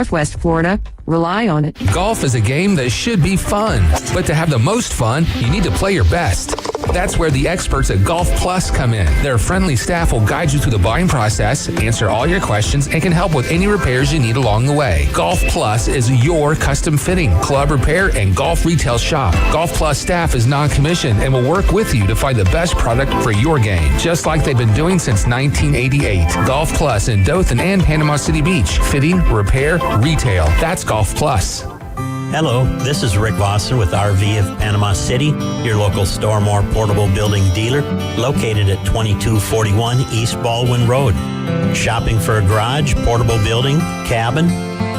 Northwest Florida, rely on it. Golf is a game that should be fun, but to have the most fun, you need to play your best. That's where the experts at Golf Plus come in. Their friendly staff will guide you through the buying process, answer all your questions, and can help with any repairs you need along the way. Golf Plus is your custom fitting, club repair, and golf retail shop. Golf Plus staff is non-commissioned and will work with you to find the best product for your game, just like they've been doing since 1988. Golf Plus in Dothan and Panama City Beach. Fitting, repair, retail. That's Golf Plus. Hello, this is Rick Vossen with RV of Panama City, your local Stormore portable building dealer, located at 2241 East Baldwin Road. Shopping for a garage, portable building, cabin?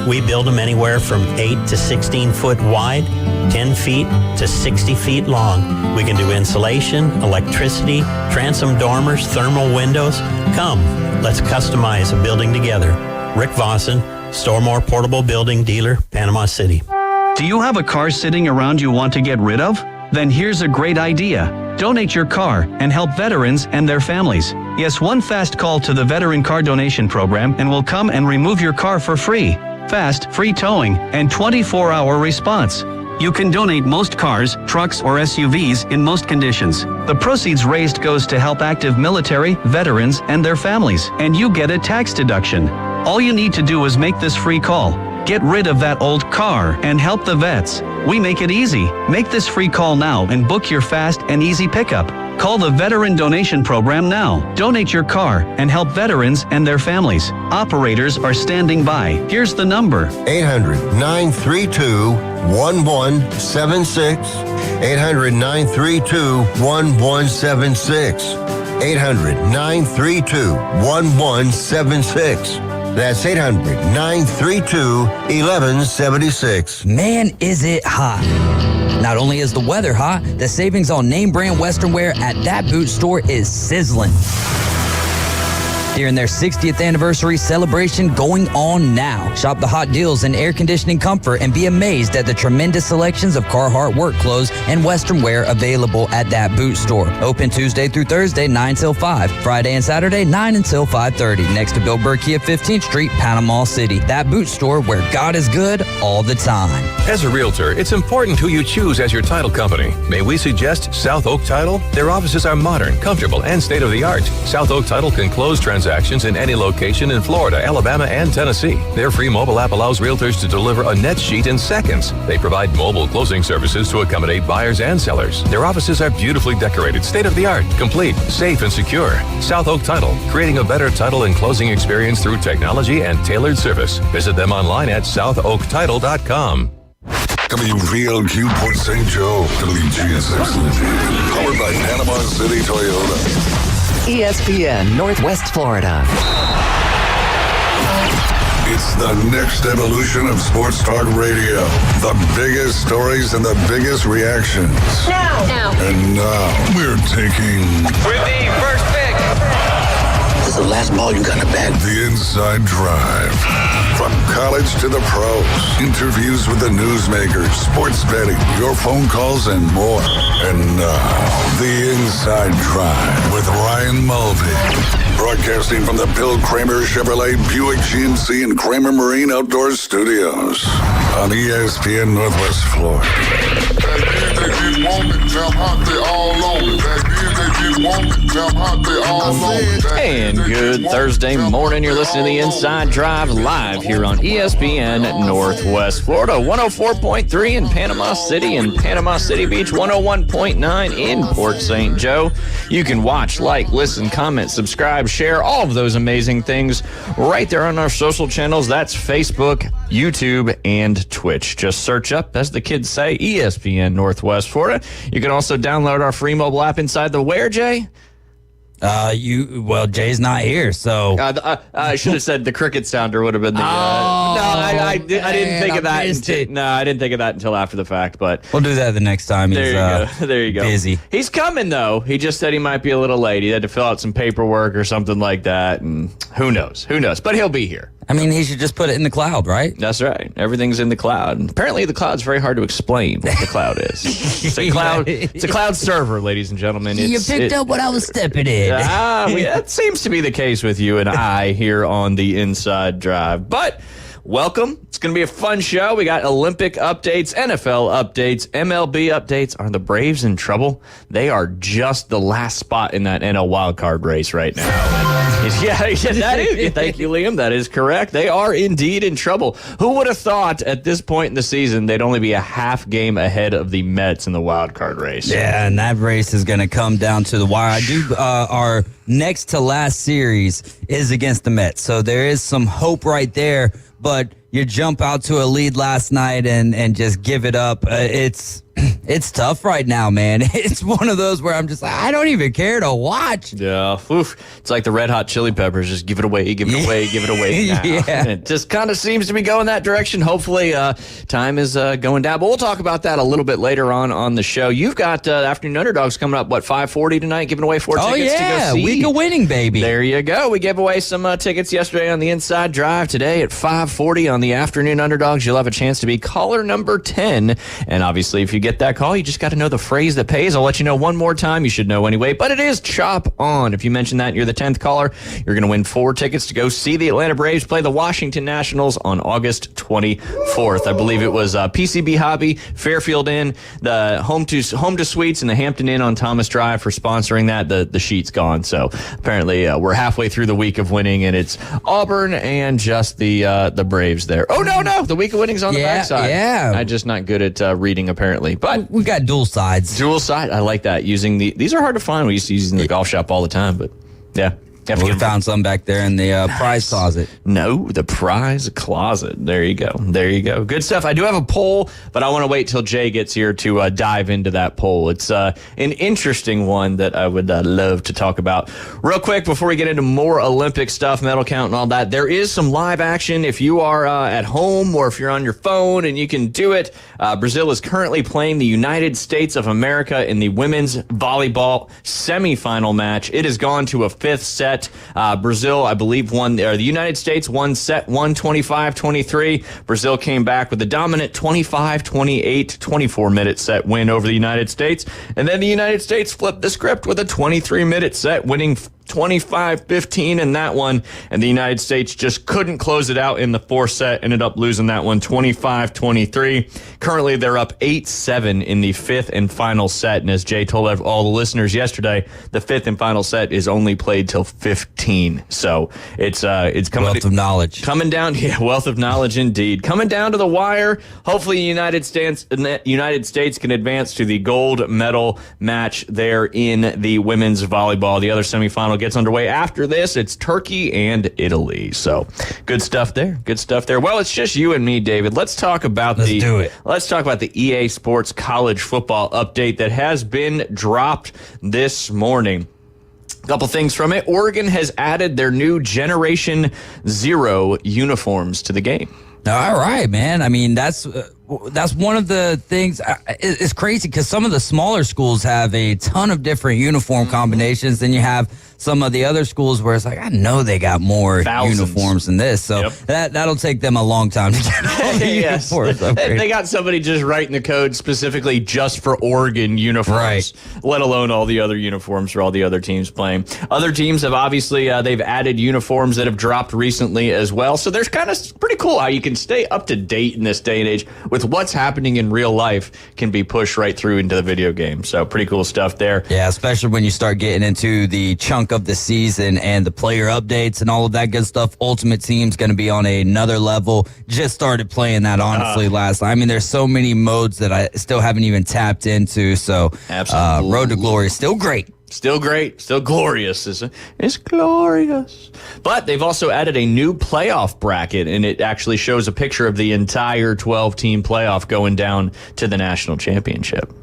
We build them anywhere from 8 to 16 foot wide, 10 feet to 60 feet long. We can do insulation, electricity, transom dormers, thermal windows. Come, let's customize a building together. Rick Vossen, Stormore portable building dealer, Panama City. Do you have a car sitting around you want to get rid of? Then here's a great idea. Donate your car and help veterans and their families. Yes, one fast call to the Veteran Car Donation Program and we'll come and remove your car for free. Fast, free towing, and 24-hour response. You can donate most cars, trucks, or SUVs in most conditions. The proceeds raised goes to help active military, veterans, and their families, and you get a tax deduction. All you need to do is make this free call. Get rid of that old car and help the vets. We make it easy. Make this free call now and book your fast and easy pickup. Call the Veteran Donation Program now. Donate your car and help veterans and their families. Operators are standing by. Here's the number. 800-932-1176. 800-932-1176. 800-932-1176. That's 800-932-1176. Man, is it hot. Not only is the weather hot, the savings on name brand Western wear at That Boot Store is sizzling. During their 60th anniversary celebration going on now. Shop the hot deals in air conditioning comfort and be amazed at the tremendous selections of Carhartt work clothes and Western wear available at That Boot Store. Open Tuesday through Thursday, 9 till 5. Friday and Saturday, 9 until 5:30. Next to Bill Burkey at 15th Street, Panama City. That Boot Store where God is good all the time. As a realtor, it's important who you choose as your title company. May we suggest South Oak Title? Their offices are modern, comfortable, and state-of-the-art. South Oak Title can close transactions in any location in Florida, Alabama, and Tennessee. Their free mobile app allows realtors to deliver a net sheet in seconds. They provide mobile closing services to accommodate buyers and sellers. Their offices are beautifully decorated, state-of-the-art, complete, safe, and secure. South Oak Title, creating a better title and closing experience through technology and tailored service. Visit them online at southoaktitle.com. WVLQ Port St. Joe, WGSX Legend, powered by Panama City Toyota. ESPN Northwest Florida. It's the next evolution of sports talk radio. The biggest stories and the biggest reactions. Now. And now we're taking With the first pick. This is the last ball you got to bat. The Inside Drive. From college to the pros. Interviews with the newsmakers, sports betting, your phone calls, and more. And now, The Inside Drive with Ryan Mulvey. Broadcasting from the Bill Kramer Chevrolet Buick GMC and Kramer Marine Outdoor Studios on ESPN Northwest Florida. And good Thursday morning. You're listening to the Inside Drive live here on ESPN Northwest Florida. 104.3 in Panama City and Panama City Beach. 101.9 in Port St. Joe. You can watch, like, listen, comment, subscribe, share, all of those amazing things right there on our social channels. That's Facebook, YouTube, and Twitch. Just search up, as the kids say, ESPN Northwest Florida. You can also download our free mobile app inside the where, Jay? Jay's not here, so I should have said the cricket sounder would have been the. I didn't think of that. I didn't think of that until after the fact. But we'll do that the next time. There you go. Busy. He's coming though. He just said he might be a little late. He had to fill out some paperwork or something like that, and who knows? But he'll be here. I mean, he should just put it in the cloud, right? That's right. Everything's in the cloud. And apparently, the cloud's very hard to explain what the cloud is. It's a cloud. It's a cloud server, ladies and gentlemen. You picked up what I was stepping in. That seems to be the case with you and I here on the Inside Drive. But welcome. It's going to be a fun show. We got Olympic updates, NFL updates, MLB updates. Are the Braves in trouble? They are just the last spot in that NL wildcard race right now. Yeah, that is. Thank you, Liam. That is correct. They are indeed in trouble. Who would have thought at this point in the season they'd only be a half game ahead of the Mets in the wildcard race? Yeah, and that race is going to come down to the wire. Our next to last series is against the Mets, so there is some hope right there. But you jump out to a lead last night and just give it up. It's tough right now, man. It's one of those where I'm just like, I don't even care to watch. Yeah, oof. It's like the Red Hot Chili Peppers. Just give it away, give it away, give it away now. Yeah. It just kind of seems to be going that direction. Hopefully, time is going down. But we'll talk about that a little bit later on the show. You've got Afternoon Underdogs coming up, 5:40 tonight, giving away 4 tickets to go see. Week of winning, baby. There you go. We gave away some tickets yesterday on the Inside Drive. Today at 5:40 on the Afternoon Underdogs, you'll have a chance to be caller number 10. And obviously, if you get that call, you just got to know the phrase that pays. I'll let you know one more time. You should know anyway, but it is Chop On. If you mention that and you're the 10th caller, you're going to win 4 tickets to go see the Atlanta Braves play the Washington Nationals on August 24th. I believe it was PCB Hobby, Fairfield Inn, the Home to Suites, and the Hampton Inn on Thomas Drive for sponsoring that. The sheet's gone, so apparently we're halfway through the week of winning, and it's Auburn and just the Braves there. Oh, no, the week of winning's on the backside. Yeah. I'm just not good at reading, apparently, but we got dual sides. Dual side. I like that. These are hard to find. We used to use in the golf shop all the time, but yeah. We found some back there in the prize closet. No, the prize closet. There you go. Good stuff. I do have a poll, but I want to wait till Jay gets here to dive into that poll. It's an interesting one that I would love to talk about. Real quick, before we get into more Olympic stuff, medal count and all that, there is some live action if you are at home or if you're on your phone and you can do it. Brazil is currently playing the United States of America in the women's volleyball semifinal match. It has gone to a 5th set. Brazil, I believe, the United States won set 1, 25-23. Brazil came back with a dominant 25-28, 24-minute set win over the United States. And then the United States flipped the script with a 23-minute set, winning 25-15 in that one, and the United States just couldn't close it out in the 4th set, ended up losing that one 25-23. Currently, they're up 8-7 in the 5th and final set, and as Jay told all the listeners yesterday, the 5th and final set is only played till 15. So it's coming. Wealth of knowledge. Coming down, wealth of knowledge indeed. Coming down to the wire. Hopefully, the United States can advance to the gold medal match there in the women's volleyball. The other semifinal gets underway after this. It's Turkey and Italy. So good stuff there. Well, it's just you and me, David. Let's talk about Let's talk about the EA Sports college football update that has been dropped this morning. A couple things from it. Oregon has added their new Generation Zero uniforms to the game. All right, man. I mean, that's one of the things. It's crazy because some of the smaller schools have a ton of different uniform combinations. Then you have some of the other schools where it's like, I know they got more uniforms than this. So that'll take them a long time to get all the uniforms. They got somebody just writing the code specifically just for Oregon uniforms, let alone all the other uniforms for all the other teams playing. Other teams have obviously, they've added uniforms that have dropped recently as well. So there's kind of pretty cool how you can stay up to date in this day and age with what's happening in real life can be pushed right through into the video game. So pretty cool stuff there. Yeah, especially when you start getting into the chunk of the season and the player updates and all of that good stuff. Ultimate Team's going to be on another level. Just started playing that, honestly, last night. I mean, there's so many modes that I still haven't even tapped into. So Road to Glory is still great. Still great, still glorious. It's glorious. But they've also added a new playoff bracket, and it actually shows a picture of the entire 12-team playoff going down to the national championship.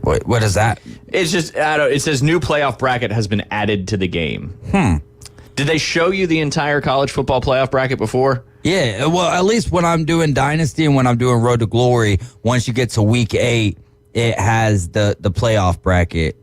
What is that? It's just, it says new playoff bracket has been added to the game. Did they show you the entire college football playoff bracket before? Yeah, well, at least when I'm doing Dynasty and when I'm doing Road to Glory, once you get to week 8, it has the playoff bracket.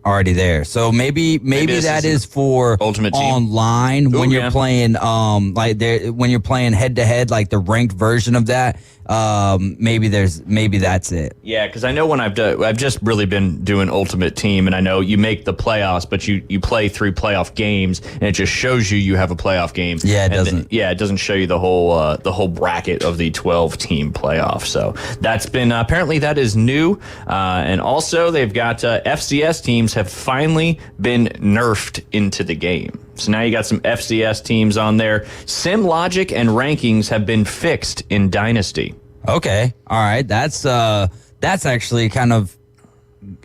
already there. So maybe that is for Ultimate Team. online when you're playing when you're playing head to head, like the ranked version of that. Maybe that's it. Yeah, because I know when I've just really been doing Ultimate Team, and I know you make the playoffs, but you play 3 playoff games, and it just shows you have a playoff game. Yeah, it doesn't. It doesn't show you the whole bracket of the 12-team playoff. So that's been apparently that is new, and also they've got FCS teams have finally been nerfed into the game. So now you got some FCS teams on there. Sim logic and rankings have been fixed in Dynasty. Okay, all right. That's actually kind of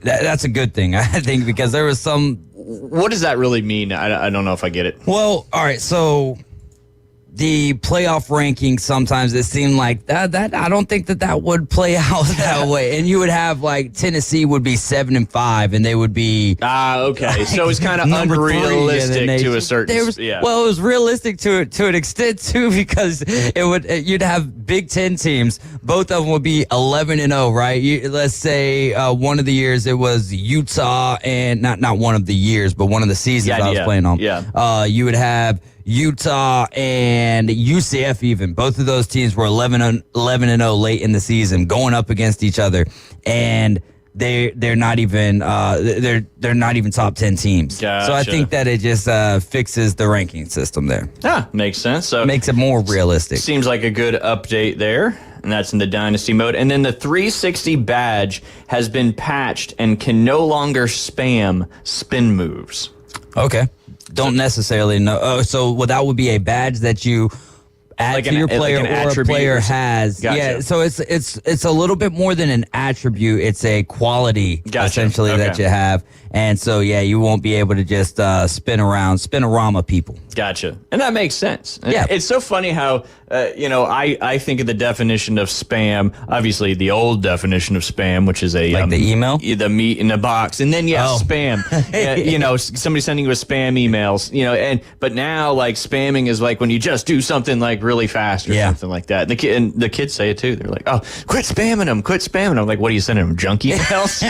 that's a good thing, I think, because there was some. What does that really mean? I don't know if I get it. Well, all right. So the playoff rankings, sometimes it seemed like that I don't think that would play out that way. And you would have like Tennessee would be 7-5, and they would be okay. So it's kind of unrealistic to a certain. Well, it was realistic to an extent too, because you'd have Big Ten teams. Both of them would be 11-0, right? Let's say one of the years it was Utah, and not one of the years, but one of the seasons I was playing on. Yeah. You would have Utah and UCF even. Both of those teams were 11-0 late in the season, going up against each other, and they're not even they're not even top 10 teams. Gotcha. So I think that it just fixes the ranking system there. Makes sense. So makes it more realistic. Seems like a good update there. And that's in the Dynasty mode. And then the 360 badge has been patched and can no longer spam spin moves. Okay. Don't necessarily know. So that would be a badge that you add to your player, or a player has. Gotcha. Yeah. So it's a little bit more than an attribute. It's a quality essentially that you have. And so you won't be able to just spin-a-rama people. Gotcha. And that makes sense. Yeah. It's so funny how, I think of the definition of spam, obviously the old definition of spam, which is the email? The meat in the box. And then, spam. Somebody sending you a spam emails, but now, like, spamming is like when you just do something, like, really fast or something like that. And the kids say it, too. They're like, oh, quit spamming them. I'm like, what are you sending them, junk emails?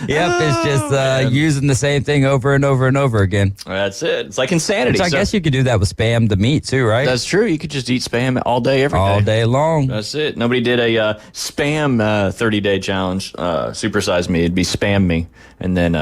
Yep, it's just using the same thing over and over and over again. That's it. It's like insanity. Which I guess you could do that with spam the meat too, right? That's true. You could just eat spam all day, every day. All day long. That's it. Nobody did a spam 30-day challenge, supersize me. It'd be spam me. And then,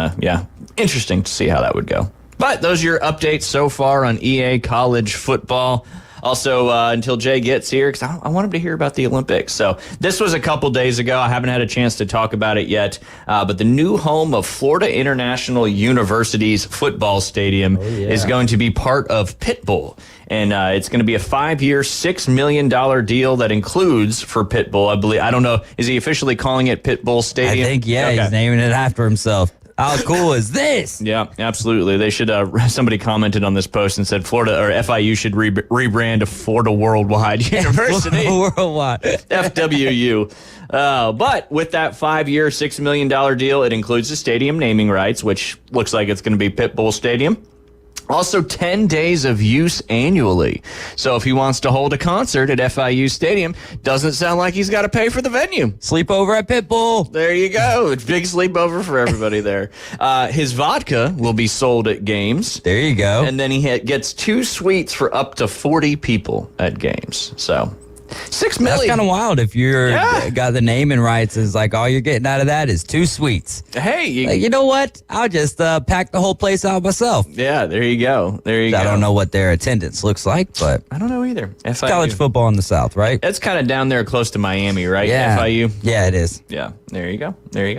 interesting to see how that would go. But those are your updates so far on EA College Football. Also, until Jay gets here, because I want him to hear about the Olympics. So this was a couple days ago. I haven't had a chance to talk about it yet. But the new home of Florida International University's football stadium is going to be part of Pitbull. And it's going to be a 5-year, $6 million deal that includes for Pitbull, I believe. I don't know. Is he officially calling it Pitbull Stadium? I think, he's naming it after himself. How cool is this? Yeah, absolutely. They should. Somebody commented on this post and said Florida or FIU should rebrand to Florida Worldwide University. Worldwide. FWU. But with that 5-year, $6 million deal, it includes the stadium naming rights, which looks like it's going to be Pitbull Stadium. Also, 10 days of use annually. So if he wants to hold a concert at FIU Stadium, doesn't sound like he's got to pay for the venue. Sleepover at Pitbull. There you go. It's big sleepover for everybody there. His vodka will be sold at games. There you go. And then he gets 2 suites for up to 40 people at games. So $6 million. That's kind of wild. If you're got the naming rights, is like all you're getting out of that is 2 suites. Hey, you know what? I'll just pack the whole place out myself. Yeah, there you go. I don't know what their attendance looks like, but I don't know either. It's college football in the South, right? It's kind of down there close to Miami, right? Yeah. FIU. Yeah, it is. Yeah, there you go.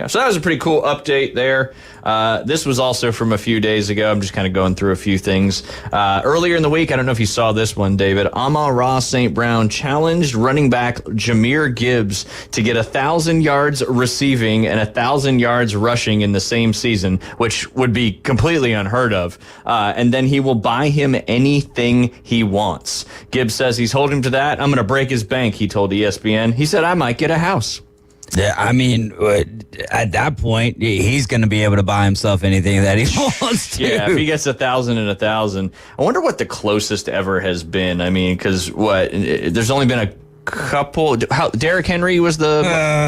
So that was a pretty cool update there. This was also from a few days ago. I'm just kind of going through a few things. Earlier in the week, I don't know if you saw this one, David. Amon-Ra St. Brown challenged running back Jahmyr Gibbs to get 1,000 yards receiving and 1,000 yards rushing in the same season, which would be completely unheard of. And then he will buy him anything he wants. Gibbs says he's holding to that. I'm going to break his bank, he told ESPN. He said, I might get a house. Yeah, I mean, at that point, he's going to be able to buy himself anything that he wants to. Yeah, if he gets 1,000 and 1,000. I wonder what the closest ever has been. I mean, because there's only been couple. Derrick Henry was the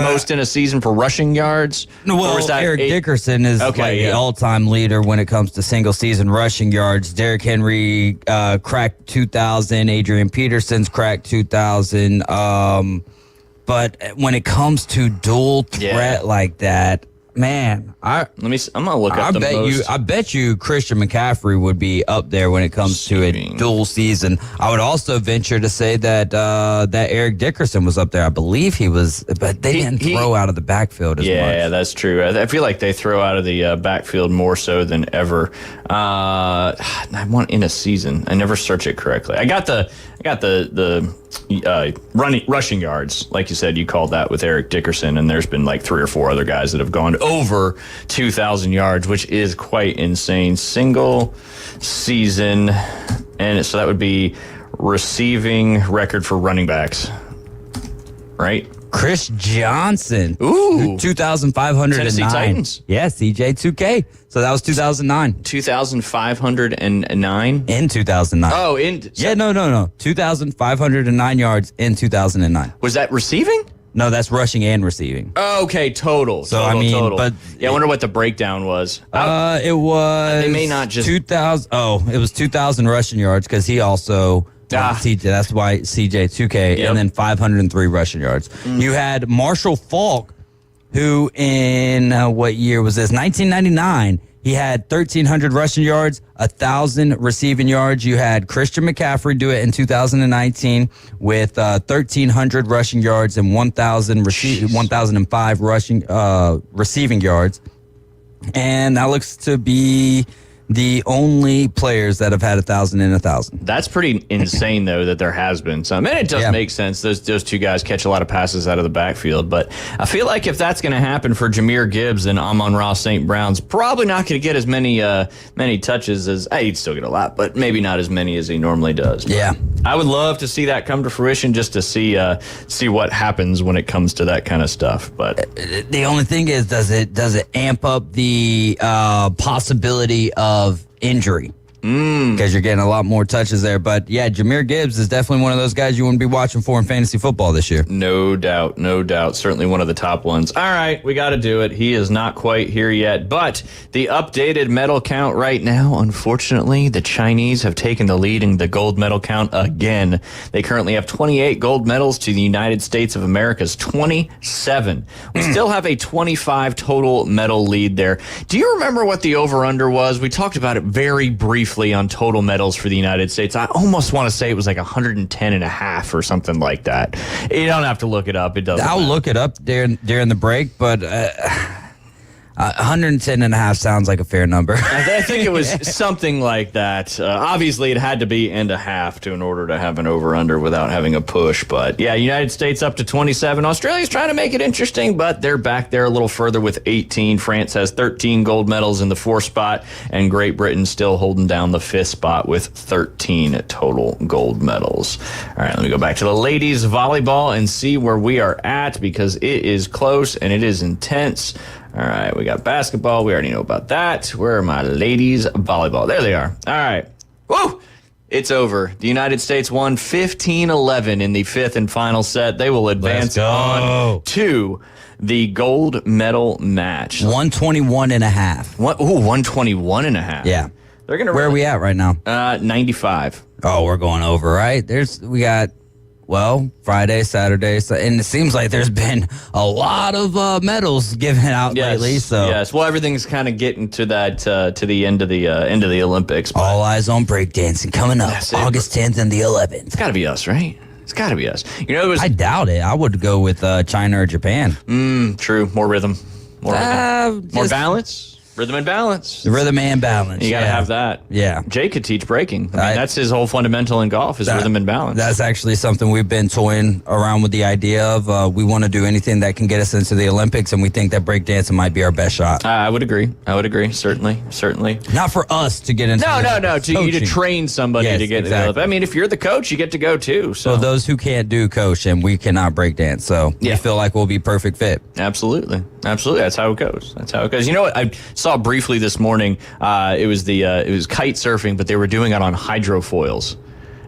most in a season for rushing yards? Well, Or was that Eric Dickerson is the all-time leader when it comes to single-season rushing yards. Derrick Henry cracked 2,000. Adrian Peterson's cracked 2,000. But when it comes to dual threat like that, man, I'm gonna look up I bet you Christian McCaffrey would be up there when it comes to a dual season. I would also venture to say that that Eric Dickerson was up there. I believe he was, but they didn't throw out of the backfield as much. Yeah, that's true. I feel like they throw out of the backfield more so than ever. I want in a season. I never search it correctly. I got the rushing yards, like you said, you called that with Eric Dickerson, and there's been like 3 or 4 other guys that have gone over 2,000 yards, which is quite insane. Single season, and so that would be receiving record for running backs, right? Chris Johnson. Ooh. 2,509. Tennessee Titans. Yeah, CJ2K. So that was 2009. 2,509? In 2009. Oh, no. 2,509 yards in 2009. Was that receiving? No, that's rushing and receiving. Okay, total. So, total. but... Yeah, I wonder what the breakdown was. It was... They may not just... 2,000... Oh, it was 2,000 rushing yards because he also... CJ, that's why CJ2K, and then 503 rushing yards. You had Marshall Faulk, who in what year was this? 1999. He had 1,300 rushing yards, 1,000 receiving yards. You had Christian McCaffrey do it in 2019 with 1,300 rushing yards and 1,005 receiving yards. And that looks to be the only players that have had 1,000 and 1,000. That's pretty insane, though, that there has been some. And it does make sense. Those 2 guys catch a lot of passes out of the backfield. But I feel like if that's going to happen for Jahmyr Gibbs, then Amon-Ra St. Brown's probably not going to get as many touches as... He'd still get a lot, but maybe not as many as he normally does. But yeah. I would love to see that come to fruition, just to see what happens when it comes to that kind of stuff. But the only thing is, does it amp up the possibility of injury? Because you're getting a lot more touches there. But yeah, Jahmyr Gibbs is definitely one of those guys you wouldn't be watching for in fantasy football this year. No doubt. Certainly one of the top ones. All right, we got to do it. He is not quite here yet. But the updated medal count right now, unfortunately, the Chinese have taken the lead in the gold medal count again. They currently have 28 gold medals to the United States of America's 27. We still have a 25 total medal lead there. Do you remember what the over-under was? We talked about it very briefly on total medals for the United States. I almost want to say it was like 110 and a half or something like that. You don't have to look it up. It doesn't I'll matter. look it up during the break, but 110 and a half sounds like a fair number. I think it was something like that. Obviously, it had to be and a half in order to have an over-under without having a push. But yeah, United States up to 27. Australia's trying to make it interesting, but they're back there a little further with 18. France has 13 gold medals in the 4th spot, and Great Britain still holding down the 5th spot with 13 total gold medals. All right, let me go back to the ladies volleyball and see where we are at, because it is close and it is intense. All right, we got basketball. We already know about that. Where are my ladies volleyball? There they are. All right. Woo! It's over. The United States won 15-11 in the 5th and final set. They will advance on to the gold medal match. 121 and a half. 121 and a half. Yeah. They're gonna. Where are we at right now? 95. Oh, we're going over, right? We got Friday, Saturday, and it seems like there's been a lot of medals given out lately. So yes, everything's kind of getting to that to the end of the Olympics. But all eyes on breakdancing coming up, August 10th and the 11th. It's got to be us, right? It's got to be us. I doubt it. I would go with China or Japan. True. More rhythm. More balance. Rhythm and balance. Rhythm and balance. You got to have that. Yeah. Jay could teach breaking. I mean, that's his whole fundamental in golf is rhythm and balance. That's actually something we've been toying around with the idea of. We want to do anything that can get us into the Olympics, and we think that breakdancing might be our best shot. I would agree. Certainly. Not for us to get into No. To train somebody to get into the Olympics. I mean, if you're the coach, you get to go too. So those who can't do coach, and we cannot breakdance. So we feel like we'll be perfect fit. Absolutely. That's how it goes. You know what? I saw briefly this morning. It was kite surfing, but they were doing it on hydrofoils.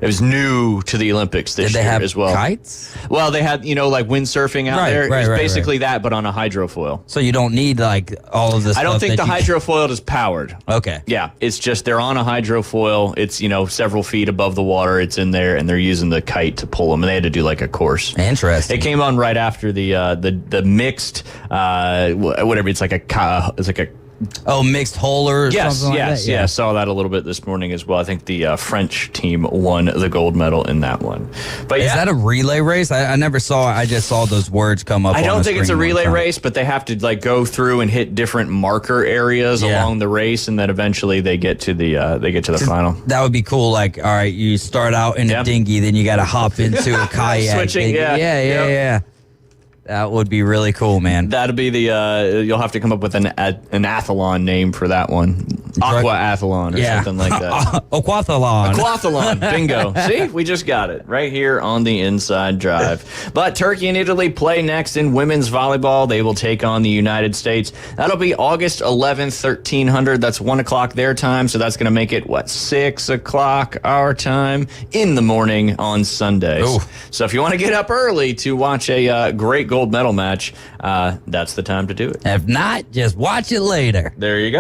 It was new to the Olympics this Did they year have as well. kites? Well, they had, like windsurfing out there. It's basically that, but on a hydrofoil. So you don't need like all of this. I don't think the hydrofoil is powered. Okay. Yeah, it's just they're on a hydrofoil. It's, several feet above the water. It's in there, and they're using the kite to pull them, and they had to do like a course. Interesting. It came on right after the mixed, whatever. It's like a mixed hole or something like that? Yeah. Saw that a little bit this morning as well. I think the French team won the gold medal in that one. But is that a relay race? I never saw it. I just saw those words come up. I don't think it's a relay race. race, but they have to go through and hit different marker areas along the race, and then eventually they get to the final. That would be cool. Like, all right, you start out in a dinghy, then you got to hop into a kayak. Switching, yeah. That would be really cool, man. That'd be you'll have to come up with an athlon name for that one. Aquathlon or something like that. Aquathlon. Aquathlon. Bingo. See, we just got it right here on the Inside Drive. But Turkey and Italy play next in women's volleyball. They will take on the United States. That'll be August 11th, 1300. That's 1 o'clock their time. So that's going to make it, 6 o'clock our time in the morning on Sundays. Ooh. So if you want to get up early to watch a great gold medal match, that's the time to do it. If not, just watch it later. There you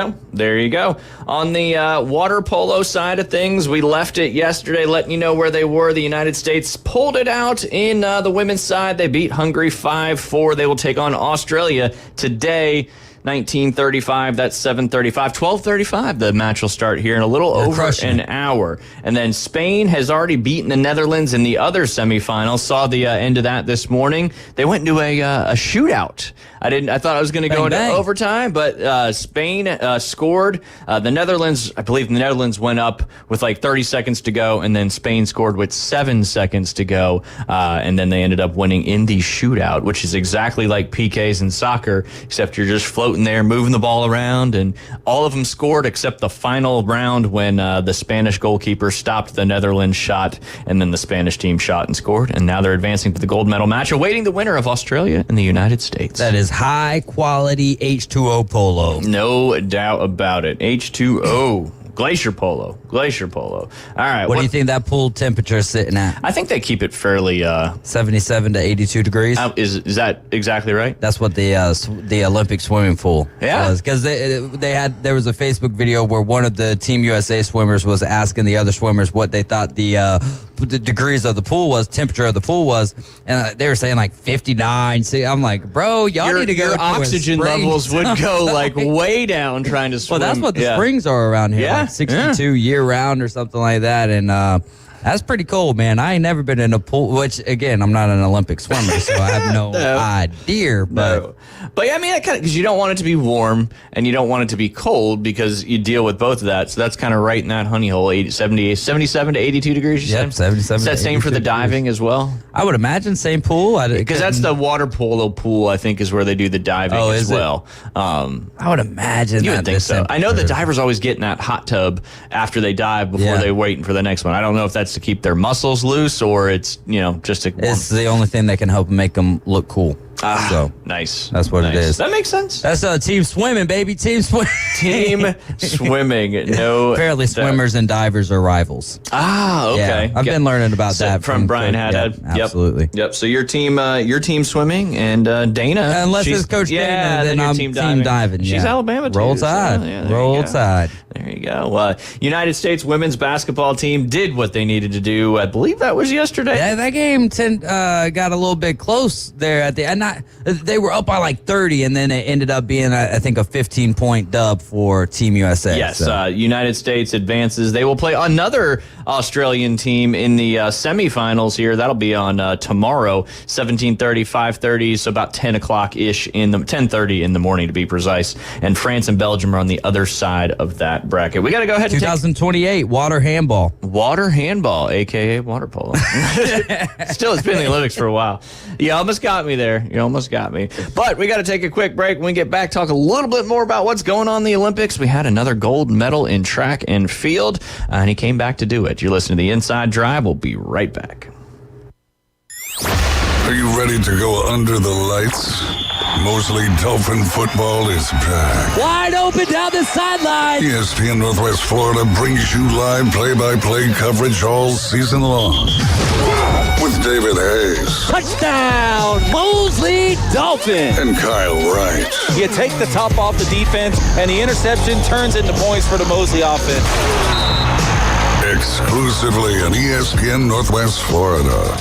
go. On the water polo side of things, we left it yesterday, letting you know where they were. The United States pulled it out in the women's side. They beat Hungary 5-4. They will take on Australia today. 19:35, that's 7:35. 12:35, the match will start here in a little over an hour. And then Spain has already beaten the Netherlands in the other semifinals. Saw the end of that this morning. They went into a shootout. I thought I was going to go into overtime, but Spain scored. The Netherlands, I believe the Netherlands went up with 30 seconds to go, and then Spain scored with 7 seconds to go. And then they ended up winning in the shootout, which is exactly like PKs in soccer, except you're just floating there, moving the ball around, and all of them scored except the final round when the Spanish goalkeeper stopped the Netherlands shot, and then the Spanish team shot and scored, and now they're advancing to the gold medal match, awaiting the winner of Australia and the United States. That is high quality H2O polo. No doubt about it. H2O. Glacier polo. All right. What do you think that pool temperature is sitting at? I think they keep it fairly 77 to 82 degrees. Is that exactly right? That's what the Olympic swimming pool was. Because there was a Facebook video where one of the Team USA swimmers was asking the other swimmers what they thought the degrees of the pool was, temperature of the pool was, and they were saying 59. See, I'm like, bro, y'all need to go. Your oxygen levels would go way down trying to swim. Well, that's what the springs are around here. Yeah. 62 year round or something like that, and that's pretty cool, man. I ain't never been in a pool, which again, I'm not an Olympic swimmer, so I have no idea. But yeah, I mean, because you don't want it to be warm and you don't want it to be cold because you deal with both of that. So that's kind of right in that honey hole, 77 to 82 degrees. You said? 77. Is that same for the diving as well? I would imagine same pool. Because that's the water polo pool, I think, is where they do the diving as well. I would imagine. You would think so. I know the divers always get in that hot tub after they dive before they're waiting for the next one. I don't know if that's to keep their muscles loose or it's just to. It's the only thing that can help make them look cool. So nice. That's what it is. That makes sense. That's team swimming, baby. Team swimming. Team swimming. No. Apparently, swimmers and divers are rivals. Okay. Yeah, I've been learning about that from Brian Haddad. Yeah, absolutely. Yep. So your team swimming, and Dana. Unless it's Coach Dana, then I'm team diving. She's Alabama too. Roll Tide. Roll Tide. There you go. United States women's basketball team did what they needed to do. I believe that was yesterday. Yeah, that game got a little bit close there at the end. They were up by 30, and then it ended up being, I think, a 15-point dub for Team USA. Yes, United States advances. They will play another Australian team in the semifinals here. That'll be on tomorrow, 17:30, 5:30, so about 10 o'clock-ish 10:30 in the morning to be precise. And France and Belgium are on the other side of that bracket. We got to go ahead and 2028 water handball. Water handball, a.k.a. water polo. Still, it's been in the Olympics for a while. You almost got me there. You almost got me. But we got to take a quick break. When we get back, talk a little bit more about what's going on in the Olympics. We had another gold medal in track and field, and he came back to do it. You're listening to The Inside Drive. We'll be right back. Are you ready to go under the lights? Mosley Dolphin football is back. Wide open down the sideline. ESPN Northwest Florida brings you live play-by-play coverage all season long. With David Hayes. Touchdown, Mosley Dolphin. And Kyle Wright. You take the top off the defense, and the interception turns into points for the Mosley offense. Exclusively on ESPN Northwest Florida.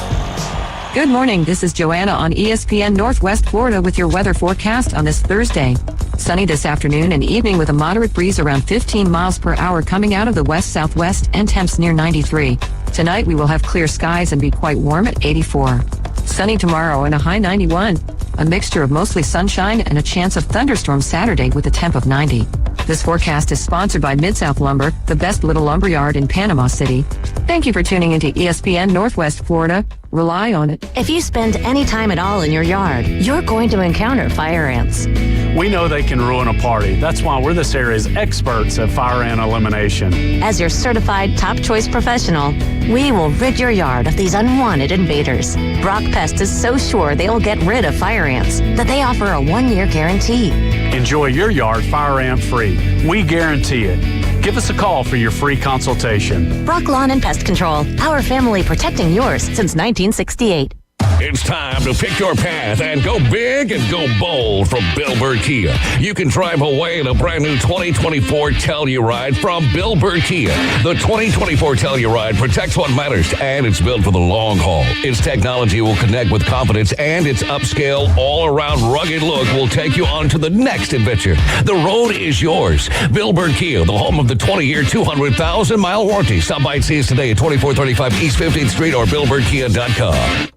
Good morning. This is Joanna on ESPN Northwest Florida with your weather forecast on this Thursday. Sunny this afternoon and evening with a moderate breeze around 15 miles per hour coming out of the west-southwest and temps near 93. Tonight we will have clear skies and be quite warm at 84. Sunny tomorrow and a high 91. A mixture of mostly sunshine and a chance of thunderstorms Saturday with a temp of 90. This forecast is sponsored by Mid-South Lumber, the best little lumber yard in Panama City. Thank you for tuning into ESPN Northwest Florida. Rely on it. If you spend any time at all in your yard, you're going to encounter fire ants. We know they can ruin a party. That's why we're this area's experts at fire ant elimination. As your certified top choice professional, we will rid your yard of these unwanted invaders. Brock Pest is so sure they'll get rid of fire ants that they offer a 1-year guarantee. Enjoy your yard fire ant free. We guarantee it. Give us a call for your free consultation. Brock Lawn and Pest Control, our family protecting yours since 1968. It's time to pick your path and go big and go bold from Bill Bird Kia. You can drive away in a brand new 2024 Telluride from Bill Bird Kia. The 2024 Telluride protects what matters, and it's built for the long haul. Its technology will connect with confidence, and its upscale, all-around rugged look will take you on to the next adventure. The road is yours. Bill Bird Kia, the home of the 20-year, 200,000-mile warranty. Stop by and see us today at 2435 East 15th Street or BillBirdKia.com.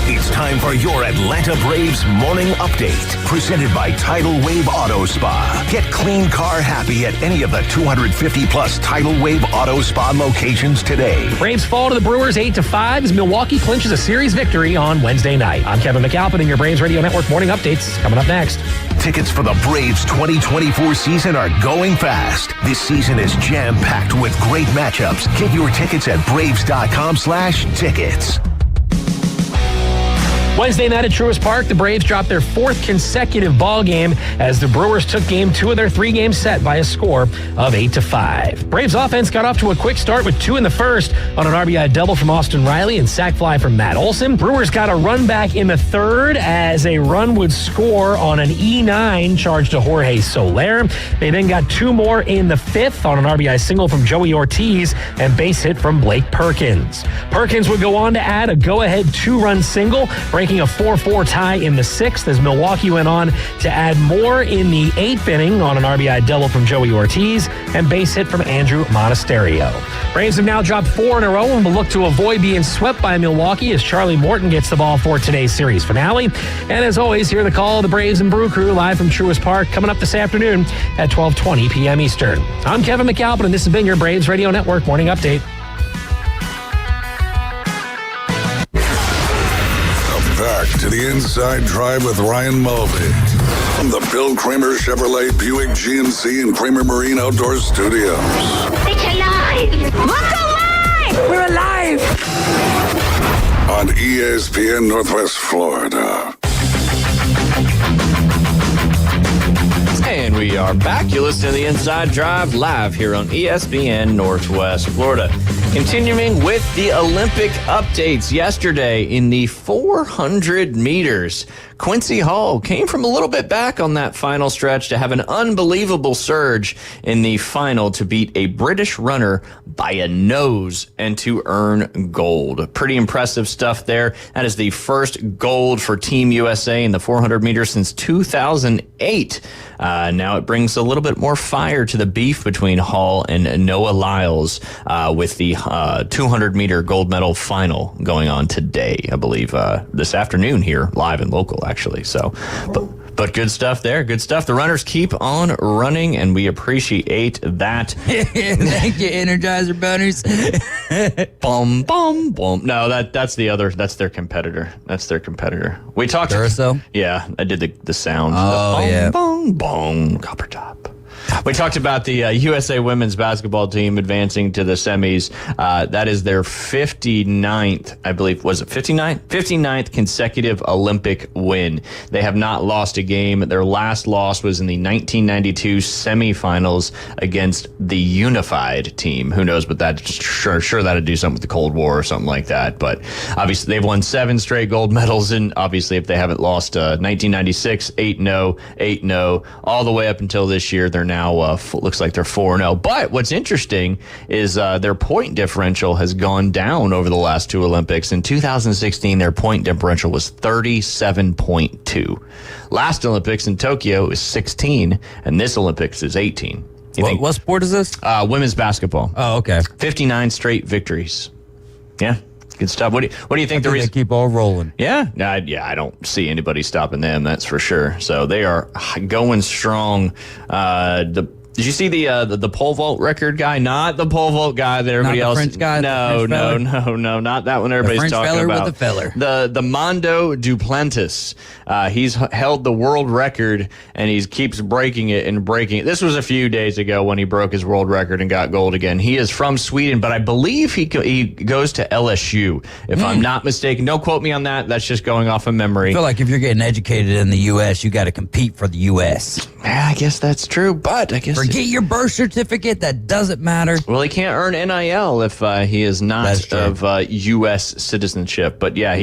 It's time for your Atlanta Braves morning update, presented by Tidal Wave Auto Spa. Get clean car happy at any of the 250-plus Tidal Wave Auto Spa locations today. Braves fall to the Brewers 8-5 as Milwaukee clinches a series victory on Wednesday night. I'm Kevin McAlpin, and your Braves Radio Network morning updates coming up next. Tickets for the Braves 2024 season are going fast. This season is jam-packed with great matchups. Get your tickets at braves.com/tickets. Wednesday night at Truist Park, the Braves dropped their 4th consecutive ball game as the Brewers took game 2 of their 3-game set by a score of 8-5. Braves offense got off to a quick start with 2 in the first on an RBI double from Austin Riley and sac fly from Matt Olson. Brewers got a run back in the 3rd as a run would score on an E9 charge to Jorge Soler. They then got 2 more in the 5th on an RBI single from Joey Ortiz and base hit from Blake Perkins. Perkins would go on to add a go-ahead 2-run single, breaking a 4-4 tie in the 6th as Milwaukee went on to add more in the 8th inning on an RBI double from Joey Ortiz and base hit from Andrew Monasterio. Braves have now dropped 4 in a row and will look to avoid being swept by Milwaukee as Charlie Morton gets the ball for today's series finale. And as always, hear the call of the Braves and Brew Crew live from Truist Park coming up this afternoon at 12:20 p.m. Eastern. I'm Kevin McAlpin, and this has been your Braves Radio Network morning update. Back to the Inside Drive with Ryan Mulvey from the Bill Kramer Chevrolet Buick GMC and Kramer Marine Outdoor Studios. It's alive! Look alive! We're alive! On ESPN Northwest Florida. And we are back. You listen to the Inside Drive live here on ESPN Northwest Florida. Continuing with the Olympic updates yesterday in the 400 meters. Quincy Hall came from a little bit back on that final stretch to have an unbelievable surge in the final to beat a British runner by a nose and to earn gold. Pretty impressive stuff there. That is the first gold for Team USA in the 400 meters since 2008. Now it brings a little bit more fire to the beef between Hall and Noah Lyles with the 200-meter gold medal final going on today, I believe, this afternoon here, live and local, actually. So, but good stuff there. Good stuff. The runners keep on running, and we appreciate that. Thank you, Energizer Bunnies. Bum, bum, bum. No, that's the other. That's their competitor. That's their competitor. We talked. Duracell? Yeah, I did the sound. Oh, the bong, yeah. Bong, bong, copper top. We talked about the USA women's basketball team advancing to the semis. That is their 59th, I believe, was it 59th? 59th consecutive Olympic win. They have not lost a game. Their last loss was in the 1992 semifinals against the Unified team. Who knows, but that sure that'd do something with the Cold War or something like that. But obviously they've won 7 straight gold medals, and obviously if they haven't lost 1996, 8-0, 8-0, all the way up until this year, they're now looks like they're 4-0. But what's interesting is their point differential has gone down over the last 2 Olympics. In 2016, their point differential was 37.2. Last Olympics in Tokyo is 16, and this Olympics is 18. What sport is this? Women's basketball. Oh, okay. 59 straight victories. Yeah. Good stuff. What do you think the reason? They keep all rolling. Yeah, I don't see anybody stopping them. That's for sure. So they are going strong. Did you see the pole vault record guy? Not the pole vault guy that everybody else. French guy. No, not that one. Everybody's talking about with the feller. The Mondo Duplantis. He's held the world record, and he keeps breaking it and breaking it. This was a few days ago when he broke his world record and got gold again. He is from Sweden, but I believe he goes to LSU, if I'm not mistaken. Don't quote me on that. That's just going off of memory. I feel like if you're getting educated in the U.S., you got to compete for the U.S. Yeah, I guess that's true, but I guess forget your birth certificate. That doesn't matter. Well, he can't earn NIL if he is not of U.S. citizenship. But yeah,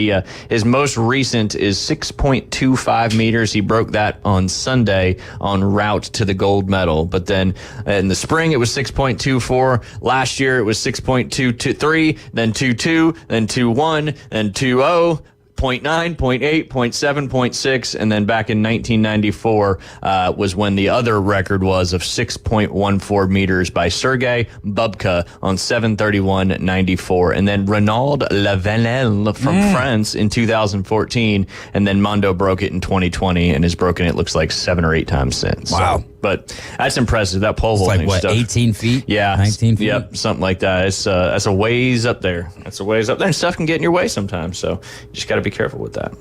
his most recent is 6.25 meters. He broke that on Sunday en route to the gold medal. But then in the spring, it was 6.24. Last year, it was 6.223, then 2.2, then 2.1, then 2.0. 0.9, 0.8, 0.7, 0.6, and then back in 1994 was when the other record was of 6.14 meters by Sergei Bubka on 7/31/94, and then Renaud Lavenel from France in 2014, and then Mondo broke it in 2020 and has broken it, looks like 7 or 8 times since. Wow. So, but that's impressive. That pole vaulting like, stuff. 18 feet? Yeah. 19 feet? Yep, something like that. It's that's a ways up there. That's a ways up there, and stuff can get in your way sometimes, so you just got to be careful with that.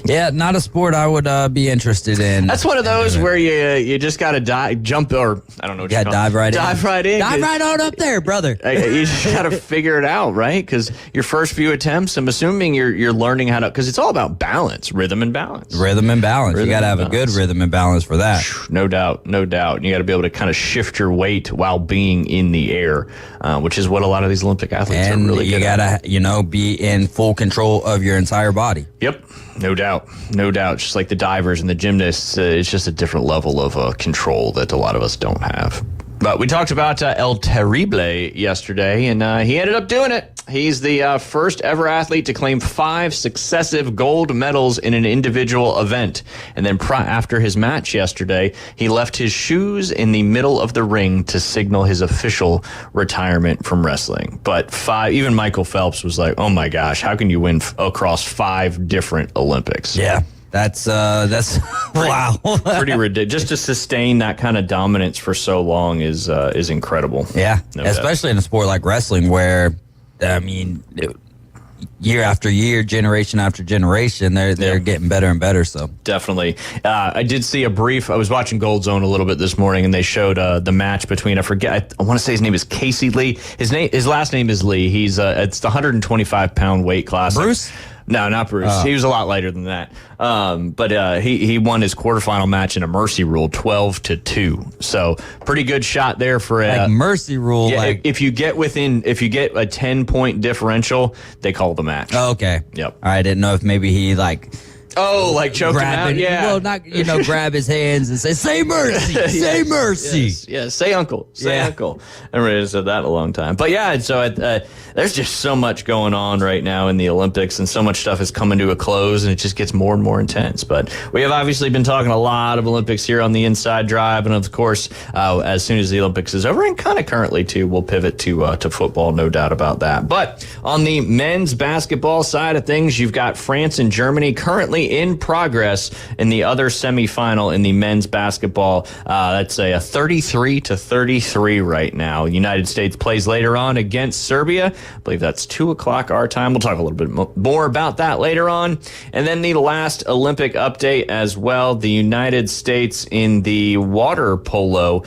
Yeah, not a sport I would be interested in. That's one of those where you just got to jump, or I don't know what you call it. Dive right in. Dive right in. Dive right on up there, brother. You just got to figure it out, right? Because your first few attempts, I'm assuming you're learning how to, because it's all about balance, rhythm and balance. Rhythm and balance. You got to have a good rhythm and balance for that. No doubt, no doubt. And you got to be able to kind of shift your weight while being in the air, which is what a lot of these Olympic athletes are really good at. And you got to, be in full control of your entire body. Yep, no doubt, no doubt. Just like the divers and the gymnasts, it's just a different level of control that a lot of us don't have. But we talked about El Terrible yesterday, and he ended up doing it. He's the first ever athlete to claim 5 successive gold medals in an individual event. And then after his match yesterday, he left his shoes in the middle of the ring to signal his official retirement from wrestling. But 5, even Michael Phelps was like, oh my gosh, how can you win across 5 different Olympics? Yeah. That's wow. Pretty ridiculous. Just to sustain that kind of dominance for so long is incredible. Yeah, especially in a sport like wrestling, where I mean, year after year, generation after generation, they're getting better and better. So definitely, I did see I was watching Gold Zone a little bit this morning, and they showed the match between I want to say his name is Casey Lee. His last name is Lee. He's it's the 125-pound weight class. Bruce. No, not Bruce. He was a lot lighter than that. But he won his quarterfinal match in a mercy rule, 12-2. So pretty good shot there for a mercy rule. Yeah, if you get a 10-point differential, they call the match. Oh, okay. Yep. I didn't know if maybe he like choked him out. Yeah. Well, not grab his hands and say mercy, say mercy. Yes. Say uncle. Say uncle. I haven't said that in a long time. But yeah, so there's just so much going on right now in the Olympics, and so much stuff is coming to a close, and it just gets more and more intense. But we have obviously been talking a lot of Olympics here on the Inside Drive, and of course, as soon as the Olympics is over, and kind of currently too, we'll pivot to football, no doubt about that. But on the men's basketball side of things, you've got France and Germany currently currently in progress in the other semifinal in the men's basketball. That's a 33-33 right now. United States plays later on against Serbia. I believe that's 2 o'clock our time. We'll talk a little bit more about that later on. And then the last Olympic update as well. The United States in the water polo,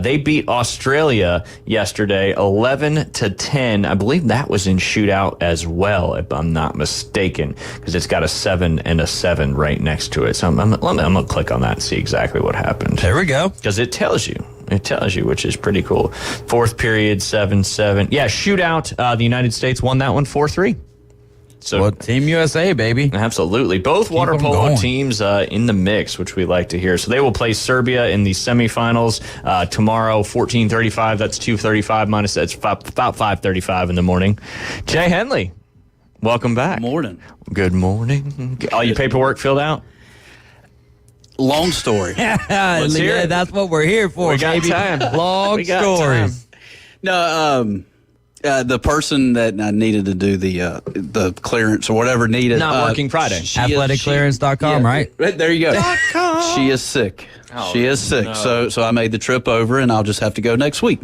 they beat Australia yesterday 11-10. I believe that was in shootout as well, if I'm not mistaken, because it's got a 7 and a 7 right next to it. So I'm going to click on that and see exactly what happened. There we go. Because it tells you. It tells you, which is pretty cool. Fourth period, 7-7. Yeah, shootout. The United States won that one 4-3. So, well, Team USA, baby. Absolutely. Both water polo teams in the mix, which we like to hear. So they will play Serbia in the semifinals tomorrow, 14:35. That's 2:35 minus. That's about 5:35 in the morning. Jay Henley, welcome back. Morning. Good morning. All your paperwork filled out? Long story. Let's hear it. That's what we're here for, We got baby. time. Long stories. No, the person that I needed to do the clearance or whatever needed. Not working Friday. Athleticlearance.com, right? There you go. She is sick. She is sick. no. So I made the trip over, and I'll just have to go next week.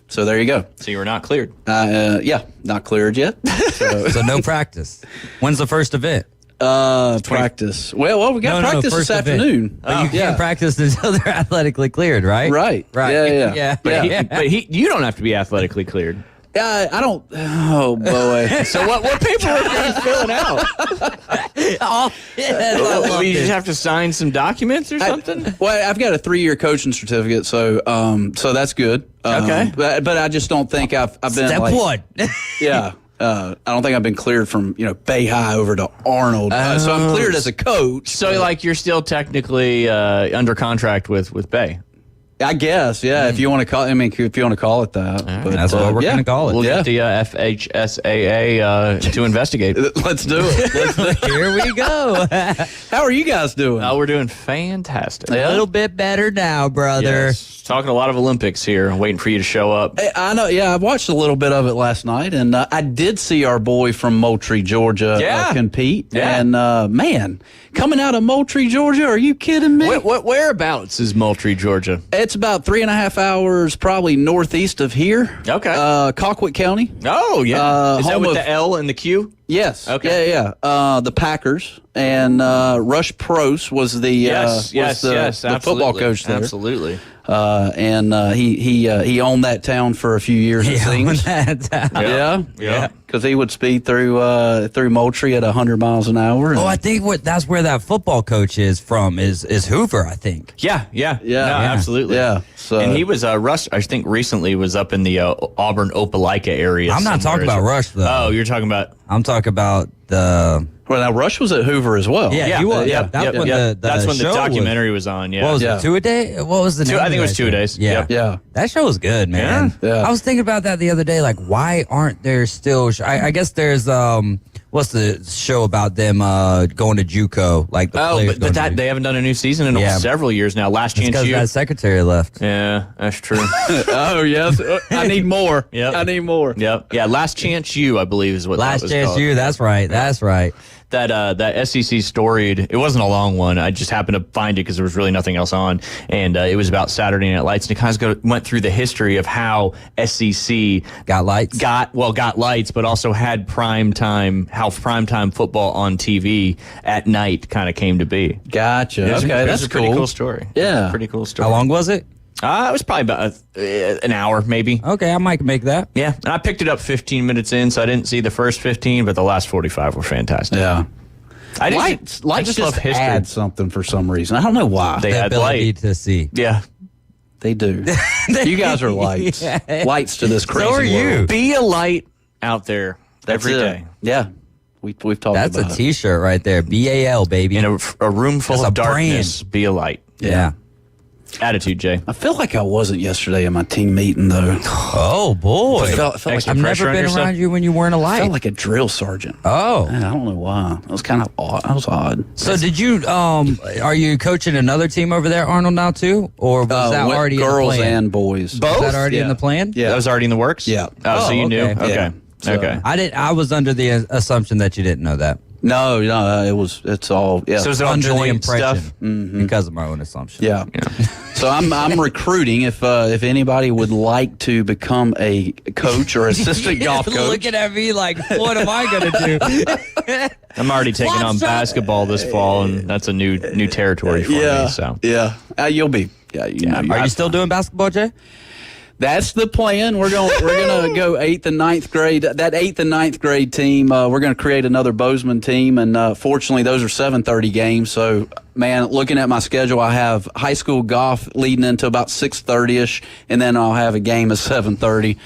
So there you go. So you were not cleared. Yeah, not cleared yet. So no practice. When's the first event? Practice. Well, we got practice this afternoon. But you can't practice until they're athletically cleared, right? Right. Yeah. But you don't have to be athletically cleared. I don't. Oh boy. So what paperwork are you filling out? You just have to sign some documents or something. Well, I've got a 3-year coaching certificate, so that's good. Okay. But I just don't think I've been Step one. Yeah. I don't think I've been cleared from Bay High over to Arnold. So I'm cleared as a coach. So like you're still technically under contract with Bay. I guess, yeah. If you want to call, if you want to call it that, but that's what we're going to call it. We'll get the FHSAA to investigate. Let's do it. Here we go. How are you guys doing? We're doing fantastic. A little bit better now, brother. Yes. Talking a lot of Olympics here, waiting for you to show up. I know. Yeah, I watched a little bit of it last night, and I did see our boy from Moultrie, Georgia, compete. Yeah. And man, coming out of Moultrie, Georgia, are you kidding me? What whereabouts is Moultrie, Georgia? It's about 3.5 hours, probably northeast of here. Okay. Colquitt County. Oh yeah. Is that with of, the L and the Q? Yes. Okay. Yeah. The Packers and Rush Prost was the the football coach there. Absolutely. And he owned that town for a few years. It seems. Yeah. Because he would speed through Moultrie at 100 miles an hour. I think that's where that football coach is from. Is Hoover? I think. Yeah. No, absolutely. Yeah. So, and he was Rush. I think recently was up in the Auburn Opelika area. I'm not talking about Rush though. Oh, you're talking about. I'm talking about the. Well, now Rush was at Hoover as well. Yeah, he was. That's when the documentary was on. Yeah. What was it? 2-a-day? What was the name? I think it was 2-a-days. Yeah. That show was good, man. Yeah. I was thinking about that the other day. Like, why aren't there still? I guess there's what's the show about them going to JUCO? Like the but that they haven't done a new season in several years now. Last Chance because U. that secretary left. Yeah, that's true. Oh yes, I need more. Yep. I need more. Yep. Yeah, Last Chance U, I believe, is what Last that was Chance called. U. That's right. That's right. That SEC storied, it wasn't a long one. I just happened to find it because there was really nothing else on. And it was about Saturday Night Lights. And it kind of went through the history of how SEC got lights, got lights, but also had how primetime football on TV at night kind of came to be. Gotcha. Okay, that's a pretty cool story. Yeah. Pretty cool story. How long was it? It was probably about an hour, maybe. Okay, I might make that. Yeah, and I picked it up 15 minutes in, so I didn't see the first 15, but the last 45 were fantastic. Yeah. Lights just love history. Add something for some reason. I don't know why. They the add ability light. to see. Yeah. They do. You guys are lights. Lights to this crazy So are you. world. Be a light out there every day. Yeah. We've talked That's about a T-shirt right there. BAL, baby. In a room full That's of a darkness, brand. be a light. Yeah. Attitude, Jay. I feel like I wasn't yesterday in my team meeting, though. Oh, boy. I felt like Extra I've pressure never on been yourself? around you when you weren't a I light. felt like a drill sergeant. Oh. Man, I don't know why. It was kind of odd. I was odd. So did you, are you coaching another team over there, Arnold, now too? Or was that already girls in the plan? and boys? Both? Was that already in the plan? Yeah. That was already in the works? Yeah. Oh, so you knew? okay. Okay. Yeah. So- Okay. I was under the assumption that you didn't know that. No, it's all, yeah. So is it all Under the joint impression, stuff? because of my own assumption. Yeah. So I'm recruiting. If anybody would like to become a coach or assistant golf coach. Looking at me like, what am I going to do? I'm already taking on basketball this fall, and that's a new territory for me. So you'll be. Are you still doing basketball, Jay? That's the plan. We're gonna go 8th and 9th grade. That 8th and 9th grade team. We're gonna create another Bozeman team, and fortunately, those are 7:30 games. So, man, looking at my schedule, I have high school golf leading into about 6:30ish, and then I'll have a game at 7:30.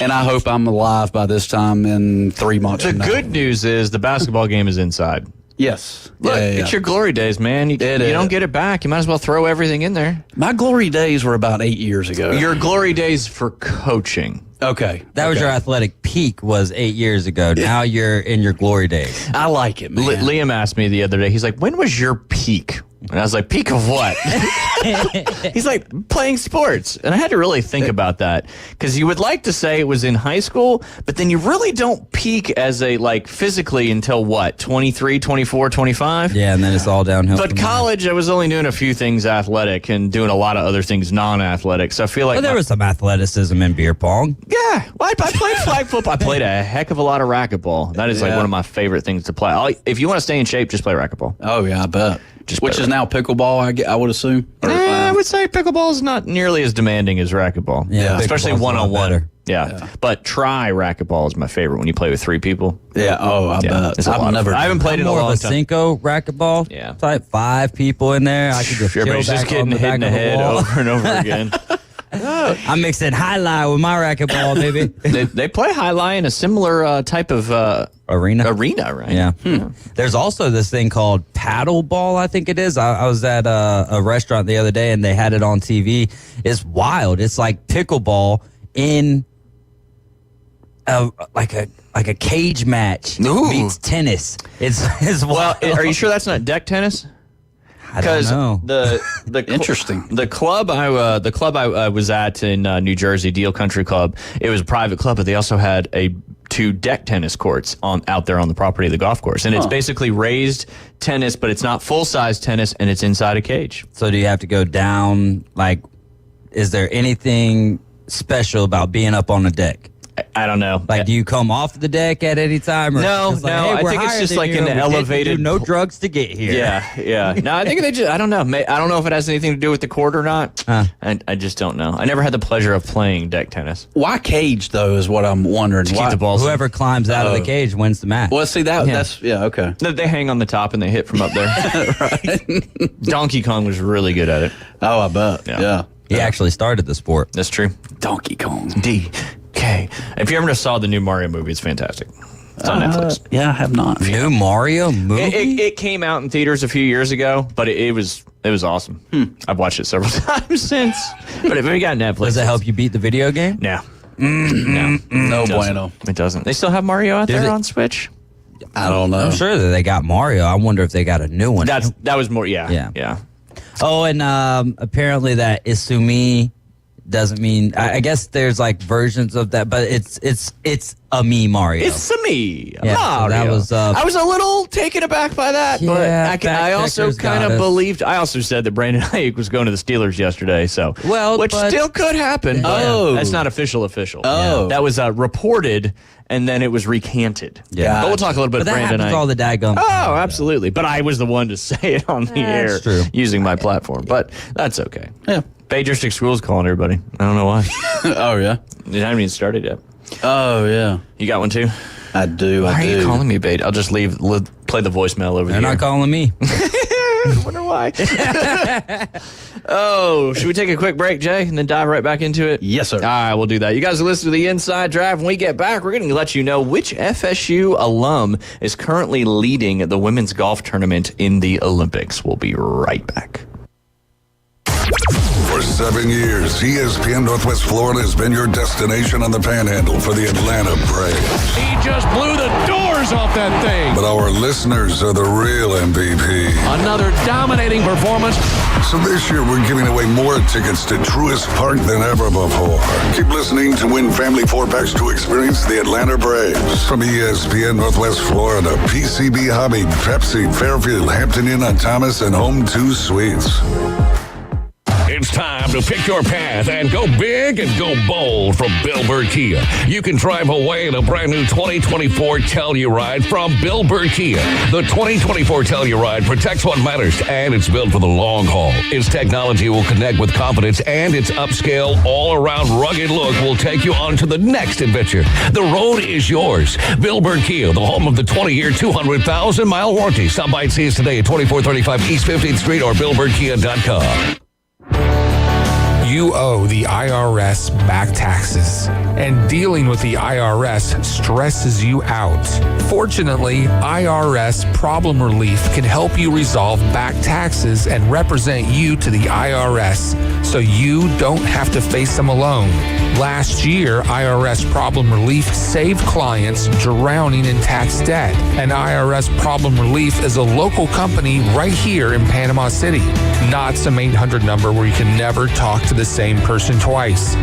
And I hope I'm alive by this time in 3 months. The good news is the basketball game is inside. Yes. Look, it's your glory days, man. You don't get it back. You might as well throw everything in there. My glory days were about 8 years ago. Your glory days for coaching. Okay. That was your athletic peak was 8 years ago. Now you're in your glory days. I like it, man. Liam asked me the other day, he's like, when was your peak? And I was like, peak of what? He's like, playing sports. And I had to really think about that, because you would like to say it was in high school, but then you really don't peak as physically until what, 23, 24, 25? Yeah, and then it's all downhill. But college, I was only doing a few things athletic and doing a lot of other things non-athletic. So I feel like there was some athleticism in beer pong. Yeah, well, I played flag football. I played a heck of a lot of racquetball. That is like one of my favorite things to play. If you want to stay in shape, just play racquetball. Oh, yeah, I bet. Which is now pickleball, I would assume. I would say pickleball is not nearly as demanding as racquetball. Yeah, especially one-on-one. Yeah. Yeah, but try racquetball is my favorite when you play with 3 people. Yeah. Oh, I bet. I haven't played it in a long time. Cinco racquetball. Yeah. Type 5 people in there. I could just Everybody's chill just back getting on the hit back in the of the head wall. over and over again. I'm mixing highlight with my racquetball, baby. They play highlight in a similar type of arena, right? Yeah. There's also this thing called paddle ball, I think it is. I was at a restaurant the other day and they had it on TV. It's wild. It's like pickleball in like a cage match meets tennis. It's wild. Well, are you sure that's not deck tennis? I don't know. the Interesting. The club I was at in New Jersey, Deal Country Club, it was a private club, but they also had 2 deck tennis courts out there on the property of the golf course, and it's basically raised tennis, but it's not full size tennis, and it's inside a cage. So do you have to go down? Like, is there anything special about being up on the deck? I don't know. Like, do you come off the deck at any time? Or No, it's like, no. hey, I we're think it's higher just than like you, an we get to elevated. do no drugs to get here. Yeah. No, I think I don't know. I don't know if it has anything to do with the court or not. I just don't know. I never had the pleasure of playing deck tennis. Why cage, though, is what I'm wondering. To keep the balls. Whoever climbs out of the cage wins the match. Well, see, that's okay. They hang on the top and they hit from up there. Right. Donkey Kong was really good at it. Oh, I bet. Yeah. He actually started the sport. That's true. Donkey Kong. DK. If you ever saw the new Mario movie, it's fantastic. It's on Netflix. Yeah, I have not. New Mario movie? It came out in theaters a few years ago, but it was awesome. I've watched it several times since. But if we got Netflix, does it help you beat the video game? No. No bueno. It doesn't. They still have Mario out there on Switch? I don't know. I'm sure that they got Mario. I wonder if they got a new one. That was more. Yeah. Oh, and apparently that Isumi doesn't mean. I guess there's like versions of that, but it's a me Mario. It's a me Yeah, Mario. so that was. I was a little taken aback by that, but I also kind of believed. I also said that Brandon Ayuk was going to the Steelers yesterday, which still could happen. But that's not official. Oh, that was reported. And then it was recanted. Yeah. But we'll talk a little bit But of that Brandon happens Ayuk. all the daggum. Oh, absolutely. But I was the one to say it on the air That's true. using my platform. But that's okay. Yeah. Bay District School's calling everybody. I don't know why. Oh, yeah? It hasn't even started yet. Oh, yeah. You got one too? I do. Why are you calling me, Bait? I'll just play the voicemail over They're there. not calling me. I wonder why. Should we take a quick break, Jay, and then dive right back into it? Yes, sir. All right, we'll do that. You guys are listening to the Inside Drive. When we get back, we're going to let you know which FSU alum is currently leading the women's golf tournament in the Olympics. We'll be right back. For 7 years, ESPN Northwest Florida has been your destination on the Panhandle for the Atlanta Braves. He just blew the doors cheese off that thing. But our listeners are the real MVP. Another dominating performance. So this year we're giving away more tickets to Truist Park than ever before. Keep listening to win family 4-packs to experience the Atlanta Braves. From ESPN Northwest Florida, PCB Hobby, Pepsi, Fairfield, Hampton Inn on Thomas, and Home 2 Suites. It's time to pick your path and go big and go bold from Bill Burr Kia. You can drive away in a brand new 2024 Telluride from Bill Burr Kia. The 2024 Telluride protects what matters, and it's built for the long haul. Its technology will connect with confidence, and its upscale, all-around rugged look will take you on to the next adventure. The road is yours. Bill Burr Kia, the home of the 20-year, 200,000-mile warranty. Stop by and see us today at 2435 East 15th Street or BillBurrKia.com. You owe the IRS back taxes, and dealing with the IRS stresses you out. Fortunately, IRS Problem Relief can help you resolve back taxes and represent you to the IRS so you don't have to face them alone. Last year, IRS Problem Relief saved clients drowning in tax debt. And IRS Problem Relief is a local company right here in Panama City, not some 800 number where you can never talk to the same person twice.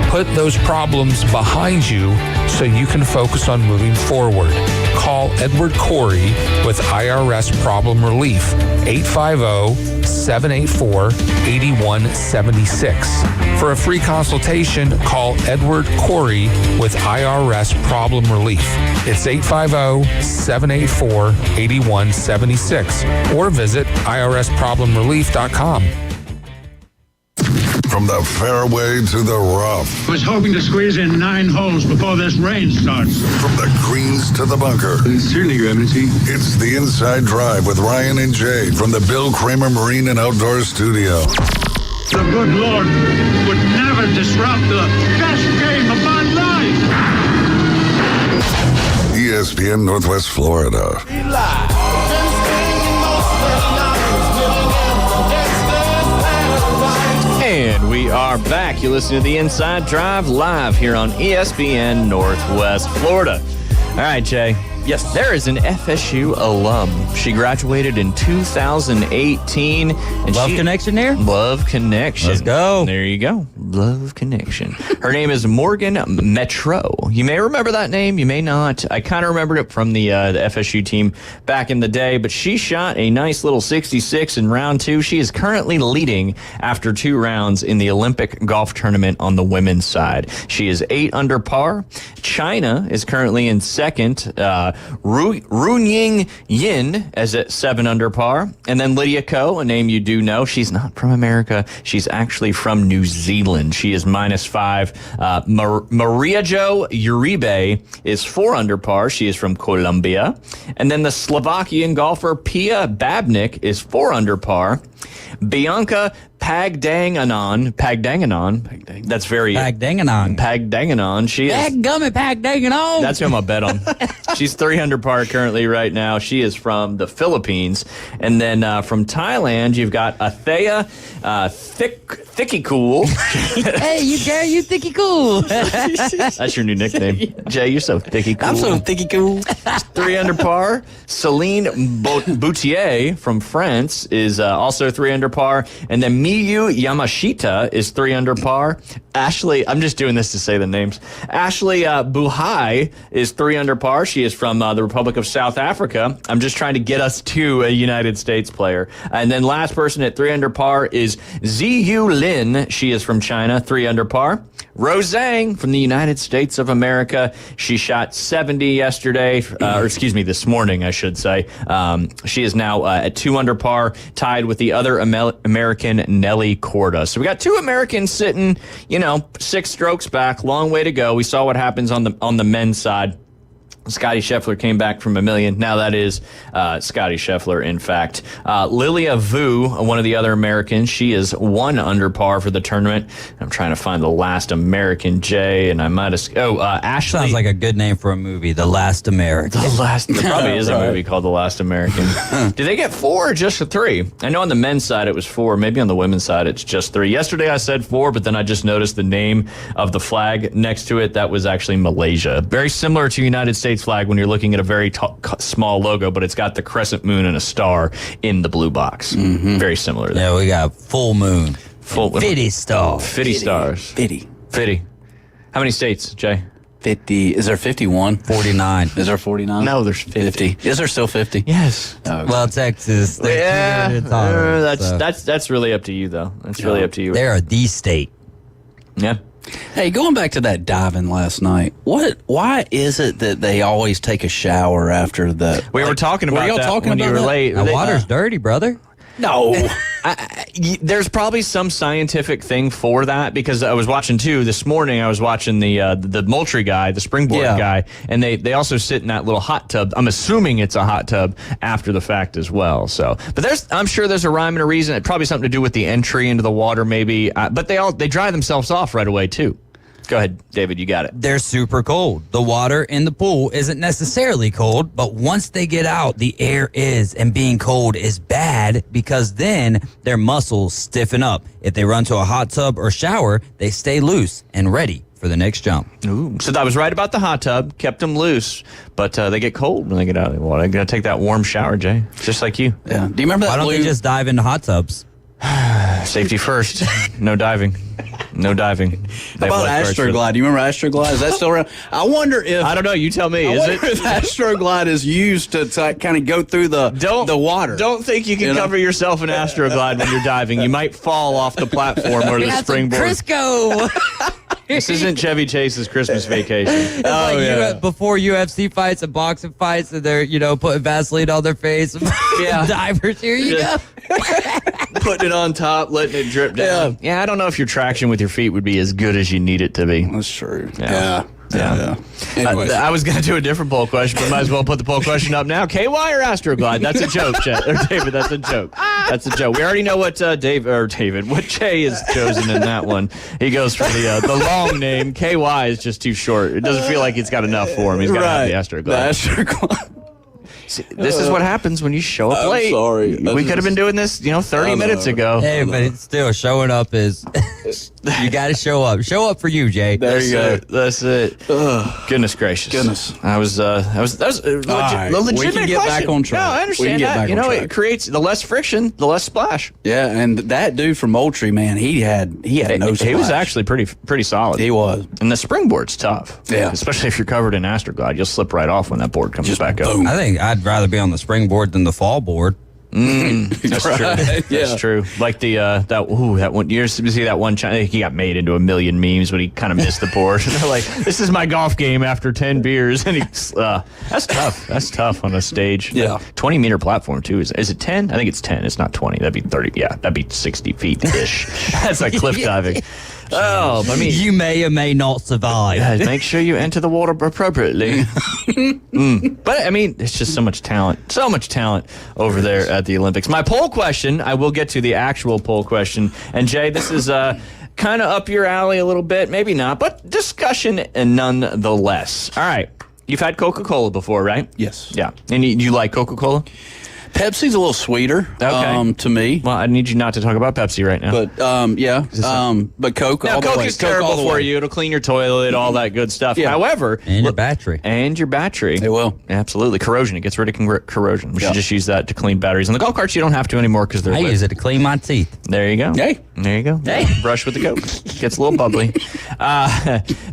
Put those problems behind you so you can focus on moving forward. Call Edward Corey with IRS Problem Relief, 850-784-8176. For a free consultation, call Edward Corey with IRS Problem Relief. It's 850-784-8176 or visit irsproblemrelief.com. From the fairway to the rough. Was hoping to squeeze in 9 holes before this rain starts. From the greens to the bunker. Certainly, Your Eminency. It's the Inside Drive with Ryan and Jay from the Bill Kramer Marine and Outdoor Studio. The good Lord would never disrupt the best game of my life. ESPN Northwest Florida. And we are back. You listen to the Inside Drive live here on ESPN Northwest Florida. All right, Jay. Yes. There is an FSU alum. She graduated in 2018. And Love connection there? Love connection. Let's go. There you go. Love connection. Her name is Morgan Metro. You may remember that name. You may not. I kind of remembered it from the FSU team back in the day, but she shot a nice little 66 in round 2. She is currently leading after 2 rounds in the Olympic golf tournament on the women's side. She is 8 under par. China is currently in second. Runying Yin is at 7 under par. And then Lydia Ko, a name you do know. She's not from America. She's actually from New Zealand. She is -5. Maria Jo Uribe is 4 under par. She is from Colombia. And then the Slovakian golfer Pia Babnik is 4 under par. Bianca Pagdanganon. That's very Pagdanganon. She is Pagdanganon. That's who I'm a bet on. She's 3 under par currently right now. She is from the Philippines. And then from Thailand, you've got Athea Thicky Cool. Hey, you Thicky Cool. That's your new nickname. Jay, you're so Thicky Cool. I'm so Thicky Cool. 3 under par. Celine Boutier from France is also 3 under par. And then Miyu Yamashita is 3 under par. Ashley, I'm just doing this to say the names. Ashley Buhai is 3 under par. She is from the Republic of South Africa. I'm just trying to get us to a United States player. And then last person at 3 under par is Ziyu Lin. She is from China, 3 under par. Rose Zhang from the United States of America. She shot 70 yesterday, this morning, I should say. She is now at 2 under par, tied with the other American Nelly Korda. So we got 2 Americans sitting, 6 strokes back. Long way to go. We saw what happens on the men's side. Scotty Scheffler came back from a million. Now that is Scotty Scheffler, in fact. Lilia Vu, one of the other Americans, she is 1 under par for the tournament. I'm trying to find the last American, Jay, and I might have... Ashley... Sounds like a good name for a movie, The Last American. There probably is a movie called The Last American. Did they get 4 or just 3? I know on the men's side it was 4. Maybe on the women's side it's just 3. Yesterday I said 4, but then I just noticed the name of the flag next to it. That was actually Malaysia. Very similar to United States States flag when you're looking at a very small logo, but it's got the crescent moon and a star in the blue box. Mm-hmm. Very similar there. Yeah, we got full moon. 50 stars. 50 stars. 50. How many states, Jay? 50. Is there 51? 49. Is there 49? No, there's 50. Is there still 50? Yes. Oh, well, Texas. That's really up to you, though. That's really up to you. They're a D state. Yeah. Hey, going back to that diving last night, why is it that they always take a shower after the... We were talking about that when you were late. The water's dirty, brother. No. There's probably some scientific thing for that, because I was watching too this morning. I was watching the Moultrie guy, the springboard guy, and they also sit in that little hot tub. I'm assuming it's a hot tub after the fact as well. So, but I'm sure there's a rhyme and a reason. It's probably something to do with the entry into the water, maybe. But they dry themselves off right away too. Go ahead, David, you got it. They're super cold. The water in the pool isn't necessarily cold, but once they get out, the air is, and being cold is bad because then their muscles stiffen up. If they run to a hot tub or shower, they stay loose and ready for the next jump. Ooh. So I was right about the hot tub, kept them loose, but they get cold when they get out of the water. They got to take that warm shower, Jay, just like you. Yeah. Do you remember that? Why don't they just dive into hot tubs? Safety first. No diving. No diving. How about Astroglide? Do you remember Astroglide? Is that still around? I wonder if... I don't know. You tell me. Is it? If Astroglide is used to kind of go through the water. Don't think you can cover yourself in Astroglide when you're diving. You might fall off the platform or the springboard. Crisco! This isn't Chevy Chase's Christmas vacation. It's before UFC fights and boxing fights, and they're, putting Vaseline on their face. Divers, here you go. Putting it on top, letting it drip down. Yeah, I don't know if your traction with your feet would be as good as you need it to be. That's true. Yeah. Anyways. I was going to do a different poll question, but might as well put the poll question up now. KY or Astroglide? That's a joke, David. That's a joke. That's a joke. We already know what what Jay is chosen in that one. He goes for the long name. KY is just too short. It doesn't feel like he's got enough for him. He's got to have the Astroglide. The Astroglide. See, this is what happens when you show up late. Sorry. We could have been doing this, 30 minutes ago. Hey, but it's still showing up is you got to show up. Show up for you, Jay. There you go. That's it. Goodness gracious. That was a legitimate we can get question. back on track. No, I understand that. It creates the less friction, the less splash. Yeah, and that dude from Moultrie, man, he had no splash. He was actually pretty solid. He was. And the springboard's tough. Yeah. Especially if you're covered in Astroglide, you'll slip right off when that board comes back up. I think I'd rather be on the springboard than the fall board. That's true. That's true. Like that one. You see that one? He got made into a million memes when he kind of missed the board. And they're like, "This is my golf game after 10 beers," and that's tough. That's tough on a stage. Yeah, 20-meter platform too. Is it 10? I think it's 10. It's not 20. That'd be 30. Yeah, that'd be 60 feet ish. That's like cliff diving. Oh, I mean, you may or may not survive. Yeah, make sure you enter the water appropriately. But I mean, it's just so much talent over there at the Olympics. My poll question, I will get to the actual poll question. And Jay, this is kind of up your alley a little bit, maybe not, but discussion nonetheless. All right, you've had Coca-Cola before, right? Yes. Yeah, and you like Coca-Cola? Pepsi's a little sweeter to me. Well, I need you not to talk about Pepsi right now. But, but Coke now, all the Coke way. is terrible for you. It'll clean your toilet, all that good stuff. Yeah. However... And your battery. It will. Absolutely. Corrosion. It gets rid of corrosion. We should just use that to clean batteries. On the golf carts, you don't have to anymore because they're I use it to clean my teeth. There you go. Hey. There you go. Hey. Brush with the Coke. Gets a little bubbly.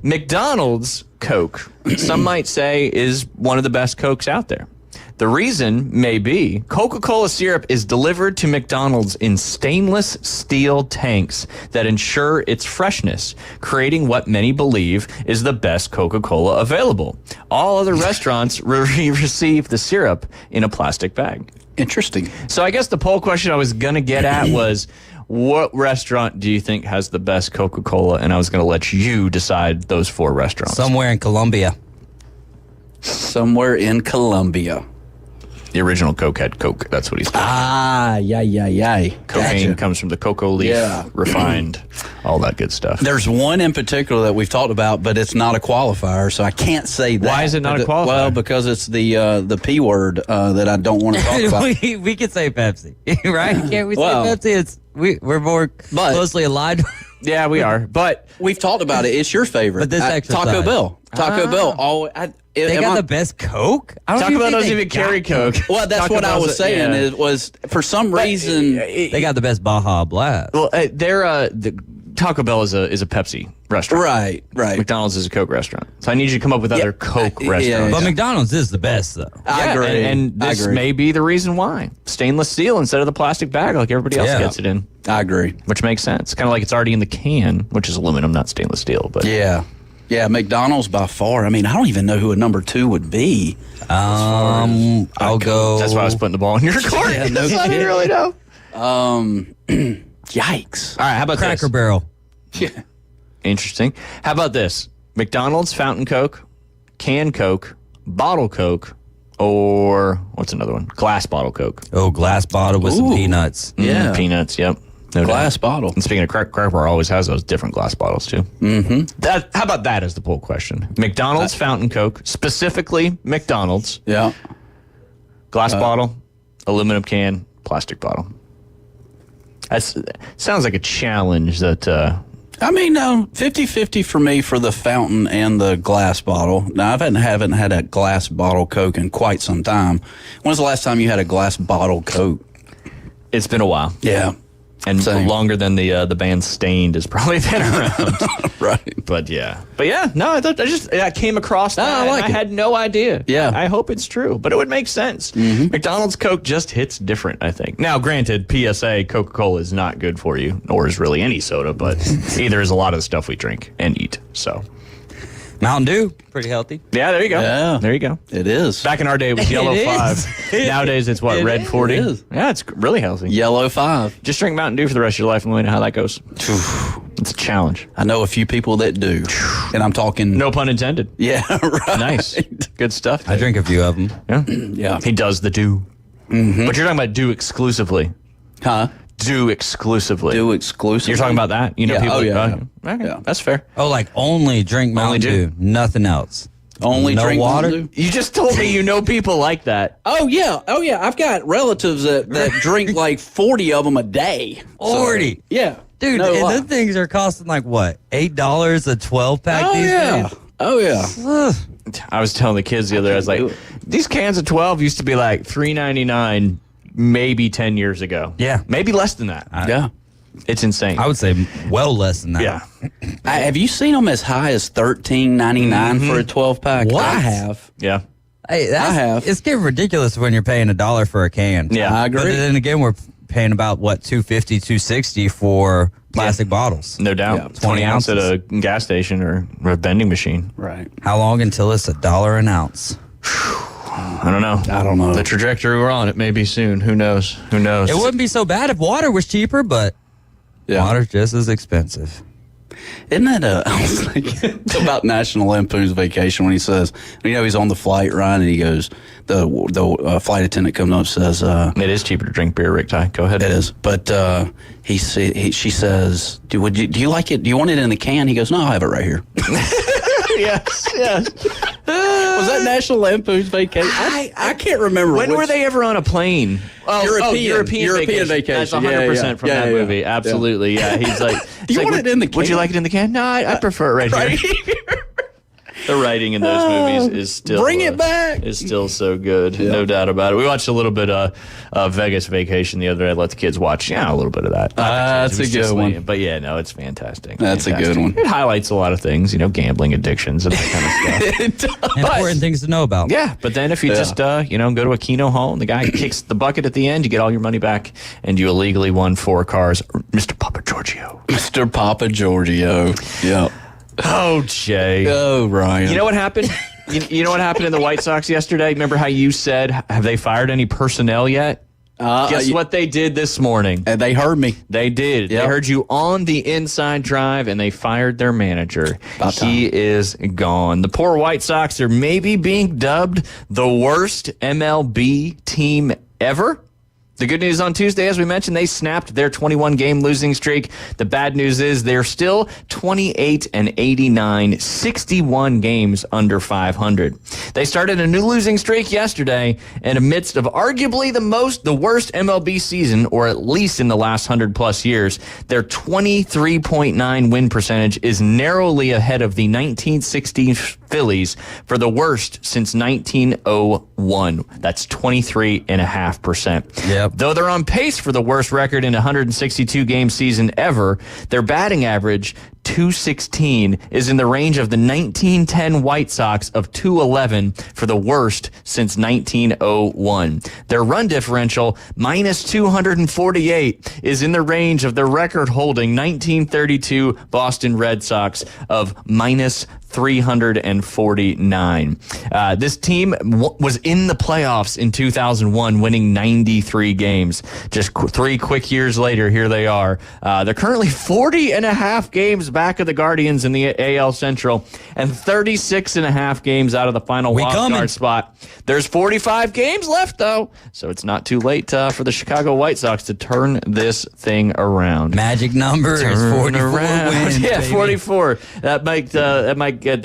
McDonald's Coke, some might say, is one of the best Cokes out there. The reason may be Coca-Cola syrup is delivered to McDonald's in stainless steel tanks that ensure its freshness, creating what many believe is the best Coca-Cola available. All other restaurants receive the syrup in a plastic bag. Interesting. So I guess the poll question I was going to get at was, what restaurant do you think has the best Coca-Cola? And I was going to let you decide those 4 restaurants. Somewhere in Colombia. Somewhere in Colombia. The original Coke had Coke. That's what he's saying. Yay. Cocaine comes from the cocoa leaf, refined, all that good stuff. There's one in particular that we've talked about, but it's not a qualifier, so I can't say that. Why is it not a qualifier? Well, because it's the P word that I don't want to talk about. we could say Pepsi, right? Can't we say Pepsi? We're more closely aligned. Yeah, we are. But we've talked about it. It's your favorite. But this exercise. Taco Bell. Taco Bell. They got the best Coke? Taco Bell doesn't even carry Coke. Well, that's Taco what I Bell's was saying. yeah. It was, for some reason, They got the best Baja Blast. Well, the Taco Bell is a Pepsi restaurant. Right. McDonald's is a Coke restaurant. So I need you to come up with other Coke restaurants. But McDonald's is the best, though. I agree. And this may be the reason why. Stainless steel instead of the plastic bag like everybody else gets it in. I agree. Which makes sense. Kind of like it's already in the can, which is aluminum, not stainless steel. But Yeah, McDonald's by far. I mean, I don't even know who a number 2 would be. I'll go. That's why I was putting the ball in your court. Yeah, no I didn't kidding. really know. Yikes. All right, how about Cracker this? Barrel. Yeah. Interesting. How about this? McDonald's fountain Coke, canned Coke, bottle Coke, or what's another one? Glass bottle Coke. Oh, glass bottle with some peanuts. Yeah. Peanuts, yep. No Glass doubt. bottle. And speaking of Cracker Barrel, always has those different glass bottles too. Mm-hmm. How about that as the poll question? McDonald's fountain Coke, specifically McDonald's. Yeah. Glass bottle, aluminum can, plastic bottle. That sounds like a challenge that... I mean, no, 50-50 for me for the fountain and the glass bottle. Now, I haven't had a glass bottle Coke in quite some time. When's the last time you had a glass bottle Coke? It's been a while. Yeah. And Same. longer than the band Stained has probably been around. Right. But yeah, no, I came across that. I like and I it. had no idea. Yeah. I hope it's true, but it would make sense. McDonald's Coke just hits different, I think. Now, granted, PSA, Coca-Cola is not good for you, nor is really any soda, but either is a lot of the stuff we drink and eat. So, Mountain Dew, pretty healthy. yeah, there you go. Yeah. There you go. It is. Back in our day, it was Yellow It 5. is. Nowadays, it's what, It Red is. 40? It is. Yeah, it's really healthy. Yellow 5. Just drink Mountain Dew for the rest of your life and let me know how that goes. It's a challenge. I know a few people that do. And I'm talking... No pun intended. Yeah, right. Nice. Good stuff. I drink a few of them. Yeah. Yeah. He does the Dew. But you're talking about Dew exclusively. Huh? Dew exclusively. Do exclusive. You're talking about that? You know, Yeah. people. Oh, yeah. Okay. Yeah. That's fair. Oh, like only drink Mountain Only Dew, nothing else. Only no drink water. Mountain Dew? You just told me you know people like that. Oh, yeah. I've got relatives that drink like 40 of them a day. 40? Yeah. Dude, No and lie. the things are costing like what? $8 a 12-pack Oh, these yeah. days? Oh, yeah. Ugh. I was telling the kids the other day, I was like, these cans of 12 used to be like $3.99 maybe 10 years ago. Yeah. Maybe less than that. Yeah. It's insane. I would say well less than that. Yeah. Have you seen them as high as $13.99 for a 12-pack? What? I have. Yeah. Hey, I have. It's getting ridiculous when you're paying $1 for a can. Yeah. I agree. But then again, we're paying about what, $2.50, $2.60 for plastic bottles. No doubt. Yeah. 20 ounce at ounces. a gas station or a vending machine. Right. How long until it's $1 an ounce? I don't know. I don't know. The trajectory we're on, it may be soon. Who knows? Who knows? It wouldn't be so bad if water was cheaper, but Yeah. water's just as expensive. Isn't that I was thinking about National Lampoon's Vacation when he says, he's on the flight, Ryan, and he goes, the flight attendant comes up and says, It is cheaper to drink beer, Rick Ty. Go ahead. it is, but she says, do you like it? Do you want it in the can? He goes, no, I'll have it right here. Yes, yes. Was that National Lampoon's Vacation? I can't remember. When were they ever on a plane? European Vacation. That's Yeah, 100% from that movie. Absolutely. Yeah. He's like, Do you want it in the can? Would you like it in the can? No, I prefer it right here. The writing in those movies is still Bring it back. Is still so good, no doubt about it. We watched a little bit of Vegas Vacation the other day. Let the kids watch, a little bit of that. That's It was a good just one. like- But yeah, no, it's fantastic. That's a Fantastic. good one. It highlights a lot of things, gambling addictions and that kind of stuff. Important things to know about. Yeah, but then if you just go to a Keno Hall and the guy kicks the bucket at the end, you get all your money back, and you illegally won 4 cars. Mr. Papa Giorgio. Mr. Papa Giorgio. Yeah. Oh, Jay. Oh, Ryan. You know what happened? You know what happened in the White Sox yesterday? Remember how you said, have they fired any personnel yet? Guess what they did this morning? They heard me. They did. Yep. They heard you on the Inside Drive, and they fired their manager. He is gone. The poor White Sox are maybe being dubbed the worst MLB team ever. The good news on Tuesday, as we mentioned, they snapped their 21-game losing streak. The bad news is they're still 28-89, 61 games under 500. They started a new losing streak yesterday, and amidst of arguably the worst MLB season, or at least in the last 100-plus years, their 23.9 win percentage is narrowly ahead of the 1960 Phillies for the worst since 1901. That's 23.5%. Yep. Though they're on pace for the worst record in a 162-game season ever, their batting average, .216, is in the range of the 1910 White Sox of .211 for the worst since 1901. Their run differential, -248, is in the range of the record-holding 1932 Boston Red Sox of -349. This team was in the playoffs in 2001, winning 93 games. Just 3 quick years later, here they are. They're currently 40.5 games back of the Guardians in the AL Central and 36.5 games out of the final wildcard spot. There's 45 games left, though, so it's not too late for the Chicago White Sox to turn this thing around. Magic number is 44 wins. Yeah, baby. 44. They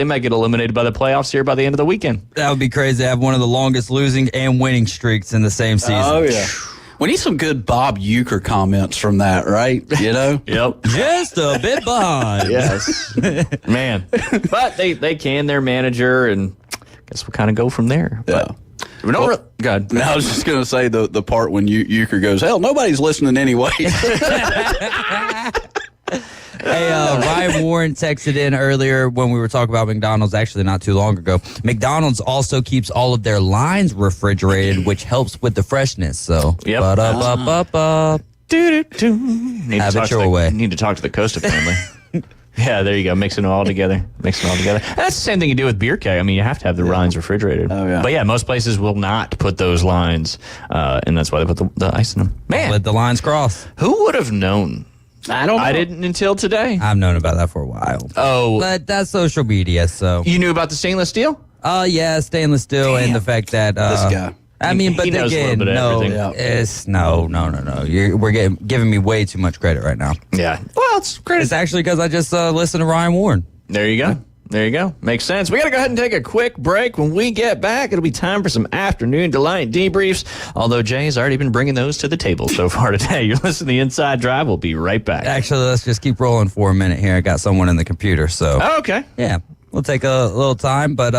might get eliminated by the playoffs here by the end of the weekend. That would be crazy to have one of the longest losing and winning streaks in the same season. Oh, yeah. We need some good Bob Uecker comments from that, right? You know? Yep. Just a bit behind. Yes. Man. But they can, their manager, and I guess we'll kind of go from there. Yeah. But God. No, I was just going to say the part when Uecker goes, hell, nobody's listening anyway. Hey, Ryan Warren texted in earlier when we were talking about McDonald's, actually not too long ago. McDonald's also keeps all of their lines refrigerated, which helps with the freshness. So, Yep. Have it your way. Need to talk to the Costa family. Yeah, there you go. Mixing it all together. That's the same thing you do with beer keg. I mean, you have to have the lines refrigerated. Oh, yeah. But yeah, most places will not put those lines, and that's why they put the ice in them. Man, Let the lines cross. who would have known? I don't know. I didn't until today. I've known about that for a while. Oh. But that's social media, so. You knew about the stainless steel? Yeah, stainless steel. Damn. And the fact that. This guy. I mean, but He knows a again, little bit of no, everything. it's no. We're giving me way too much credit right now. Yeah. Well, it's credit. It's actually because I just listened to Ryan Warren. There you go. There you go. Makes sense. We got to go ahead and take a quick break. When we get back, it'll be time for some afternoon delight debriefs. Although Jay has already been bringing those to the table so far today. You're listening to the Inside Drive. We'll be right back. Actually, let's just keep rolling for a minute here. I got someone in the computer, so. Oh, okay. Yeah. We'll take a little time, but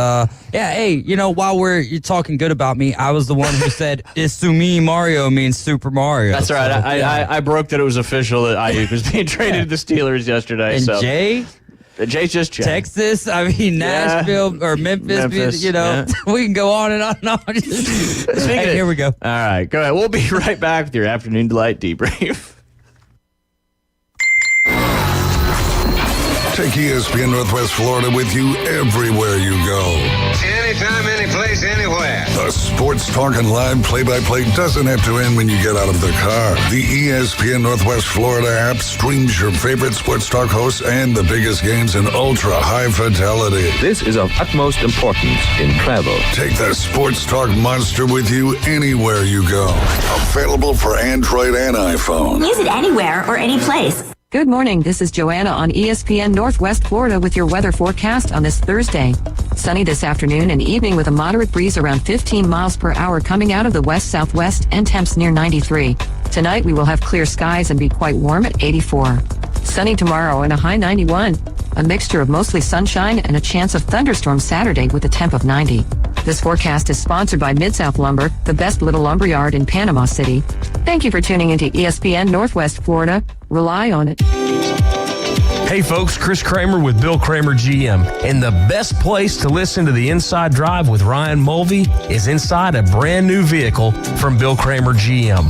yeah, hey, while you're talking good about me, I was the one who said Isumi Mario means Super Mario. That's right. I broke that it was official that Ayuk was being traded to the Steelers yesterday. And so. Jay's just Jay. Texas, Nashville or Memphis, yeah. We can go on and on and on. Hey, here we go. All right, go ahead. We'll be right back with your afternoon delight debrief. Take ESPN Northwest Florida with you everywhere you go. Anytime, any place, anywhere. The sports talk and live play-by-play doesn't have to end when you get out of the car. The ESPN Northwest Florida app streams your favorite sports talk hosts and the biggest games in ultra-high fidelity. This is of utmost importance in travel. Take the sports talk monster with you anywhere you go. Available for Android and iPhone. Use it anywhere or any place. Good morning. This is Joanna on ESPN Northwest Florida with your weather forecast on this Thursday. Sunny this afternoon and evening with a moderate breeze around 15 miles per hour coming out of the west-southwest and temps near 93. Tonight we will have clear skies and be quite warm at 84. Sunny tomorrow and a high 91. A mixture of mostly sunshine and a chance of thunderstorms Saturday with a temp of 90. This forecast is sponsored by Mid-South Lumber, the best little lumberyard in Panama City. Thank you for tuning into ESPN Northwest Florida. Rely on it. Hey folks, Chris Kramer with Bill Kramer GM. And the best place to listen to the Inside Drive with Ryan Mulvey is inside a brand new vehicle from Bill Kramer GM.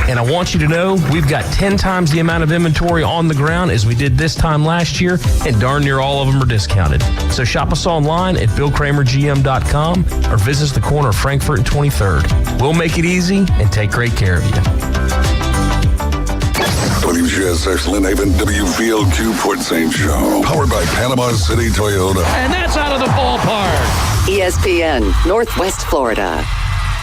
And I want you to know we've got 10 times the amount of inventory on the ground as we did this time last year, and darn near all of them are discounted. So shop us online at BillKramerGM.com or visit us the corner of Frankfurt and 23rd. We'll make it easy and take great care of you. WGSX Lynn Haven, WVLQ Port St. Joe. Powered by Panama City Toyota. And that's out of the ballpark. ESPN Northwest Florida.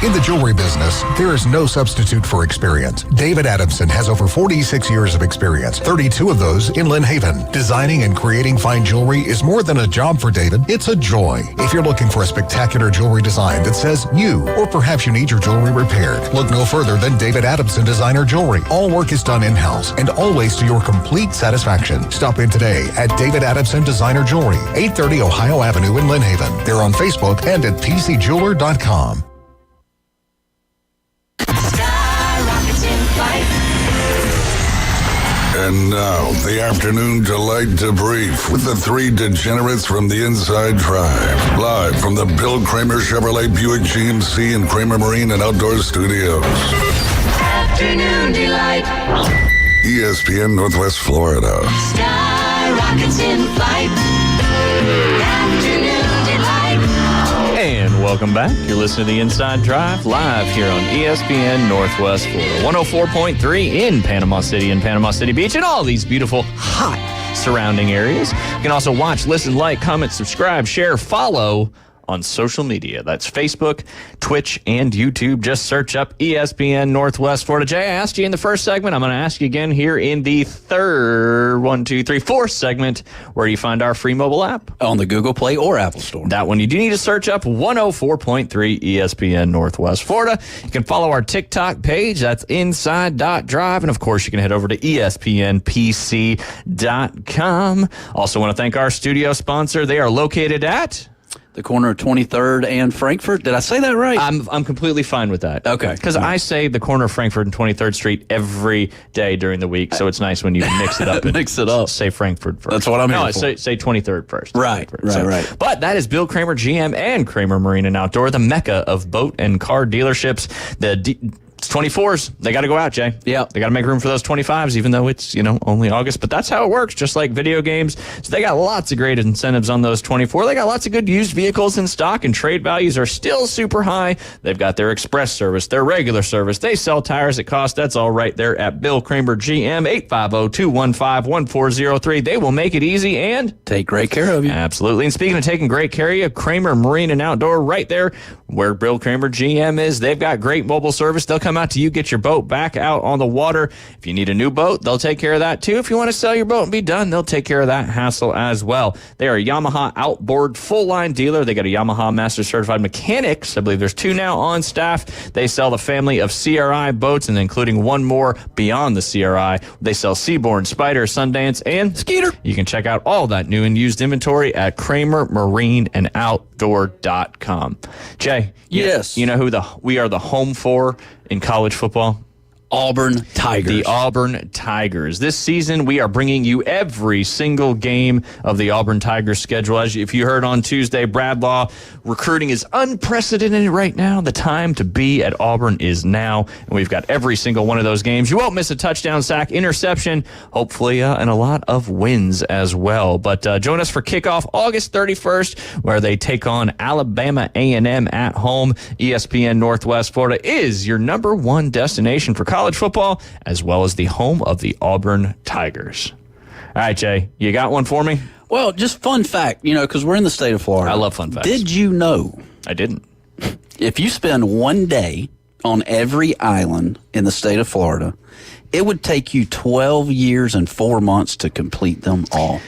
In the jewelry business, there is no substitute for experience. David Adamson has over 46 years of experience, 32 of those in Lynn Haven. Designing and creating fine jewelry is more than a job for David, it's a joy. If you're looking for a spectacular jewelry design that says you, or perhaps you need your jewelry repaired, look no further than David Adamson Designer Jewelry. All work is done in-house and always to your complete satisfaction. Stop in today at David Adamson Designer Jewelry, 830 Ohio Avenue in Lynn Haven. They're on Facebook and at tcjeweler.com. And now, the afternoon delight debrief with the three degenerates from the Inside Drive. Live from the Bill Kramer Chevrolet Buick GMC and Kramer Marine and Outdoor Studios. Afternoon delight. ESPN Northwest Florida. Sky rockets in flight. Afternoon delight. And welcome back. You're listening to the Inside Drive live here on ESPN Northwest Florida. 104.3 in Panama City and Panama City Beach and all these beautiful, hot surrounding areas. You can also watch, listen, like, comment, subscribe, share, follow on social media. That's Facebook, Twitch, and YouTube. Just search up ESPN Northwest Florida. Jay, I asked you in the first segment. I'm going to ask you again here in the fourth segment. Where do you find our free mobile app? On the Google Play or Apple Store. That one, you do need to search up 104.3 ESPN Northwest Florida. You can follow our TikTok page. That's inside.drive. And, of course, you can head over to ESPNPC.com. Also want to thank our studio sponsor. They are located at the corner of 23rd and Frankfurt. Did I say that right? I'm completely fine with that. Okay. Because I say the corner of Frankfurt and 23rd Street every day during the week, so it's nice when you mix it up. Mix it up. Say Frankfurt first. That's what I'm here for. No, say 23rd first. Right. But that is Bill Kramer GM and Kramer Marine and Outdoor, the mecca of boat and car dealerships. It's 24s. They got to go out, Jay. Yeah. They got to make room for those 25s, even though it's, only August. But that's how it works, just like video games. So they got lots of great incentives on those 24. They got lots of good used vehicles in stock, and trade values are still super high. They've got their express service, their regular service. They sell tires at cost. That's all right there at Bill Kramer GM, 850-215-1403. They will make it easy and take great care of you. Absolutely. And speaking of taking great care of you, Kramer Marine and Outdoor, right there where Bill Kramer GM is, they've got great mobile service. They'll come out to you, get your boat back out on the water. If you need a new boat, they'll take care of that too. If you want to sell your boat and be done, they'll take care of that hassle as well. They are a Yamaha outboard full line dealer. They got a Yamaha Master Certified Mechanics. I believe there's 2 now on staff. They sell the family of CRI boats, and including one more beyond the CRI. They sell Seabourn, Spider, Sundance, and Skeeter. You can check out all that new and used inventory at KramerMarineandOutdoor.com. Jay, yes. You know who we are the home for in college football? Auburn Tigers. The Auburn Tigers. This season, we are bringing you every single game of the Auburn Tigers schedule. If you heard on Tuesday, Bradlaugh, recruiting is unprecedented right now. The time to be at Auburn is now, and we've got every single one of those games. You won't miss a touchdown, sack, interception, hopefully, and a lot of wins as well. But join us for kickoff August 31st, where they take on Alabama A&M at home. ESPN Northwest Florida is your number one destination for college football, as well as the home of the Auburn Tigers. All right, Jay, you got one for me? Well, just fun fact, because we're in the state of Florida. I love fun facts. Did you know? I didn't. If you spend one day on every island in the state of Florida, it would take you 12 years and 4 months to complete them all.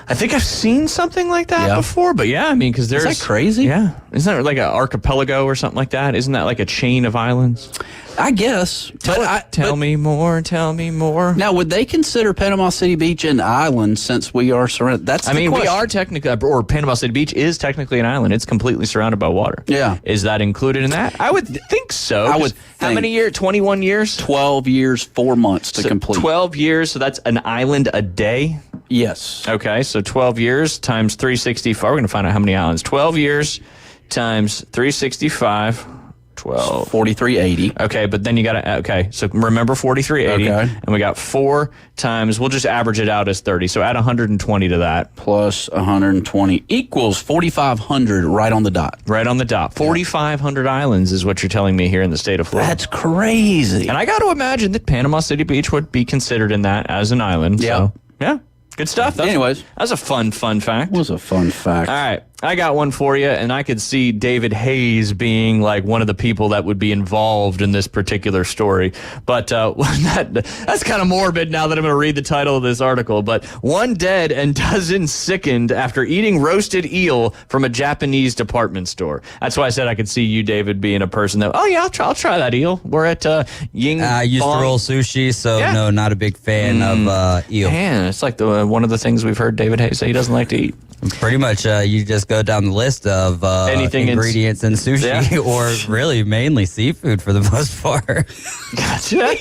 I think I've seen something like that before, but because there's... Is that crazy? Yeah. Isn't that like an archipelago or something like that? Isn't that like a chain of islands? I guess. Tell me more. Now, would they consider Panama City Beach an island since we are surrounded? That's the question. We are technically, or Panama City Beach is technically an island. It's completely surrounded by water. Yeah. Is that included in that? I would think so. How many years? 21 years? 12 years, 4 months to complete. 12 years, so that's an island a day? Yes. Okay, so 12 years times 365. We're going to find out how many islands. 12 years times 365. 12. 4380. Okay, but then you got to, so remember 4380. Okay. And we got 4 times, we'll just average it out as 30. So add 120 to that. Plus 120 equals 4,500 right on the dot. Right on the dot. 4,500 islands is what you're telling me here in the state of Florida. That's crazy. And I got to imagine that Panama City Beach would be considered in that as an island. Yeah. So, yeah. Good stuff. Anyways. That was a fun fact. It was a fun fact. All right. I got one for you, and I could see David Hayes being like one of the people that would be involved in this particular story. But that's kind of morbid now that I'm going to read the title of this article. But one dead and dozens sickened after eating roasted eel from a Japanese department store. That's why I said I could see you, David, being a person that, I'll try that eel. We're at Ying. I used to roll sushi, so no, not a big fan of eel. Man, it's like one of the things we've heard David Hayes say he doesn't like to eat. Pretty much, you just go down the list of ingredients in sushi, or really mainly seafood for the most part. Gotcha.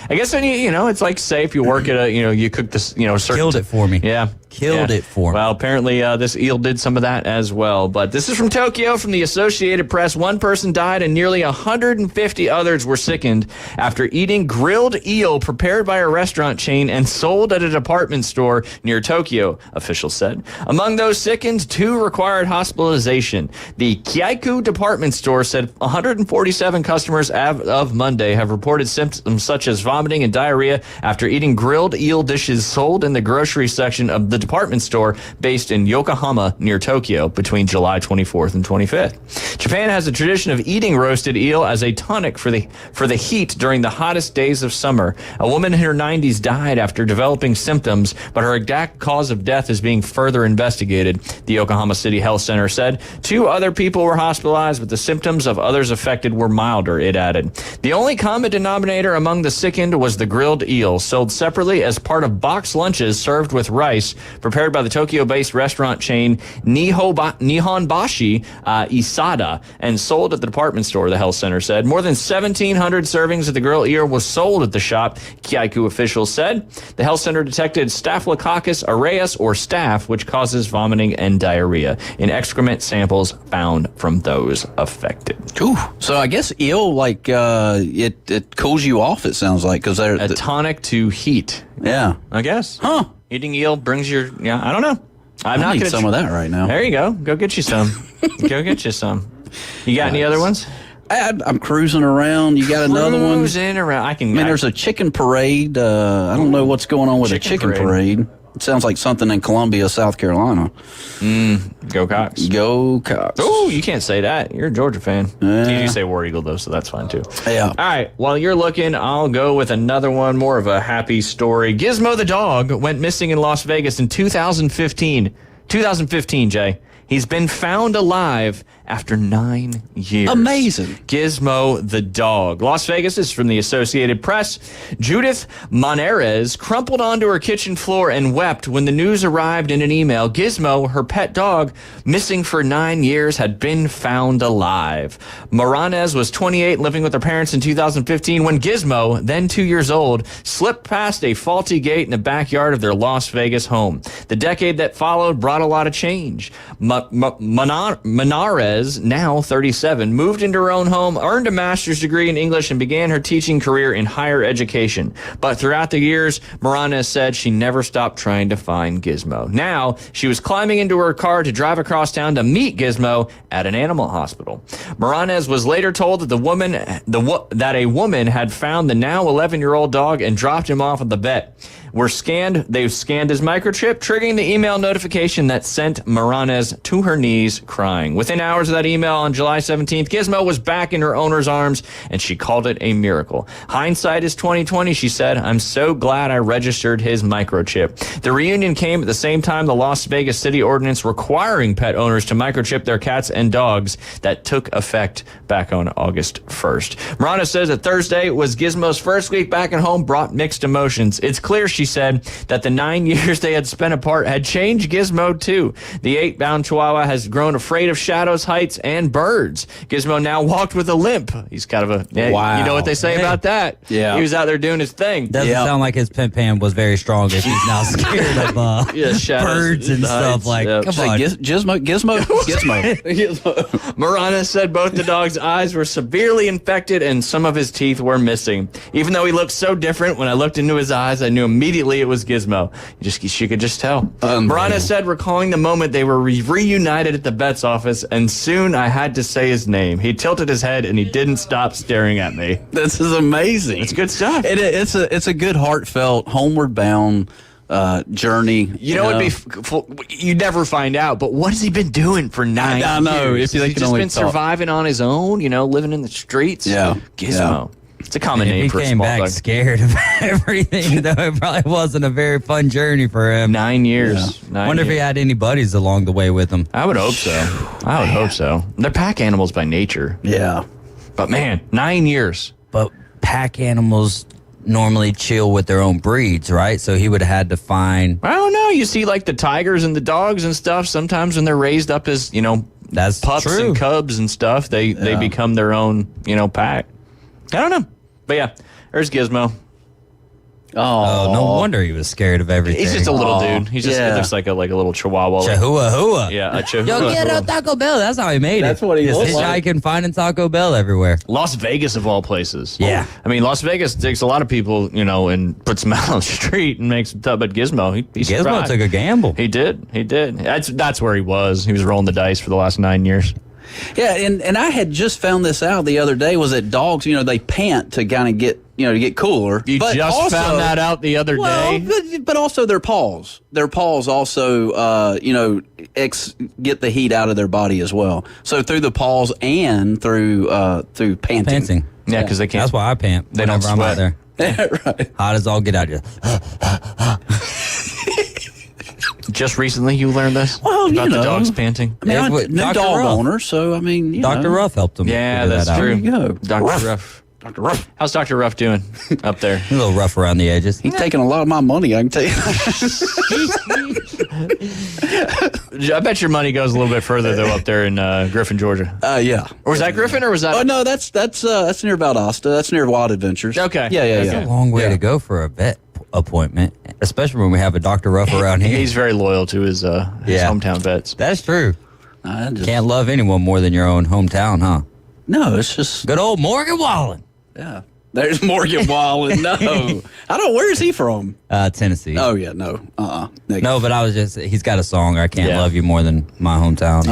I guess when it's like, say if you work at you cook this, certain. Killed it for me. Yeah. Killed it for me. Well, apparently this eel did some of that as well. But this is from Tokyo, from the Associated Press. One person died and nearly 150 others were sickened after eating grilled eel prepared by a restaurant chain and sold at a department store near Tokyo, officials said. Among those sickened, 2 required hospitalization. The Keiku department store said 147 customers of Monday have reported symptoms such as vomiting and diarrhea after eating grilled eel dishes sold in the grocery section of the department store based in Yokohama near Tokyo between July 24th and 25th. Japan has a tradition of eating roasted eel as a tonic for the heat during the hottest days of summer. A woman in her 90s died after developing symptoms, but her exact cause of death is being further investigated, the Yokohama City Health Center said. 2 other people were hospitalized, but the symptoms of others affected were milder, it added. The only common denominator among the sickened was the grilled eel, sold separately as part of boxed lunches served with rice, prepared by the Tokyo-based restaurant chain Nihonbashi Isada, and sold at the department store, the health center said. More than 1,700 servings of the grilled eel was sold at the shop, Keiku officials said. The health center detected Staphylococcus aureus, or staph, which causes vomiting and diarrhea in excrement samples found from those affected. Ooh, so I guess eel, like, it cools you off, it sounds like, because they're a tonic to heat. Yeah. I guess. Huh. Eating eel brings your, I don't know. I need some of that right now. There you go. Go get you some. Go get you some. You got any other ones? I'm cruising around. You got another one? Cruising around. There's a chicken parade. I don't know what's going on with a chicken parade. It sounds like something in Columbia, South Carolina. Go Cox. Go Cox. Oh, you can't say that. You're a Georgia fan. You do say War Eagle, though, so that's fine, too. Yeah. All right. While you're looking, I'll go with another one, more of a happy story. Gizmo the dog went missing in Las Vegas in 2015. 2015, Jay. He's been found alive after 9 years. Amazing. Gizmo the dog. Las Vegas is from the Associated Press. Judith Monares crumpled onto her kitchen floor and wept when the news arrived in an email. Gizmo, her pet dog, missing for 9 years, had been found alive. Moranes was 28, living with her parents in 2015 when Gizmo, then 2 years old, slipped past a faulty gate in the backyard of their Las Vegas home. The decade that followed brought a lot of change. Monares, now 37, moved into her own home, earned a master's degree in English, and began her teaching career in higher education. But throughout the years, Moranes said she never stopped trying to find Gizmo. Now, she was climbing into her car to drive across town to meet Gizmo at an animal hospital. Moranes was later told that a woman had found the now 11-year-old dog and dropped him off at the vet. They've scanned his microchip, triggering the email notification that sent Moranes to her knees crying. Within hours of that email on July 17th, Gizmo was back in her owner's arms, and she called it a miracle. Hindsight is 2020, she said. I'm so glad I registered his microchip. The reunion came at the same time the Las Vegas city ordinance requiring pet owners to microchip their cats and dogs that took effect back on August 1st. Moranes says that Thursday was Gizmo's first week back at home brought mixed emotions. It's clear, she said, that the 9 years they had spent apart had changed Gizmo too. The 8-pound Chihuahua has grown afraid of shadows, heights, and birds. Gizmo now walked with a limp. He's kind of wow. You know what they say about that? Yeah. He was out there doing his thing. Doesn't sound like his pin pan was very strong if he's now scared of birds and stuff. Like, come on. Gizmo. Moranes said both the dog's eyes were severely infected and some of his teeth were missing. Even though he looked so different, when I looked into his eyes, I knew immediately it was Gizmo. She could just tell. Moranes said, recalling the moment they were reunited at the vet's office, and soon I had to say his name. He tilted his head and he didn't stop staring at me. This is amazing. It's good stuff. It's a good, heartfelt, homeward bound journey. You know, you never find out, but what has he been doing for 9 years? I know. If He's just been surviving on his own, living in the streets. Yeah. Gizmo. It's a common name for a He came small back dog. scared of everything, though. It probably wasn't a very fun journey for him. 9 years. Yeah. Wonder if he had any buddies along the way with him. I would hope so. Hope so. They're pack animals by nature. Yeah. But man, 9 years. But pack animals normally chill with their own breeds, right? So he would have had to find... I don't know. You see like the tigers and the dogs and stuff. Sometimes when they're raised up as, that's pups true. and cubs and stuff, they become their own, pack. I don't know. But yeah, there's Gizmo. Oh, no wonder he was scared of everything. He's just a little dude. He's just looks like a little chihuahua. Chihuahua. Yeah, a chihuahua. Yo, get out Taco Bell. That's how he made it. That's what he looks This like. guy can find in Taco Bell everywhere. Las Vegas of all places. Yeah. I mean, Las Vegas takes a lot of people, and puts them out on the street and makes them tough. But Gizmo, he Gizmo survived. took a gamble. He did. That's where he was. He was rolling the dice for the last 9 years. Yeah, and I had just found this out the other day. Was that dogs? They pant to kind of get to get cooler. You but just also, found that out the other day. But also their paws. Their paws also, get the heat out of their body as well. So through the paws and through panting. Yeah, because they can't. That's why I pant. They don't whenever I'm out sweat. there. Right. Hot as all get out here. Just recently you learned this? Well, about the dogs panting? I mean, I'm a new Dr. dog Ruff. owner, so I mean, Dr. Ruff helped him. Yeah, figure that's that out. true. There you go. Dr. Ruff. Dr. Ruff. How's Dr. Ruff doing up there? A little rough around the edges. He's taking a lot of my money, I can tell you. I bet your money goes a little bit further though up there in Griffin, Georgia. Yeah. Or was that Griffin or was that? Oh no, that's near Valdosta. That's near Wild Adventures. Okay. Yeah. That's a long way to go for a vet appointment, especially when we have a Dr. Ruff around here. He's very loyal to his hometown vets. That's true. Can't love anyone more than your own hometown, huh? No, it's just good old Morgan Wallen. Yeah. There's Morgan Wallen. No. I don't. Where is he from? Tennessee. Oh, yeah. No. No, but he's got a song, I Can't Love You More Than My Hometown.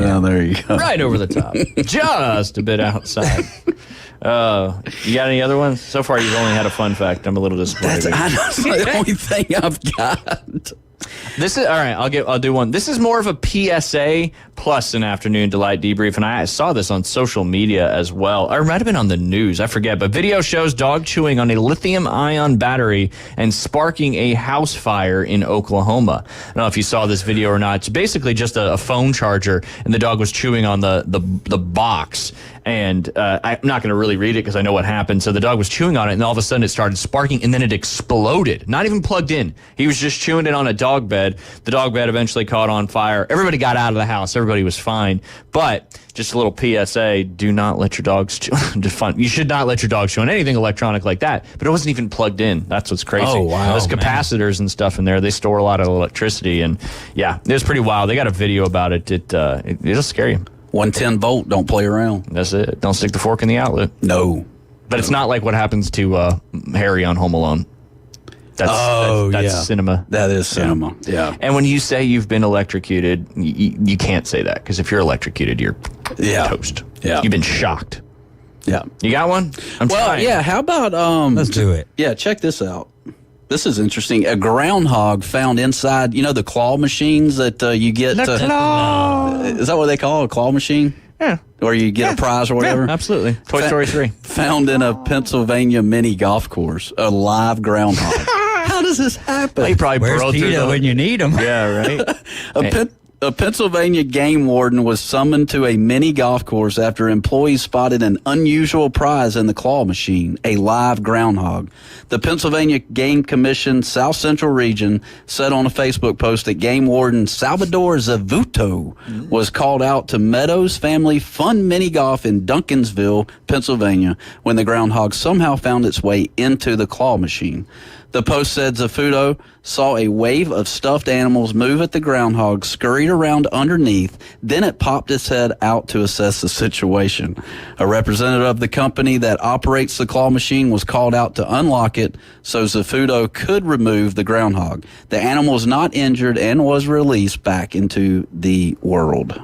Yeah, there you go. Right over the top. Just a bit outside. You got any other ones? So far, you've only had a fun fact. I'm a little disappointed. That's the only thing I've got. This is all right. I'll do one. This is more of a PSA plus an afternoon delight debrief, and I saw this on social media as well. Or it might have been on the news. I forget. But video shows dog chewing on a lithium-ion battery and sparking a house fire in Oklahoma. I don't know if you saw this video or not. It's basically just a phone charger, and the dog was chewing on the box. And I'm not going to really read it because I know what happened. So the dog was chewing on it, and all of a sudden it started sparking, and then it exploded. Not even plugged in. He was just chewing it on a dog bed. The dog bed eventually caught on fire. Everybody got out of the house. Everybody was fine. But just a little PSA, do not let your dogs chew. You should not let your dog chew on anything electronic like that. But it wasn't even plugged in. That's what's crazy. Oh, wow. Those capacitors and stuff in there, they store a lot of electricity. And yeah, it was pretty wild. They got a video about it. It'll scare you. 110 volt, don't play around. That's it. Don't stick the fork in the outlet. No. But it's not like what happens to Harry on Home Alone. That's cinema. That is cinema. Yeah. And when you say you've been electrocuted, you can't say that because if you're electrocuted, you're toast. Yeah. You've been shocked. Yeah. You got one? I'm trying. yeah. How about Let's do it. Yeah. Check this out. This is interesting. A groundhog found inside, the claw machines that you get. The claw. Is that what they call it, a claw machine? Yeah. Or you get a prize or whatever? Yeah, absolutely. Toy Story 3. Found in a Pennsylvania mini golf course, a live groundhog. How does this happen? He probably Where's burrowed through PETA when you need him? Yeah, right. A Pennsylvania game warden was summoned to a mini golf course after employees spotted an unusual prize in the claw machine, a live groundhog. The Pennsylvania Game Commission South Central Region said on a Facebook post that game warden Salvador Zavuto was called out to Meadows Family Fun Mini Golf in Duncansville, Pennsylvania, when the groundhog somehow found its way into the claw machine. The post said Zafuto saw a wave of stuffed animals move at the groundhog, scurried around underneath, then it popped its head out to assess the situation. A representative of the company that operates the claw machine was called out to unlock it so Zafuto could remove the groundhog. The animal was not injured and was released back into the world.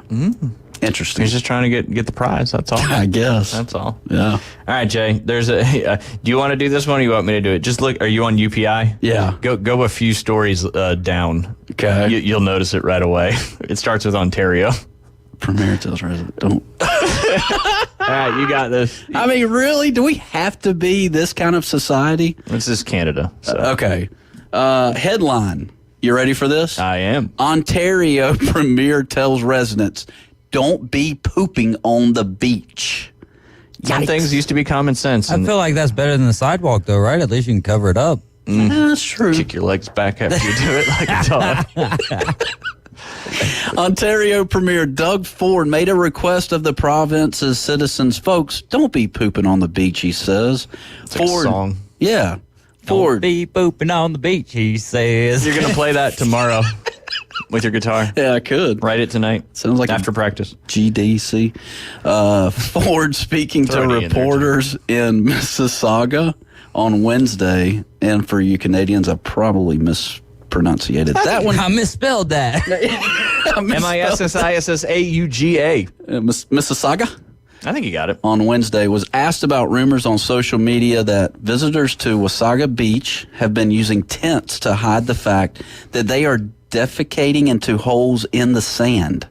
Interesting. He's just trying to get the prize. That's all. I guess. That's all. Yeah. All right, Jay. There's do you want to do this one or you want me to do it? Just look. Are you on UPI? Yeah. Go a few stories down. Okay. You'll notice it right away. It starts with Ontario. Premier tells resident don't. All right, you got this. I mean, really? Do we have to be this kind of society? This is Canada. So. Okay. Headline. You ready for this? I am. Ontario Premier tells residents, don't be pooping on the beach. Some things used to be common sense. I feel like that's better than the sidewalk, though, right? At least you can cover it up. That's true. Kick your legs back after you do it like a dog. Ontario Premier Doug Ford made a request of the province's citizens. Folks, don't be pooping on the beach, he says. It's like a song. Yeah. Ford. Don't be pooping on the beach, he says. You're going to play that tomorrow with your guitar. Yeah, I could. Write it tonight. Sounds like after practice. GDC. Ford speaking to reporters in Mississauga on Wednesday. And for you Canadians, I probably mispronunciated that one. I misspelled that. Mississauga. Mississauga? I think you got it. On Wednesday, was asked about rumors on social media that visitors to Wasaga Beach have been using tents to hide the fact that they are defecating into holes in the sand.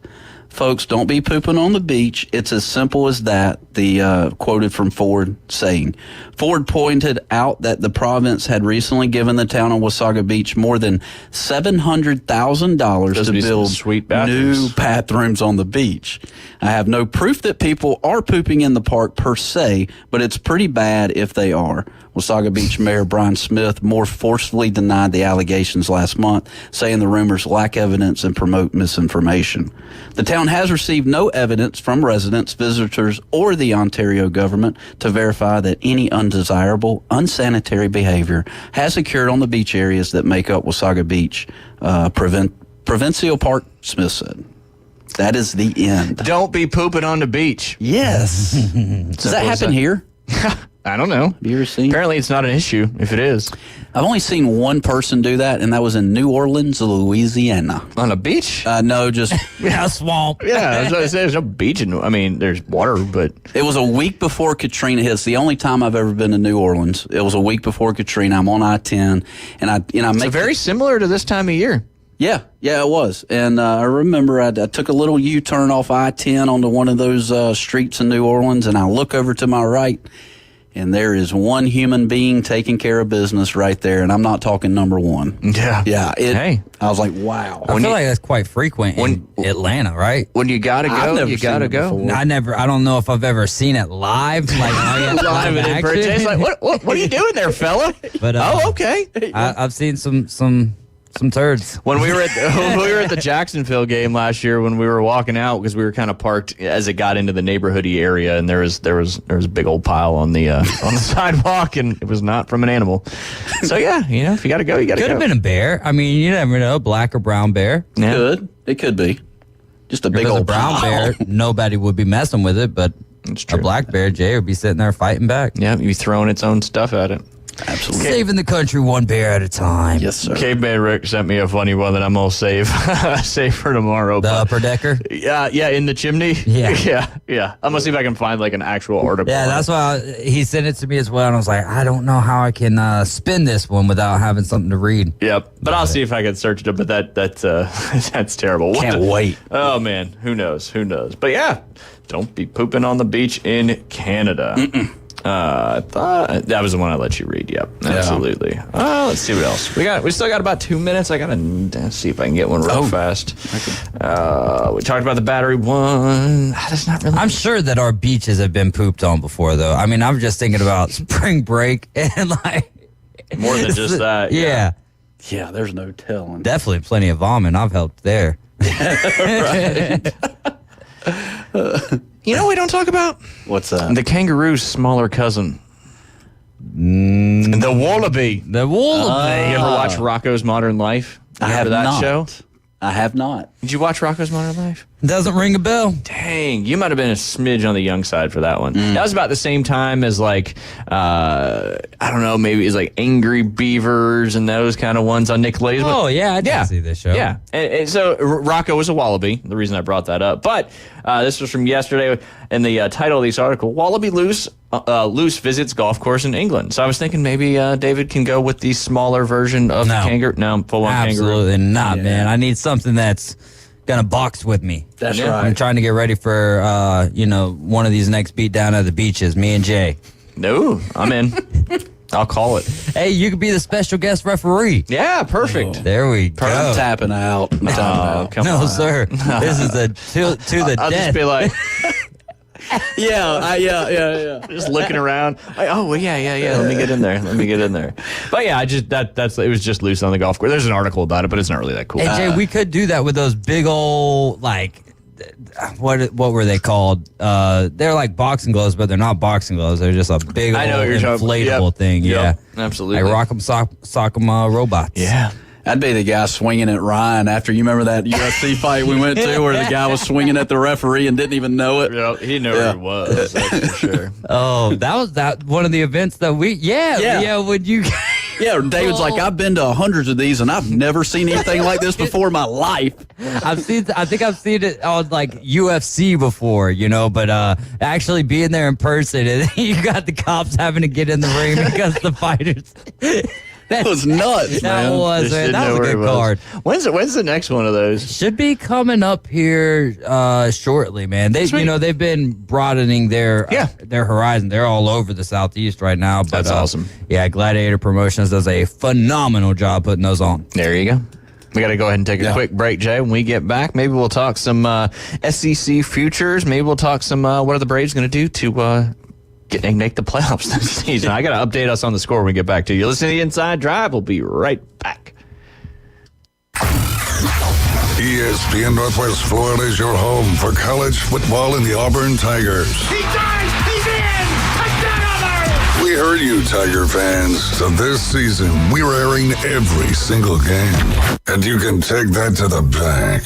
Folks, don't be pooping on the beach. It's as simple as that, the quoted from Ford saying. Ford pointed out that the province had recently given the town of Wasaga Beach more than $700,000 to build sweet new bathrooms on the beach. I have no proof that people are pooping in the park per se, but it's pretty bad if they are. Wasaga Beach Mayor Brian Smith more forcefully denied the allegations last month, saying the rumors lack evidence and promote misinformation. The town has received no evidence from residents, visitors, or the Ontario government to verify that any undesirable, unsanitary behavior has occurred on the beach areas that make up Wasaga Beach Provincial Park, Smith said. That is the end. Don't be pooping on the beach. Yes. Does that happen here? I don't know. Have you ever seen? Apparently it's not an issue if it is. I've only seen one person do that, and that was in New Orleans, Louisiana. On a beach? No, just... a swamp. Yeah, there's no beach. There's water, but... It was a week before Katrina hit. It's the only time I've ever been to New Orleans. It was a week before Katrina. I'm on I-10, and I It's very similar to this time of year. Yeah, it was. And I remember I took a little U-turn off I-10 onto one of those streets in New Orleans, and I look over to my right, and there is one human being taking care of business right there, and I'm not talking number one. Yeah. Yeah. Hey. I was like, wow. I feel like that's quite frequent in Atlanta, right? When you gotta go, you gotta go. before. I don't know if I've ever seen it live. Like Live and in person. It's like, what are you doing there, fella? But okay. I've seen some turds. When we were at the Jacksonville game last year, when we were walking out because we were kind of parked as it got into the neighborhoody area, and there was a big old pile on the sidewalk, and it was not from an animal. So yeah, if you got to go, you got to go. Could have been a bear. I mean, you never know, black or brown bear. Yeah. It could be. Just a big old brown bear. Nobody would be messing with it, but a black bear, Jay, would be sitting there fighting back. Yeah, you'd be throwing its own stuff at it. Absolutely. Saving the country one bear at a time. Yes, sir. Caveman Rick sent me a funny one that I'm gonna save for tomorrow. The upper decker? Yeah, in the chimney. Yeah. Yeah. I'm gonna see if I can find like an actual article. Yeah, that's why he sent it to me as well, and I was like, I don't know how I can spin this one without having something to read. Yep, but I'll see if I can search it. But that's terrible. Can't wait. Oh man, who knows? But yeah, don't be pooping on the beach in Canada. I thought that was the one I let you read. Yep, absolutely. Let's see what else we still got about 2 minutes. I gotta see if I can get one real fast. We talked about the battery one. That's not really. I'm sure that our beaches have been pooped on before, though. I mean, I'm just thinking about spring break and like more than just that. Yeah. Yeah, there's no telling. Definitely plenty of vomit. I've helped there. Right. You know what we don't talk about? What's that? The kangaroo's smaller cousin. The wallaby. The wallaby. You ever watch Rocko's Modern Life? I have that not. show? I have not. Did you watch Rocko's Modern Life? Doesn't ring a bell. Dang, you might have been a smidge on the young side for that one. That was about the same time as like, I don't know, maybe it's like Angry Beavers and those kind of ones on Nickelodeon. Oh, yeah, I did see this show. Yeah, and so Rocco was a wallaby, the reason I brought that up. But this was from yesterday, and the title of this article, Wallaby Loose visits golf course in England. So I was thinking maybe David can go with the smaller version of the kangaroo. No, full-on kangaroo. Absolutely not, man. I need something that's gonna box with me. That's right. I'm trying to get ready for one of these next beat down at the beaches, me and Jay. No, I'm in. I'll call it. Hey, you could be the special guest referee. Yeah, perfect. There we go. I'm tapping out. Come no, on. sir. This is a to the I'll death. just be like, yeah. just looking around. Like, oh, well, yeah. Let me get in there. But yeah, I just it was just loose on the golf course. There's an article about it, but it's not really that cool. Hey, Jay, we could do that with those big old what were they called? They're like boxing gloves, but they're not boxing gloves. They're just a big old inflatable thing. Yep, Yeah, absolutely. Like Rock'em Sock'em robots. Yeah. I'd be the guy swinging at Ryan after you remember that UFC fight we went to where the guy was swinging at the referee and didn't even know it. Yeah, he knew where he was. That's for sure. Oh, that was one of the events that we. Yeah. When you. Yeah, David's like, I've been to hundreds of these and I've never seen anything like this before in my life. I think I've seen it on like UFC before, but actually being there in person and you got the cops having to get in the ring because the fighters. That was nuts, That man. was a good card. When's the next one of those? Should be coming up here shortly, man. They've been broadening their horizon. They're all over the Southeast right now. But, That's awesome. Yeah, Gladiator Promotions does a phenomenal job putting those on. There you go. We got to go ahead and take a quick break, Jay. When we get back, maybe we'll talk some SEC futures. Maybe we'll talk some what are the Braves going to do to make the playoffs this season. I got to update us on the score when we get back to you. Listen to the Inside Drive. We'll be right back. ESPN Northwest Florida is your home for college football and the Auburn Tigers. He dives! He's in! Touchdown Auburn! We heard you, Tiger fans. So this season, we're airing every single game. And you can take that to the bank.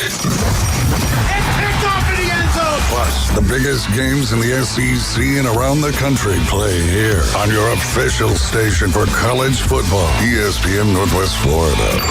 Plus, the biggest games in the SEC and around the country play here on your official station for college football, ESPN Northwest Florida.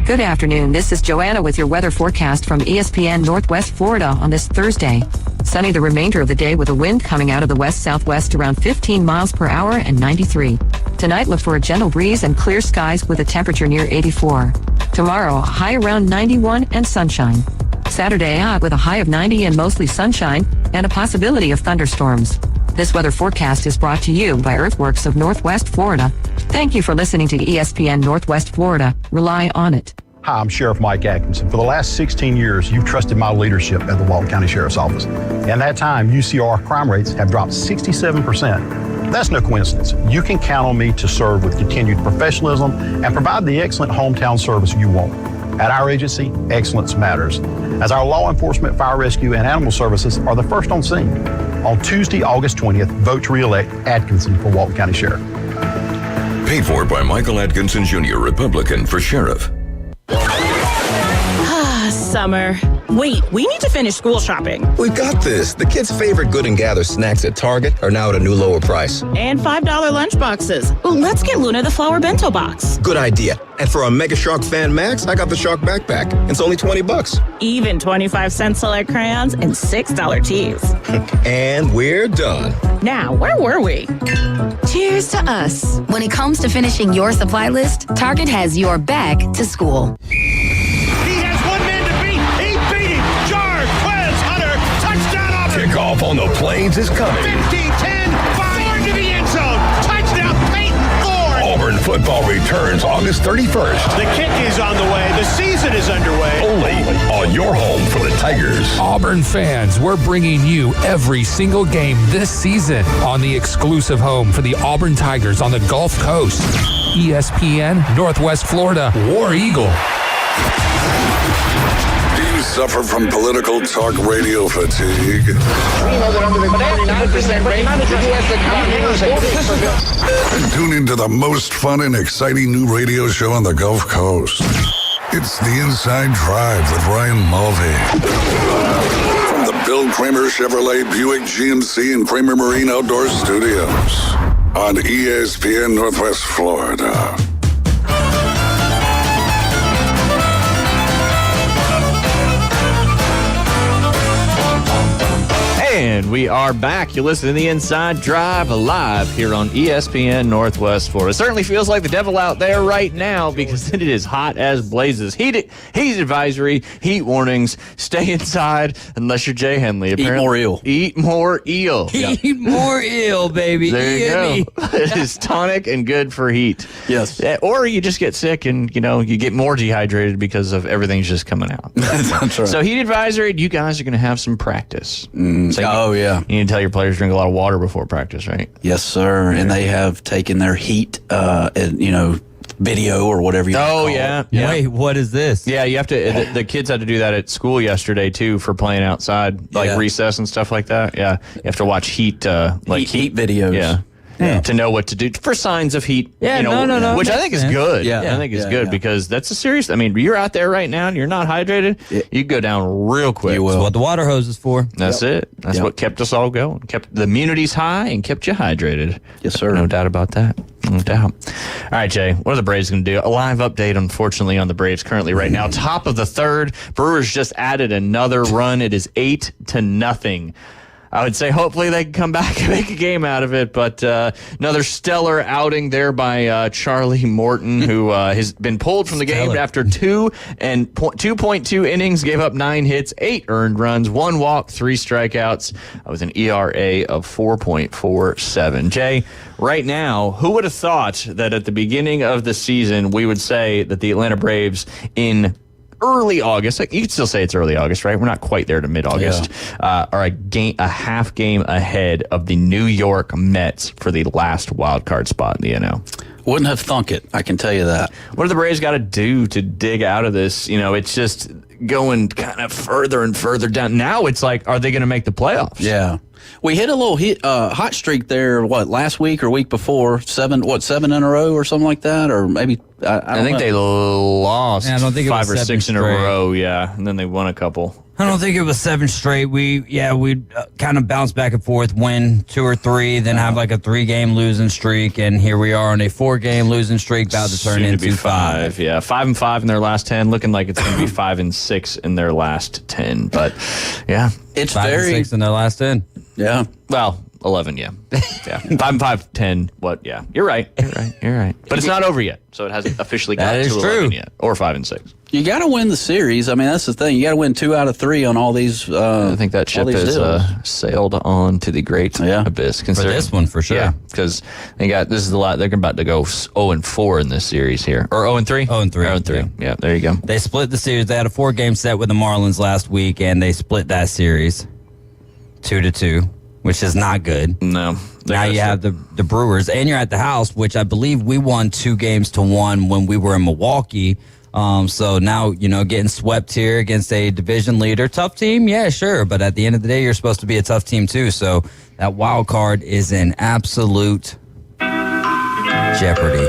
Good afternoon. This is Joanna with your weather forecast from ESPN Northwest Florida on this Thursday. Sunny the remainder of the day with a wind coming out of the west-southwest around 15 miles per hour and 93. Tonight, look for a gentle breeze and clear skies with a temperature near 84. Tomorrow, a high around 91 and sunshine. Saturday hot with a high of 90 and mostly sunshine and a possibility of thunderstorms. This weather forecast is brought to you by Earthworks of Northwest Florida. Thank you for listening to ESPN Northwest Florida. Rely on it. Hi, I'm Sheriff Mike Atkinson. For the last 16 years, you've trusted my leadership at the Walton County Sheriff's Office. In that time, UCR crime rates have dropped 67%. That's no coincidence. You can count on me to serve with continued professionalism and provide the excellent hometown service you want. At our agency, excellence matters, as our law enforcement, fire rescue, and animal services are the first on scene. On Tuesday, August 20th, vote to re-elect Atkinson for Walton County Sheriff. Paid for by Michael Atkinson Jr., Republican for Sheriff. Summer. Wait, we need to finish school shopping. We got this. The kids' favorite Good and Gather snacks at Target are now at a new lower price. And $5 lunch boxes. Well, let's get Luna the Flower Bento Box. Good idea. And for our Mega Shark fan Max, I got the Shark Backpack. It's only $20. Even 25-cent select crayons and $6 teas. And we're done. Now, where were we? Cheers to us. When it comes to finishing your supply list, Target has your back to school. Kickoff on the Plains is coming. 15-10, fire to the end zone. Touchdown, Peyton Ford. Auburn football returns August 31st. The kick is on the way. The season is underway. Only on your home for the Tigers. Auburn fans, we're bringing you every single game this season on the exclusive home for the Auburn Tigers on the Gulf Coast. ESPN Northwest Florida War Eagle. Suffer from political talk radio fatigue? We know that under the 99% rate, the U.S. economy is Tune into the most fun and exciting new radio show on the Gulf Coast. It's the Inside Drive with Ryan Mulvey. From the Bill Kramer Chevrolet Buick GMC and Kramer Marine Outdoor Studios on ESPN Northwest Florida. And we are back. You listen to the Inside Drive live here on ESPN Northwest Florida. It certainly feels like the devil out there right now because it is hot as blazes. Heat advisory, heat warnings. Stay inside unless you're Jay Henley. Apparently, Eat more eel. Eat more eel, baby. There you go. It is tonic and good for heat. Yes. Or you just get sick and, you get more dehydrated because of everything's just coming out. That's right. So heat advisory, you guys are going to have some practice. Oh, yeah. You need to tell your players to drink a lot of water before practice, right? Yes, sir. And they have taken their heat, video or whatever you call it. Yeah. Wait, what is this? Yeah, you have to. The kids had to do that at school yesterday too for playing outside, like recess and stuff like that. Yeah, you have to watch heat videos. Yeah. To know what to do for signs of heat. Yeah, no. Which I think is good. Yeah. I think is good because that's a serious. I mean, you're out there right now and you're not hydrated. You go down real quick. You will. That's what the water hose is for. That's it. That's what kept us all going. Kept the immunities high and kept you hydrated. Yes, sir. No doubt about that. No doubt. All right, Jay, what are the Braves going to do? A live update, unfortunately, on the Braves currently right now. Top of the third. Brewers just added another run. It is 8-0. I would say hopefully they can come back and make a game out of it, but another stellar outing there by Charlie Morton, who has been pulled from the game after 2.2 innings, gave up 9 hits, 8 earned runs, 1 walk, 3 strikeouts, with an ERA of 4.47. Jay, right now, who would have thought that at the beginning of the season we would say that the Atlanta Braves in early August, you can still say it's early August, right? We're not quite there to mid-August. Are a half game ahead of the New York Mets for the last wild card spot in the NL. Wouldn't have thunk it, I can tell you that. What do the Braves got to do to dig out of this? It's just going kind of further and further down. Now it's like, are they going to make the playoffs? Yeah. We hit a little hot streak there, last week or week before? 7 in a row or something like that? Or maybe, I think they lost I don't think 5 or 6 in a straight. row, and then they won a couple. I don't think it was 7 straight. We kind of bounced back and forth, win 2 or 3, then have like a 3-game losing streak, and here we are on a 4-game losing streak, about to turn into 5. Yeah, 5-5 in their last 10, looking like it's going to be 5-6 in their last 10. But yeah, it's 5-6 in their last 10. Yeah. Well, 11, yeah. 5-5, 10. What? Yeah, you're right. But it's not over yet, so it hasn't officially got to 11 yet, or 5-6. You got to win the series. I mean, that's the thing. You got to win 2 out of 3 on all these. I think that ship has sailed on to the great abyss. For this one, for sure. Yeah, because they're about to go 0-4 in this series here, or 0-3. 0-3. Yeah, there you go. They split the series. They had a 4-game set with the Marlins last week, and they split that series 2-2, which is not good. No. Now you have the Brewers, and you're at the house, which I believe we won 2-1 when we were in Milwaukee. So now, getting swept here against a division leader. Tough team? Yeah, sure. But at the end of the day, you're supposed to be a tough team too. So that wild card is in absolute jeopardy.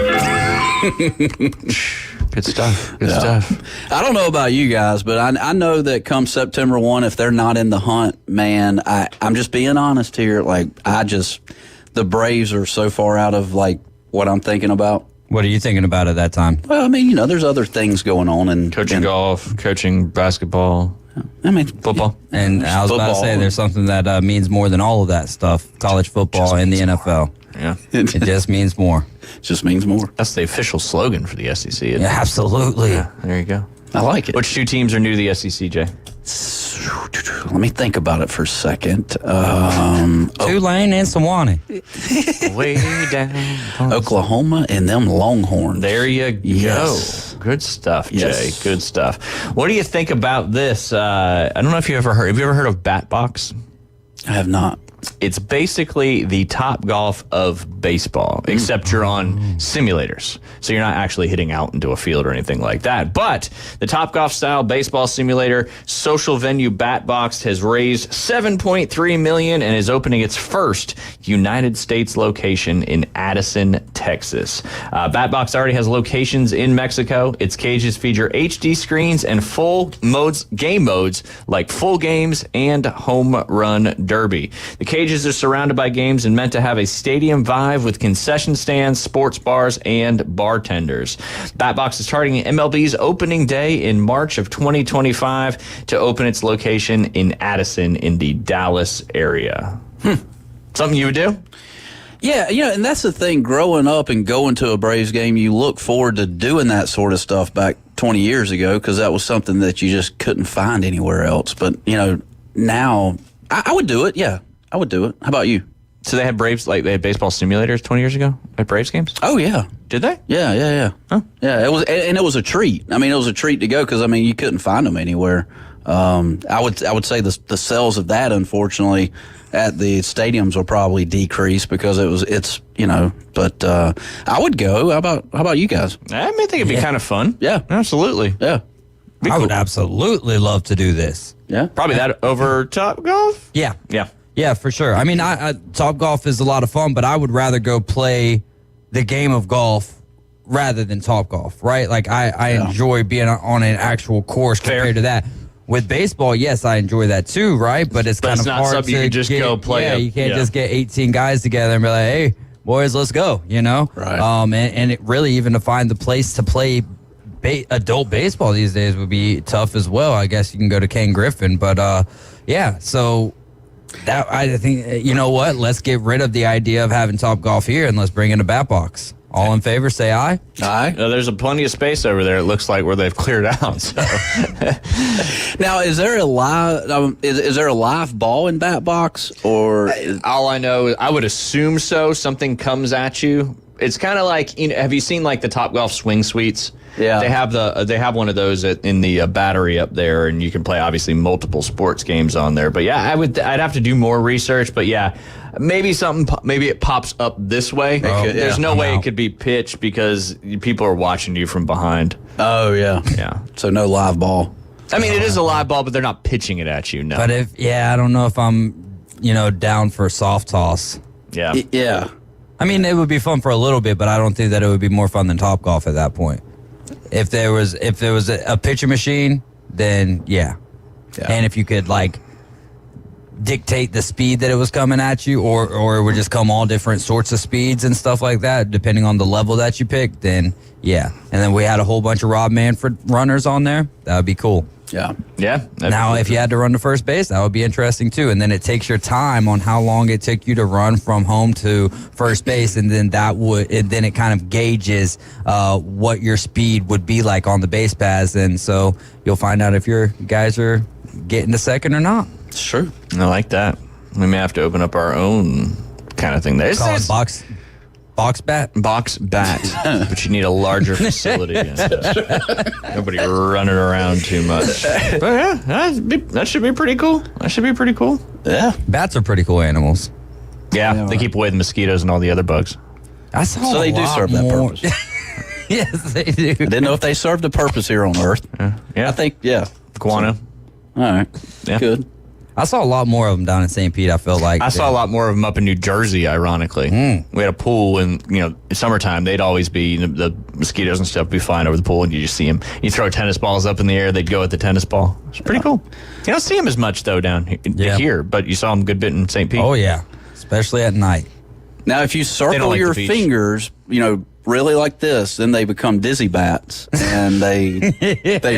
Good stuff. Stuff. I don't know about you guys, but I know that come September 1, if they're not in the hunt, man, I'm just being honest here. The Braves are so far out of what I'm thinking about. What are you thinking about at that time? Well, I mean, there's other things going on. And coaching golf, coaching basketball. I mean, football. And I was about to say, there's something that means more than all of that stuff. College football and the NFL. Yeah. It just means more. Just means more. That's the official slogan for the SEC. Yeah, absolutely. Yeah, there you go. I like it. Which 2 teams are new to the SEC, Jay? Let me think about it for a second. Tulane and Sewanee. Way down. Oklahoma and them Longhorns. There you go. Yes. Good stuff, Jay. Yes. Good stuff. What do you think about this? I don't know if you ever heard. Have you ever heard of Batbox? I have not. It's basically the Topgolf of baseball, except you're on simulators. So you're not actually hitting out into a field or anything like that. But the Topgolf style baseball simulator social venue Batbox has raised $7.3 million and is opening its first United States location in Addison, Texas. Batbox already has locations in Mexico. Its cages feature HD screens and full game modes like full games and home run derby. The cages are surrounded by games and meant to have a stadium vibe with concession stands, sports bars, and bartenders. Batbox is targeting MLB's opening day in March of 2025 to open its location in Addison in the Dallas area. Something you would do? Yeah, and that's the thing. Growing up and going to a Braves game, you look forward to doing that sort of stuff back 20 years ago because that was something that you just couldn't find anywhere else. But, now I would do it. Yeah, I would do it. How about you? So they had they had baseball simulators 20 years ago at Braves games? Oh, yeah. Did they? Yeah. Huh? Yeah, it was a treat. I mean, it was a treat to go because, you couldn't find them anywhere. I would say the sales of that, unfortunately, at the stadiums will probably decrease because but I would go. How about you guys? I think it'd be kind of fun. Yeah. Absolutely. Yeah. I would absolutely love to do this. Yeah. Probably that over Topgolf? Yeah. Yeah. Yeah, for sure. I Topgolf is a lot of fun, but I would rather go play the game of golf rather than Topgolf, right? Like I enjoy being on an actual course compared to that. With baseball, yes, I enjoy that too, right? But it's kind of not hard something to you can just go play. Yeah, you can't just get 18 guys together and be like, "Hey, boys, let's go," Right. And it really even to find the place to play adult baseball these days would be tough as well. I guess you can go to Ken Griffin, but yeah. So that I think let's get rid of the idea of having Topgolf here and let's bring in a Batbox. All in favor, say aye. Aye. There's plenty of space over there, it looks like, where they've cleared out. So. Now, is there a live is there a live ball in Batbox? Or all I know, I would assume so. Something comes at you. It's kind of like, have you seen like the Topgolf swing suites? Yeah. They have one of those in the Battery up there, and you can play obviously multiple sports games on there. But yeah, I'd have to do more research. But yeah, maybe it pops up this way. There's no way it could be pitched because people are watching you from behind. Oh yeah. Yeah. So no live ball. I mean, it is a live ball, but they're not pitching it at you. No. But I don't know if I'm down for soft toss. Yeah. Yeah. I mean, it would be fun for a little bit, but I don't think that it would be more fun than Topgolf at that point. If there was a pitcher machine, then yeah. And if you could dictate the speed that it was coming at you, or it would just come all different sorts of speeds and stuff like that, depending on the level that you picked, then yeah. And then we had a whole bunch of Rob Manfred runners on there. That would be cool. Yeah. Yeah. Now, if you had to run to first base, that would be interesting too. And then it takes your time on how long it took you to run from home to first base, and then it kind of gauges what your speed would be like on the base paths, and so you'll find out if your guys are getting to second or not. It's true. I like that. We may have to open up our own kind of thing there. Call it box bat? Box bat. But you need a larger facility. Nobody running around too much. But yeah, that should be pretty cool. Yeah. Bats are pretty cool animals. Yeah, they keep away the mosquitoes and all the other bugs. So they do serve that purpose. Yes, they do. I didn't know if they served a purpose here on Earth. Yeah. I think, yeah. Guano. All right. Yeah. Good. I saw a lot more of them down in St. Pete, I felt like. I saw a lot more of them up in New Jersey, ironically. We had a pool, and, summertime, they'd always be, the mosquitoes and stuff would be flying over the pool, and you just see them. You throw tennis balls up in the air, they'd go at the tennis ball. It's pretty cool. You don't see them as much, though, down here, but you saw them a good bit in St. Pete. Oh, yeah, especially at night. Now, if you circle your fingers, really like this, then they become dizzy bats, and they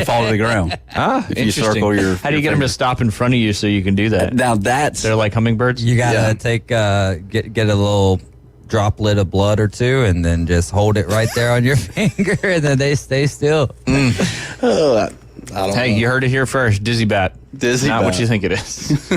fall to the ground. If you circle how do you get them to stop in front of you so you can do that? Now they're like hummingbirds. You gotta take get a little droplet of blood or two, and then just hold it right there on your finger, and then they stay still. I don't know. You heard it here first. Dizzy bat. Dizzy Not bat. what you think it is.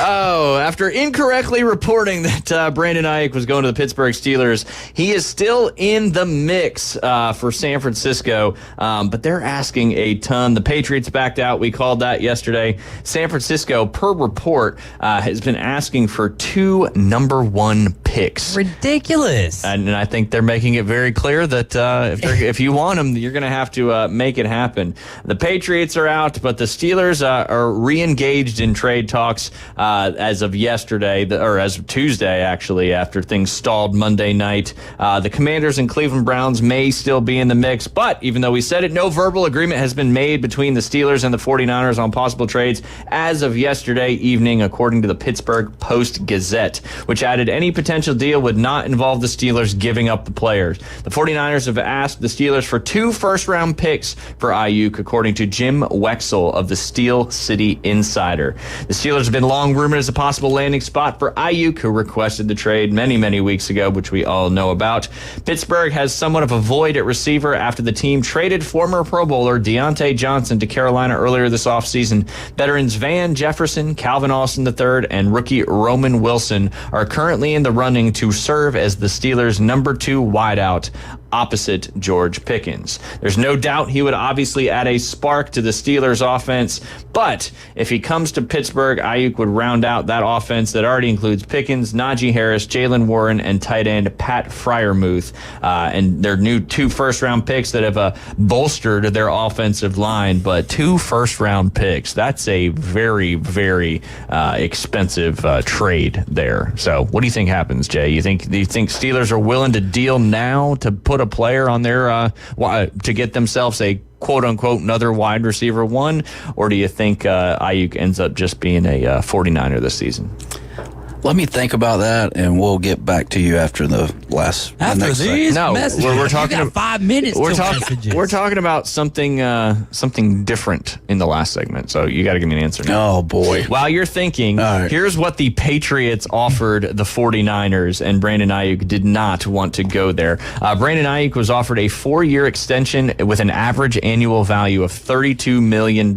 After incorrectly reporting that Brandon Ayuk was going to the Pittsburgh Steelers, he is still in the mix for San Francisco, but they're asking a ton. The Patriots backed out. We called that yesterday. San Francisco, per report, has been asking for 2 number 1 picks. Ridiculous. And I think they're making it very clear that if you want them, you're going to have to make it happen. The Patriots are out, but the Steelers are re-engaged in trade talks as of yesterday, or as of Tuesday, actually, after things stalled Monday night. The Commanders and Cleveland Browns may still be in the mix, but even though we said it, no verbal agreement has been made between the Steelers and the 49ers on possible trades as of yesterday evening, according to the Pittsburgh Post-Gazette, which added any potential deal would not involve the Steelers giving up the players. The 49ers have asked the Steelers for 2 first-round picks for Ayuk, according to Jim Wexell of the Steel City Insider. The Steelers have been long rumored as a possible landing spot for Ayuk, who requested the trade many, many weeks ago, which we all know about. Pittsburgh has somewhat of a void at receiver after the team traded former Pro Bowler Deontay Johnson to Carolina earlier this offseason. Veterans Van Jefferson, Calvin Austin III, and rookie Roman Wilson are currently in the running to serve as the Steelers' number 2 wideout opposite George Pickens. There's no doubt he would obviously add a spark to the Steelers' offense, but if he comes to Pittsburgh, Ayuk would round out that offense that already includes Pickens, Najee Harris, Jalen Warren, and tight end Pat Freiermuth, and their new 2 first-round picks that have bolstered their offensive line. But 2 first-round picks, that's a very, very expensive trade there. So what do you think happens, Jay? Do you think Steelers are willing to deal now to put a player on their to get themselves a quote-unquote another wide receiver 1, or do you think Ayuk ends up just being a 49er this season? Let me think about that, and we'll get back to you after the last. After these messages, we're talking. You got 5 minutes. We're talking about something different in the last segment. So you got to give me an answer now. Oh boy! While you're thinking, here's what the Patriots offered the 49ers, and Brandon Ayuk did not want to go there. Brandon Ayuk was offered a 4-year extension with an average annual value of $32 million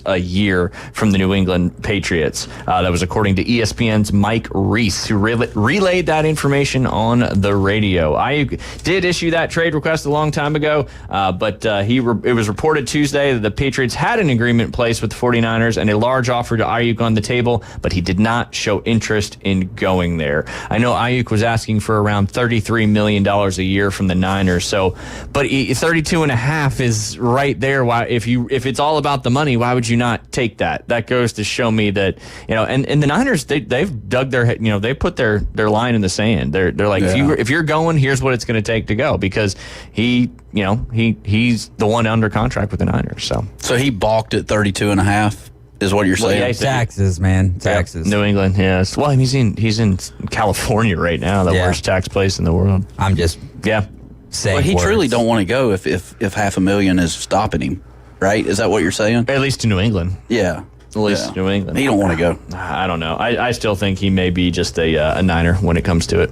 a year from the New England Patriots. That was according to ESPN's Mike Reese, who relayed that information on the radio. Ayuk did issue that trade request a long time ago, but it was reported Tuesday that the Patriots had an agreement in place with the 49ers and a large offer to Ayuk on the table, but he did not show interest in going there. I know Ayuk was asking for around $33 million a year from the Niners, but 32.5 is right there. Why, if it's all about the money, why would you not take that? That goes to show me that, and the Niners, they've dug they put their line in the sand. They're like, if you're going, here's what it's going to take to go, because he's the one under contract with the Niners. So he balked at 32.5 is what you're saying. Yeah, taxes, man. Taxes. New England, yes. Well, he's in California right now, the worst tax place in the world. I'm just saying. But he truly don't want to go if $500,000 is stopping him, right? Is that what you're saying? At least to New England. Yeah. At least New England. He don't want to go. I don't know. I still think he may be just a Niner when it comes to it.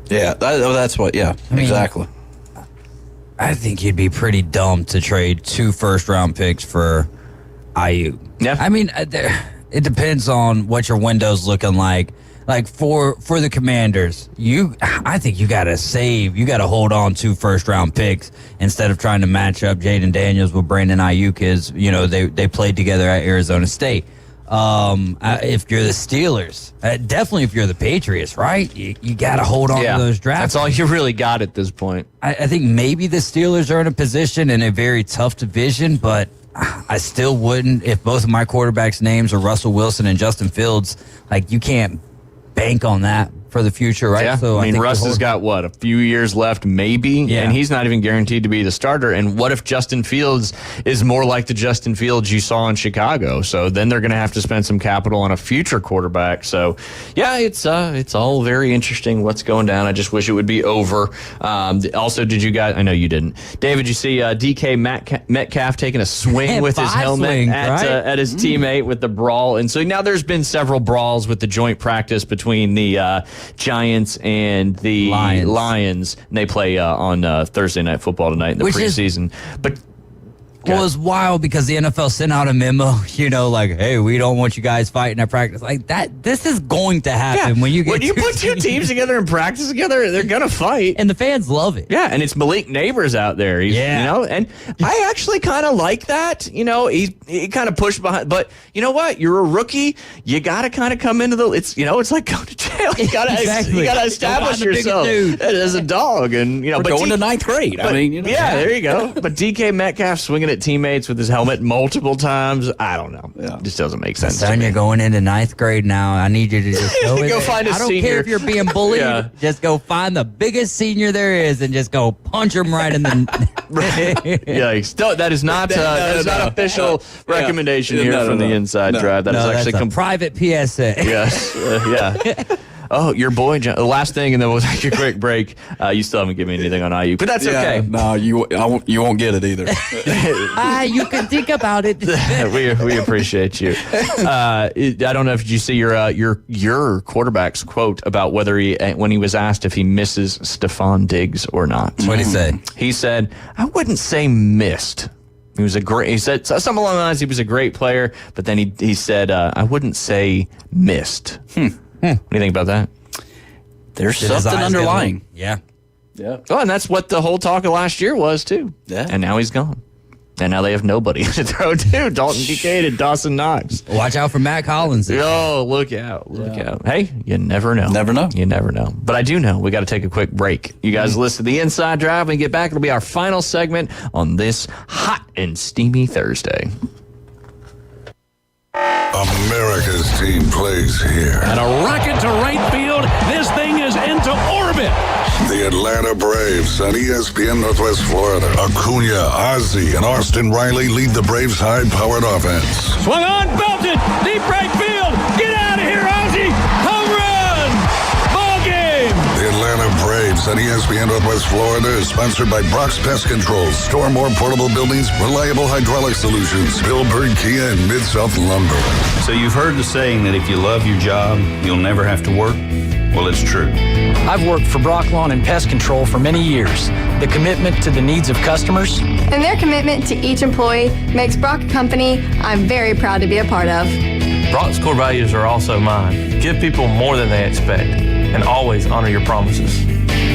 Yeah, that's what. Yeah, exactly. I think you'd be pretty dumb to trade 2 first-round picks for Ayuk. Yeah. I mean, it depends on what your window's looking like. Like for the Commanders, I think you got to hold on 2 first-round picks instead of trying to match up Jaden Daniels with Brandon Ayuk. They played together at Arizona State. If you're the Steelers, definitely if you're the Patriots, right? You got to hold on to those drafts. That's all you really got at this point. I think maybe the Steelers are in a position in a very tough division, but I still wouldn't. If both of my quarterbacks' names are Russell Wilson and Justin Fields, you can't bank on that for the future, right? Yeah. So I mean, Russ has got a few years left, maybe, and he's not even guaranteed to be the starter. And what if Justin Fields is more like the Justin Fields you saw in Chicago? So then they're going to have to spend some capital on a future quarterback. So yeah, it's all very interesting what's going down. I just wish it would be over. Also, did you guys? I know you didn't. David, you see DK Metcalf taking a swing with his helmet at his teammate with the brawl, and so now there's been several brawls with the joint practice between the Giants and the Lions. And they play on Thursday Night Football tonight in the preseason. But Well, it was wild because the NFL sent out a memo, like, hey, we don't want you guys fighting at practice. Like that, this is going to happen when you put two teams together and practice together, they're going to fight. And the fans love it. Yeah, and it's Malik Neighbors out there. And I actually kind of like that. He kind of pushed behind. But you know what? You're a rookie. You got to kind of come into it's like going to jail. You got to establish yourself as a dog. And, We're going to ninth grade. There you go. But DK Metcalf swinging at teammates with his helmet multiple times. I don't know. Yeah. It just doesn't make sense. Son, you're going into ninth grade now. I need you to just go find a senior. I don't care if you're being bullied. Just go find the biggest senior there is and just go punch him right in the. Yikes! That is not official recommendation here from the Inside Drive. That is actually a private PSA. Yes. Yeah. Oh, your boy, John. The last thing, and then we'll take a quick break. You still haven't given me anything on IU, but that's okay. No, you won't get it either. You can think about it. we appreciate you. I don't know if you see your quarterback's quote about whether when he was asked if he misses Stephon Diggs or not. What did he say? He said, "I wouldn't say missed." He said something along the lines. He was a great player, but then he said, "I wouldn't say missed." What do you think about that? There's something underlying. Yeah. Oh, and that's what the whole talk of last year was, too. Yeah. And now he's gone. And now they have nobody to throw to. Dalton Kincaid and Dawson Knox. Watch out for Matt Collins. Oh, look out. Look out. Hey, you never know. Never know. You never know. But I do know. We got to take a quick break. You guys listen to the Inside Drive. When we get back, it'll be our final segment on this hot and steamy Thursday. America's team plays here. And a rocket to right field. This thing is into orbit. The Atlanta Braves on ESPN Northwest Florida. Acuna, Ozzie, and Austin Riley lead the Braves' high-powered offense. Swung on, belted, deep right field. Get out of here, Ozzie. Home run. Ball game. The Atlanta Braves on ESPN Northwest Florida is sponsored by Brock's Pest Control. Store more portable buildings, reliable hydraulic solutions. Bill Bird Kia and Mid-South Lumber. So you've heard the saying that if you love your job, you'll never have to work? Well, it's true. I've worked for Brock Lawn and Pest Control for many years. The commitment to the needs of customers and their commitment to each employee makes Brock a company I'm very proud to be a part of. Brock's core values are also mine. Give people more than they expect and always honor your promises.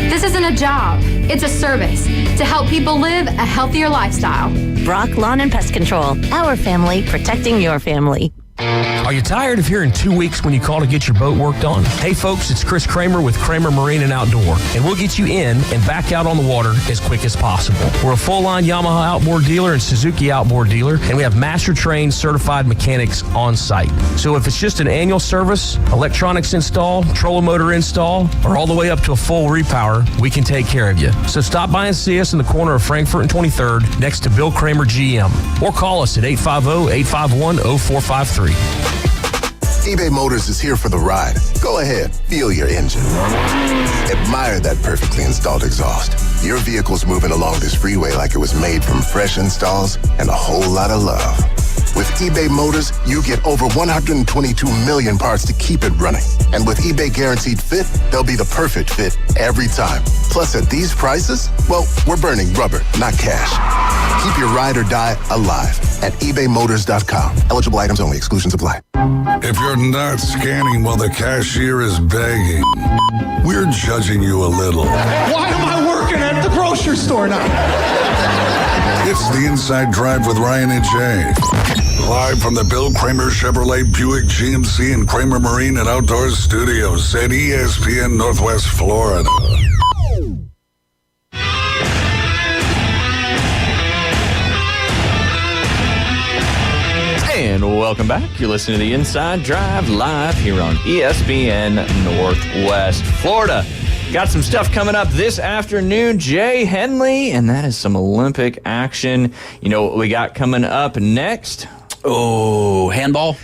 This isn't a job, it's a service to help people live a healthier lifestyle. Brock Lawn and Pest Control, our family protecting your family. Are you tired of hearing 2 weeks when you call to get your boat worked on? Hey folks, it's Chris Kramer with Kramer Marine and Outdoor, and we'll get you in and back out on the water as quick as possible. We're a full-line Yamaha outboard dealer and Suzuki outboard dealer, and we have master-trained certified mechanics on site. So if it's just an annual service, electronics install, trolling motor install, or all the way up to a full repower, we can take care of you. So stop by and see us in the corner of Frankfurt and 23rd next to Bill Kramer GM, or call us at 850-851-0453. eBay Motors is here for the ride. Go ahead, feel your engine. Admire that perfectly installed exhaust. Your vehicle's moving along this freeway like it was made from fresh installs and a whole lot of love. With eBay Motors, you get over 122 million parts to keep it running. And with eBay Guaranteed Fit, they'll be the perfect fit every time. Plus, at these prices, well, we're burning rubber, not cash. Keep your ride or die alive at ebaymotors.com. Eligible items only. Exclusions apply. If you're not scanning while the cashier is begging, we're judging you a little. Why am I working at the grocery store now? It's the Inside Drive with Ryan and Jay. Live from the Bill Kramer Chevrolet Buick GMC and Kramer Marine and Outdoor Studios at ESPN Northwest Florida. And welcome back. You're listening to the Inside Drive live here on ESPN Northwest Florida. Got some stuff coming up this afternoon, Jay Henley, and that is some Olympic action. You know what we got coming up next? Oh, handball?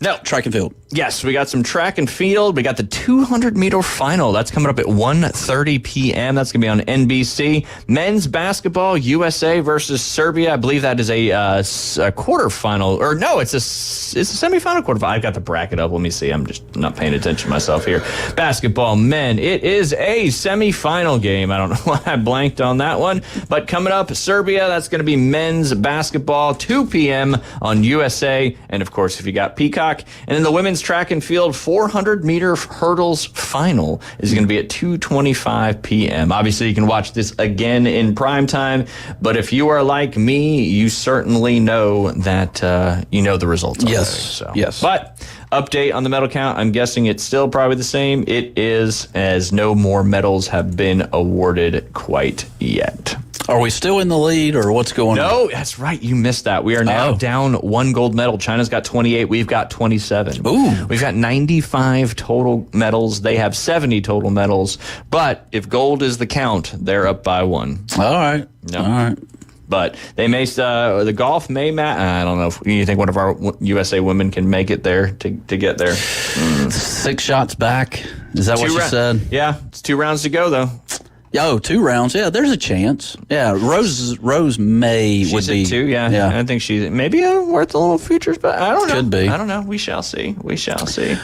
No. Track and field. Yes, we got some track and field. We got the 200-meter final. That's coming up at 1:30 p.m. That's going to be on NBC. Men's basketball, USA versus Serbia. I believe that is a quarterfinal. Or no, it's a semifinal quarterfinal. I've got the bracket up. Let me see. I'm just not paying attention to myself here. Basketball, men. It is a semifinal game. I don't know why I blanked on that one. But coming up, Serbia, that's going to be men's basketball, 2 p.m. on USA. And, of course, if you got Peacock. And then the women's track and field 400-meter hurdles final is going to be at 2:25 p.m. Obviously, you can watch this again in prime time, but if you are like me, you certainly know that you know the results. Yes. Already, so. Yes. But update on the medal count, I'm guessing it's still probably the same. It is, as no more medals have been awarded quite yet. Are we still in the lead, or what's going on? No, that's right. You missed that. We are now down 1 gold medal. China's got 28. We've got 27. Ooh. We've got 95 total medals. They have 70 total medals. But if gold is the count, they're up by 1. All right. Yep. All right. But they may, the golf may match. I don't know if you think one of our USA women can make it there to get there. 6 shots back. Is that what you said? Yeah, it's 2 rounds to go, though. Oh, 2 rounds. Yeah, there's a chance. Yeah, Rose May She's would be. At 2, yeah. I think she's maybe worth a little futures, but I don't know. Could be. I don't know. We shall see. We shall see.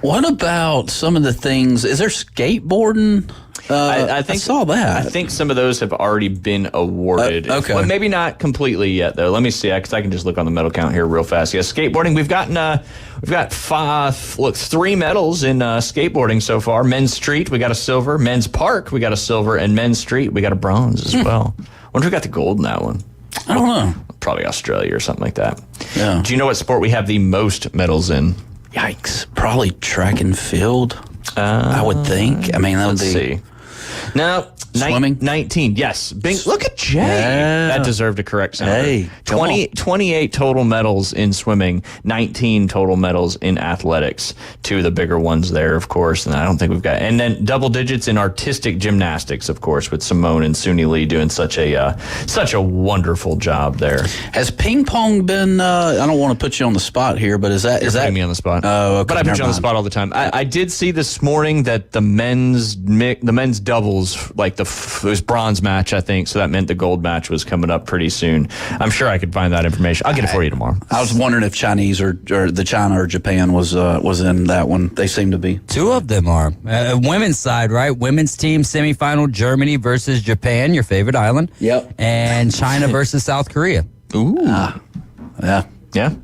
What about some of the things? Is there skateboarding? I saw that. I think some of those have already been awarded. Okay. Well, maybe not completely yet, though. Let me see, because I can just look on the medal count here real fast. Yeah, skateboarding. We've got 3 medals in skateboarding so far. Men's street, we got a silver. Men's park, we got a silver, and men's street, we got a bronze as well. Wonder if we got the gold in that one. I don't know. Probably Australia or something like that. Yeah. Do you know what sport we have the most medals in? Yikes! Probably track and field. I would think. I mean, that would be. Let's see. No, swimming. 19. Yes. Look at Jay. Yeah. That deserved a correct sound. Hey, 28 total medals in swimming, 19 total medals in athletics. 2 of the bigger ones there, of course. And I don't think we've got. And then double digits in artistic gymnastics, of course, with Simone and Suni Lee doing such a wonderful job there. Has ping pong been? I don't want to put you on the spot here, but is that putting me on the spot? Oh, okay. But I put you on the spot all the time. I did see this morning that the men's doubles, like it was bronze match, I think. So that meant the gold match was coming up pretty soon. I'm sure I could find that information. I'll get it for you tomorrow. I was wondering if Chinese or the China or Japan was in that one. They seem to be. 2 of them are. Women's side, right? Women's team semifinal, Germany versus Japan, your favorite island. Yep. And China versus South Korea. Ooh. Yeah. Yeah.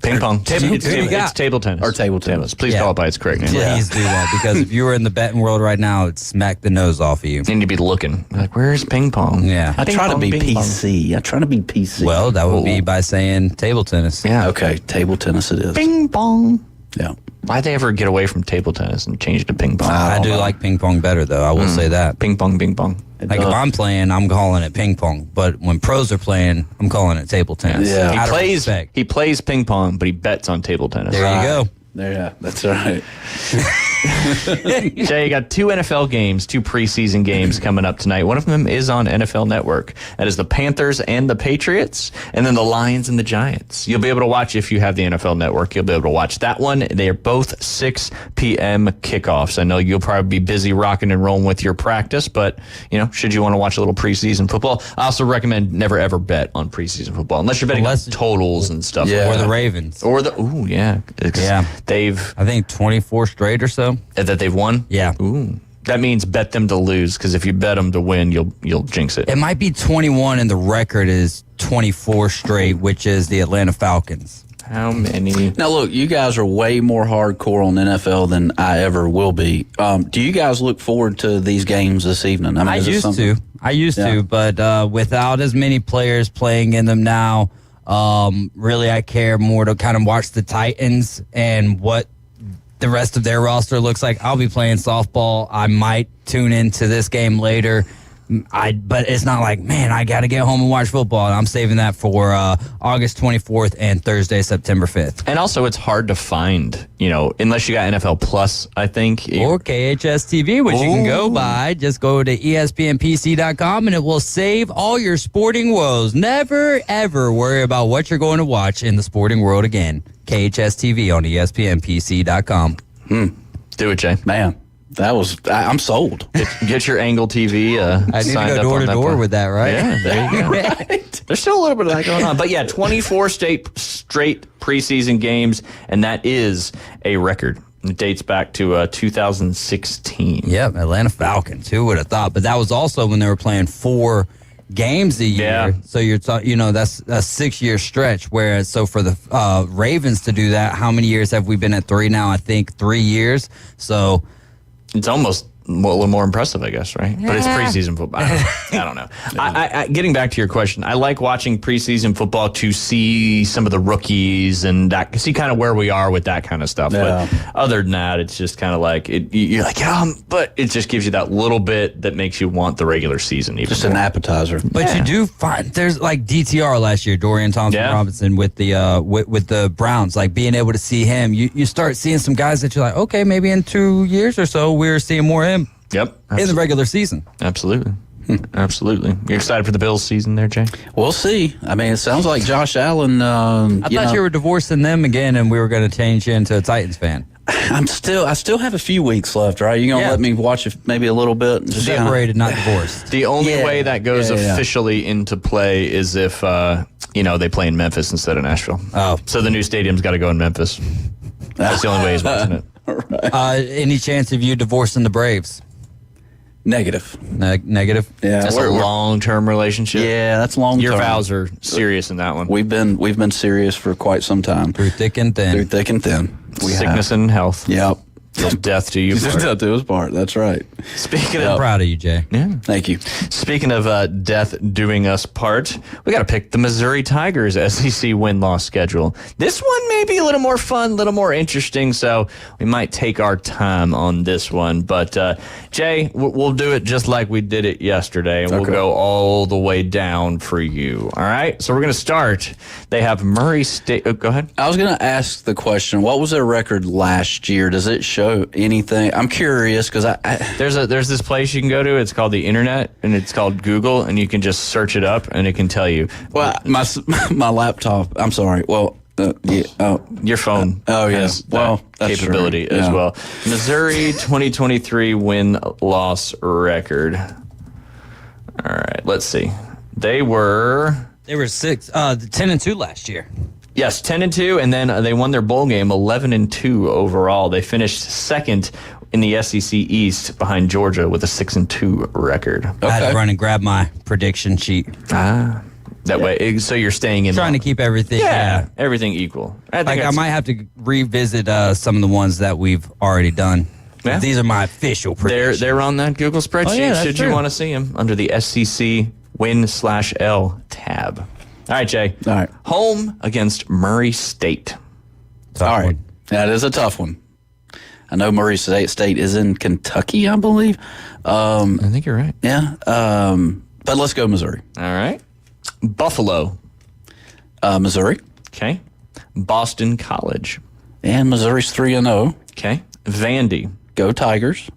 Ping pong. It's table tennis. Or table tennis. Please call it by its correct name. Please do that, because if you were in the betting world right now, it'd smack the nose off of you. You need to be looking. Like, where's ping pong? Yeah. I try to be PC. I try to be PC. Well, that would be by saying table tennis. Yeah. Okay, table tennis it is. Ping pong. Yeah. Why'd they ever get away from table tennis and change it to ping pong? I do like ping pong better, though. I will say that. Ping pong, ping pong. Like if I'm playing, I'm calling it ping pong. But when pros are playing, I'm calling it table tennis. Yeah. He plays ping pong, but he bets on table tennis. There you go. Yeah, that's right. Jay, you got 2 NFL games, 2 preseason games coming up tonight. One of them is on NFL Network. That is the Panthers and the Patriots, and then the Lions and the Giants. You'll be able to watch, if you have the NFL Network, you'll be able to watch that one. They are both 6 p.m. kickoffs. I know you'll probably be busy rocking and rolling with your practice, but, should you want to watch a little preseason football, I also recommend never, ever bet on preseason football, unless you're betting on totals and stuff. Yeah. Or the Ravens. Yeah. They've, I think, 24 straight or so. That they've won? Yeah. Ooh. That means bet them to lose, because if you bet them to win, you'll jinx it. It might be 21, and the record is 24 straight, which is the Atlanta Falcons. How many? Now, look, you guys are way more hardcore on NFL than I ever will be. Do you guys look forward to these games this evening? I used to, but without as many players playing in them now, really I care more to kind of watch the Titans and what the rest of their roster looks like. I'll be playing softball. I might tune into this game later. But it's not like, man, I got to get home and watch football. I'm saving that for August 24th and Thursday, September 5th. And also, it's hard to find, unless you got NFL Plus, I think. Or KHS TV, which you can go by. Just go to ESPNPC.com and it will save all your sporting woes. Never, ever worry about what you're going to watch in the sporting world again. KHS TV on ESPNPC.com. Do it, Jay. Man. I'm sold. Get your Angle TV. I need to go door to door with that, right? Yeah, there you go. Right. There's still a little bit of that going on. But yeah, 24 straight preseason games, and that is a record. It dates back to 2016. Yep, Atlanta Falcons. Who would have thought? But that was also when they were playing 4 games a year. Yeah. So you're that's a 6-year stretch. Whereas for the Ravens to do that, how many years have we been at 3 now? I think 3 years. So it's almost a little more impressive, I guess, right? Yeah. But it's preseason football. I don't know. I getting back to your question, I like watching preseason football to see some of the rookies and see kind of where we are with that kind of stuff. Yeah. But other than that, it's just kind of like, you're like, but it just gives you that little bit that makes you want the regular season even just more. an appetizer. But you do find there's like DTR last year, Dorian Thompson-Robinson with the with the Browns, like being able to see him. You start seeing some guys that you're like, okay, maybe in 2 years or so, we're seeing more of him. Yep. Absolutely. In the regular season. Absolutely. Absolutely. You excited for the Bills season there, Jay? We'll see. I mean, it sounds like Josh Allen. I thought you were divorcing them again and we were going to change you into a Titans fan. I still have a few weeks left, right? You're going to let me watch maybe a little bit? Just separated, not divorced. The only way that goes officially into play is if, they play in Memphis instead of Nashville. Oh. So the new stadium's got to go in Memphis. That's the only way he's watching it. Right. Any chance of you divorcing the Braves? Negative. Negative? Yeah. That's a long-term relationship. Yeah, that's long-term. Your vows are serious in that one. We've been serious for quite some time. Through thick and thin. Sickness and health. Yep. Till death do you part. Death do us part. That's right. Speaking I'm of proud of you, Jay. Yeah. Thank you. Speaking of death doing us part, we got to pick the Missouri Tigers SEC win-loss schedule. This one may be a little more fun, a little more interesting, so we might take our time on this one. But Jay, we'll do it just like we did it yesterday, and we'll go all the way down for you. All right? So we're going to start. They have Murray State. Oh, go ahead. I was going to ask the question, what was their record last year? Does it show anything? I'm curious because there's this place you can go to. It's called the internet and it's called Google, and you can just search it up and it can tell you. Well, my laptop. I'm sorry. Well, your phone. Has that capability as well. Missouri 2023 win-loss record. All right, let's see. They were 10-2 last year. Yes, 10-2, and then they won their bowl game 11-2 overall. They finished second in the SEC East behind Georgia with a 6-2 record. I had to run and grab my prediction sheet. That way, so you're staying in. Trying to keep everything. Yeah, everything equal. I might have to revisit some of the ones that we've already done. Yeah. These are my official predictions. They're on that Google spreadsheet. Should you want to see them under the SEC win/L tab. All right, Jay. All right. Home against Murray State. All right. That is a tough one. I know Murray State is in Kentucky, I believe. I think you're right. Yeah. But let's go Missouri. All right. Buffalo. Missouri. Okay. Boston College. And Missouri's 3-0. Okay. Vandy. Go Tigers.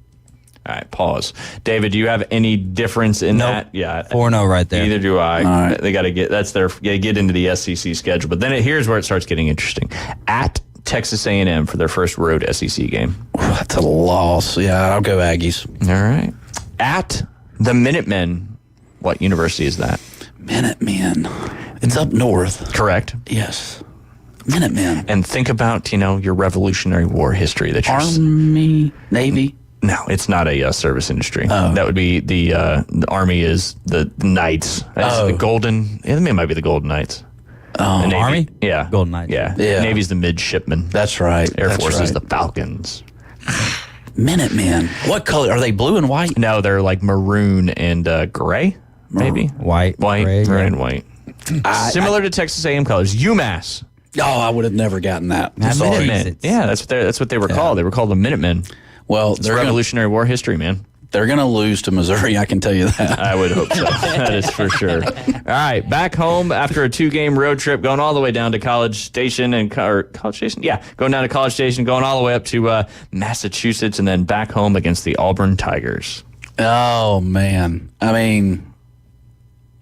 All right, pause. David, do you have any difference in that? Yeah, 4-0 right there. Neither do I. All right. They got to get into the SEC schedule. But then here's where it starts getting interesting. At Texas A&M for their first road SEC game. That's a loss. Yeah, I'll go Aggies. All right. At the Minutemen. What university is that? Minutemen. It's up north. Correct. Yes. Minutemen. And think about, your Revolutionary War history. That Army, Navy. No, it's not a service industry. Oh. That would be the Army is the Knights. That's the Golden. It might be the Golden Knights. Oh, Army? Yeah. Golden Knights. Yeah. Navy's the midshipmen. That's right. Air Force is the Falcons. Minutemen. What color? Are they blue and white? No, they're like maroon and gray, maybe. White. Gray, and white. Similar to Texas A&M colors. UMass. Oh, I would have never gotten that. Minutemen. Yeah, that's what they were called. They were called the Minutemen. Well, it's Revolutionary War history, man. They're going to lose to Missouri, I can tell you that. I would hope so. That is for sure. All right, back home after a 2-game road trip, going all the way down to College Station College Station? Yeah, going down to College Station, going all the way up to Massachusetts, and then back home against the Auburn Tigers. Oh, man. I mean,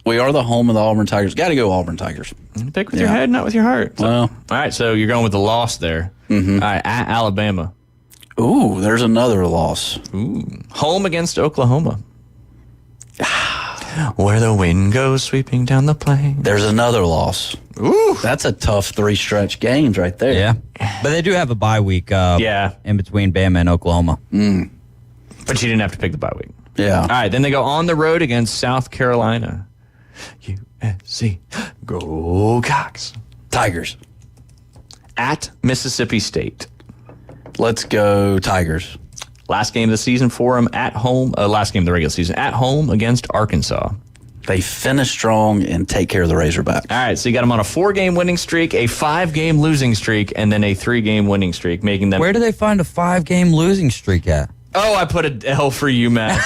we are the home of the Auburn Tigers. Got to go Auburn Tigers. Pick with your head, not with your heart. So, well, all right, so you're going with the loss there. Mm-hmm. All right, at Alabama. Ooh, there's another loss. Ooh. Home against Oklahoma. Where the wind goes sweeping down the plain. There's another loss. Ooh. That's a tough 3 stretch games right there. Yeah. But they do have a bye week in between Bama and Oklahoma. Mm. But you didn't have to pick the bye week. Yeah. All right, then they go on the road against South Carolina. USC. Go Cox. Tigers. At Mississippi State. Let's go Tigers. Last game of the season for them at home. Last game of the regular season at home against Arkansas. They finish strong and take care of the Razorbacks. All right, so you got them on a 4-game winning streak, a 5-game losing streak, and then a 3-game winning streak, making them... Where do they find a 5-game losing streak at? Oh, I put a L for UMass.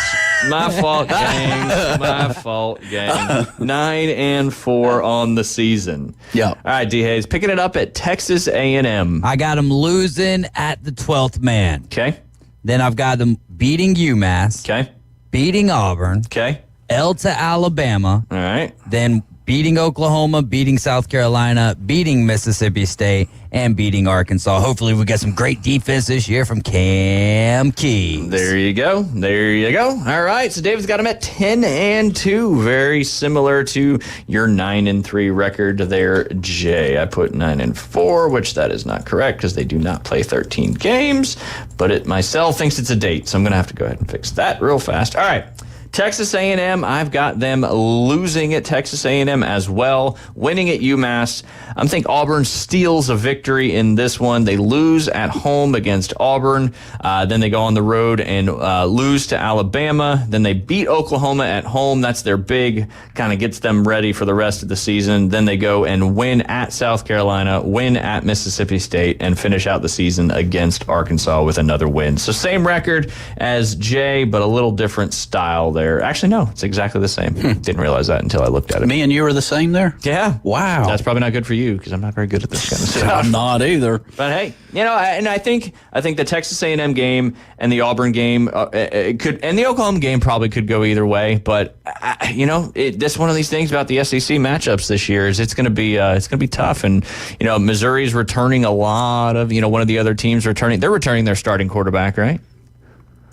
My fault, gang. My fault, gang. 9-4 on the season. Yeah. All right, D. Hayes, picking it up at Texas A&M. I got them losing at the 12th man. Okay. Then I've got them beating UMass. Okay. Beating Auburn. Okay. L to Alabama. All right. Then beating Oklahoma, beating South Carolina, beating Mississippi State, and beating Arkansas. Hopefully we get some great defense this year from Cam Keys. There you go. There you go. All right, so David's got him at 10-2. Very similar to your 9-3 record there, Jay. I put 9-4, which that is not correct because they do not play 13 games. But it myself thinks it's a date, so I'm going to have to go ahead and fix that real fast. All right. Texas A&M, I've got them losing at Texas A&M as well, winning at UMass. I think Auburn steals a victory in this one. They lose at home against Auburn. Then they go on the road and lose to Alabama. Then they beat Oklahoma at home. That's their big, kind of gets them ready for the rest of the season. Then they go and win at South Carolina, win at Mississippi State, and finish out the season against Arkansas with another win. So same record as Jay, but a little different style there. Actually, no, it's exactly the same. Didn't realize that until I looked at it. Me and you are the same there? Yeah. Wow. That's probably not good for you because I'm not very good at this kind of stuff. I'm not either. But hey, and I think the Texas A&M game and the Auburn game it could, and the Oklahoma game probably could go either way. But this one of these things about the SEC matchups this year is it's going to be tough. And Missouri's returning a lot of one of the other teams returning. They're returning their starting quarterback, right?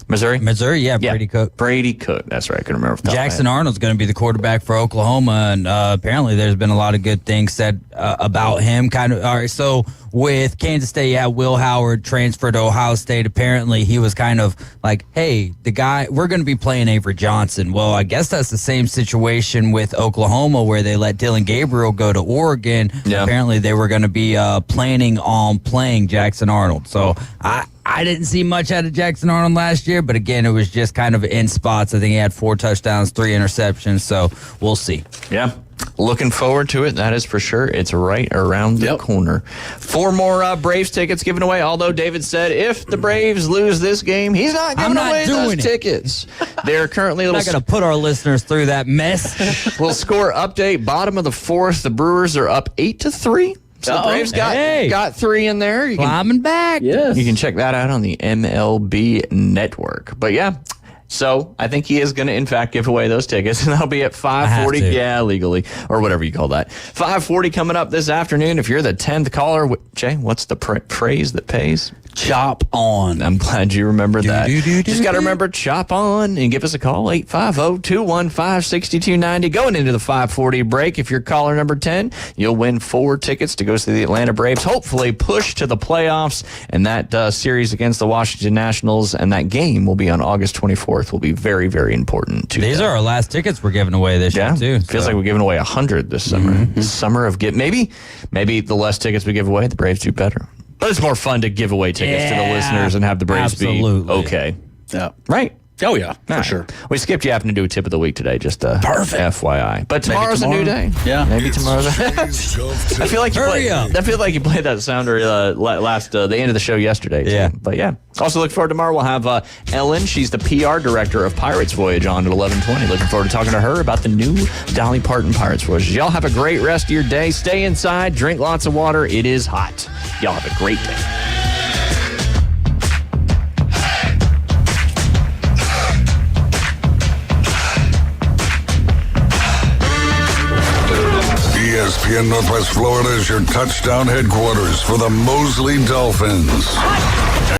Missouri, yeah, Brady Cook. Brady Cook, that's right. I couldn't remember. Jackson Arnold's going to be the quarterback for Oklahoma, and apparently there's been a lot of good things said about him. All right, so with Kansas State, you have Will Howard transferred to Ohio State. Apparently he was kind of like, hey, the guy, we're going to be playing Avery Johnson. Well, I guess that's the same situation with Oklahoma where they let Dylan Gabriel go to Oregon. Yeah. Apparently they were going to be planning on playing Jackson Arnold. So I didn't see much out of Jackson Arnold last year, but again, it was just kind of in spots. I think he had 4 touchdowns, 3 interceptions, so we'll see. Yeah. Looking forward to it, that is for sure. It's right around the corner. 4 more Braves tickets given away, although David said if the Braves lose this game, he's not giving away those tickets. They're currently not going to put our listeners through that mess. Little score update, bottom of the 4th, the Brewers are up 8-3. So the Braves got 3 in there. Climbing back. Yes. You can check that out on the MLB Network. But yeah, so I think he is going to, in fact, give away those tickets, and that'll be at 5:40. Yeah, legally, or whatever you call that. 5:40 coming up this afternoon. If you're the 10th caller, Jay, what's the phrase that pays? Chop on. I'm glad you remembered that. Just got to remember, chop on and give us a call, 850-215-6290. Going into the 540 break, if you're caller number 10, you'll win 4 tickets to go see the Atlanta Braves, hopefully push to the playoffs, and that series against the Washington Nationals, and that game will be on August 24th, will be very, very important. These are our last tickets we're giving away this year, too. Feels like we're giving away 100 this summer. Mm-hmm. Summer of maybe the less tickets we give away, the Braves do better. But it's more fun to give away tickets to the listeners and have the Braves be okay. Yeah. Right? Oh, yeah, for sure. We skipped you having to do a tip of the week today, just Perfect. FYI. But tomorrow's a new day. Yeah. Maybe tomorrow's I feel like you played that sounder the end of the show yesterday, too. Yeah. But yeah. Also look forward tomorrow. We'll have Ellen. She's the PR director of Pirates Voyage on at 11:20. Looking forward to talking to her about the new Dolly Parton Pirates Voyage. Y'all have a great rest of your day. Stay inside. Drink lots of water. It is hot. Y'all have a great day. ESPN Northwest Florida is your touchdown headquarters for the Mosley Dolphins.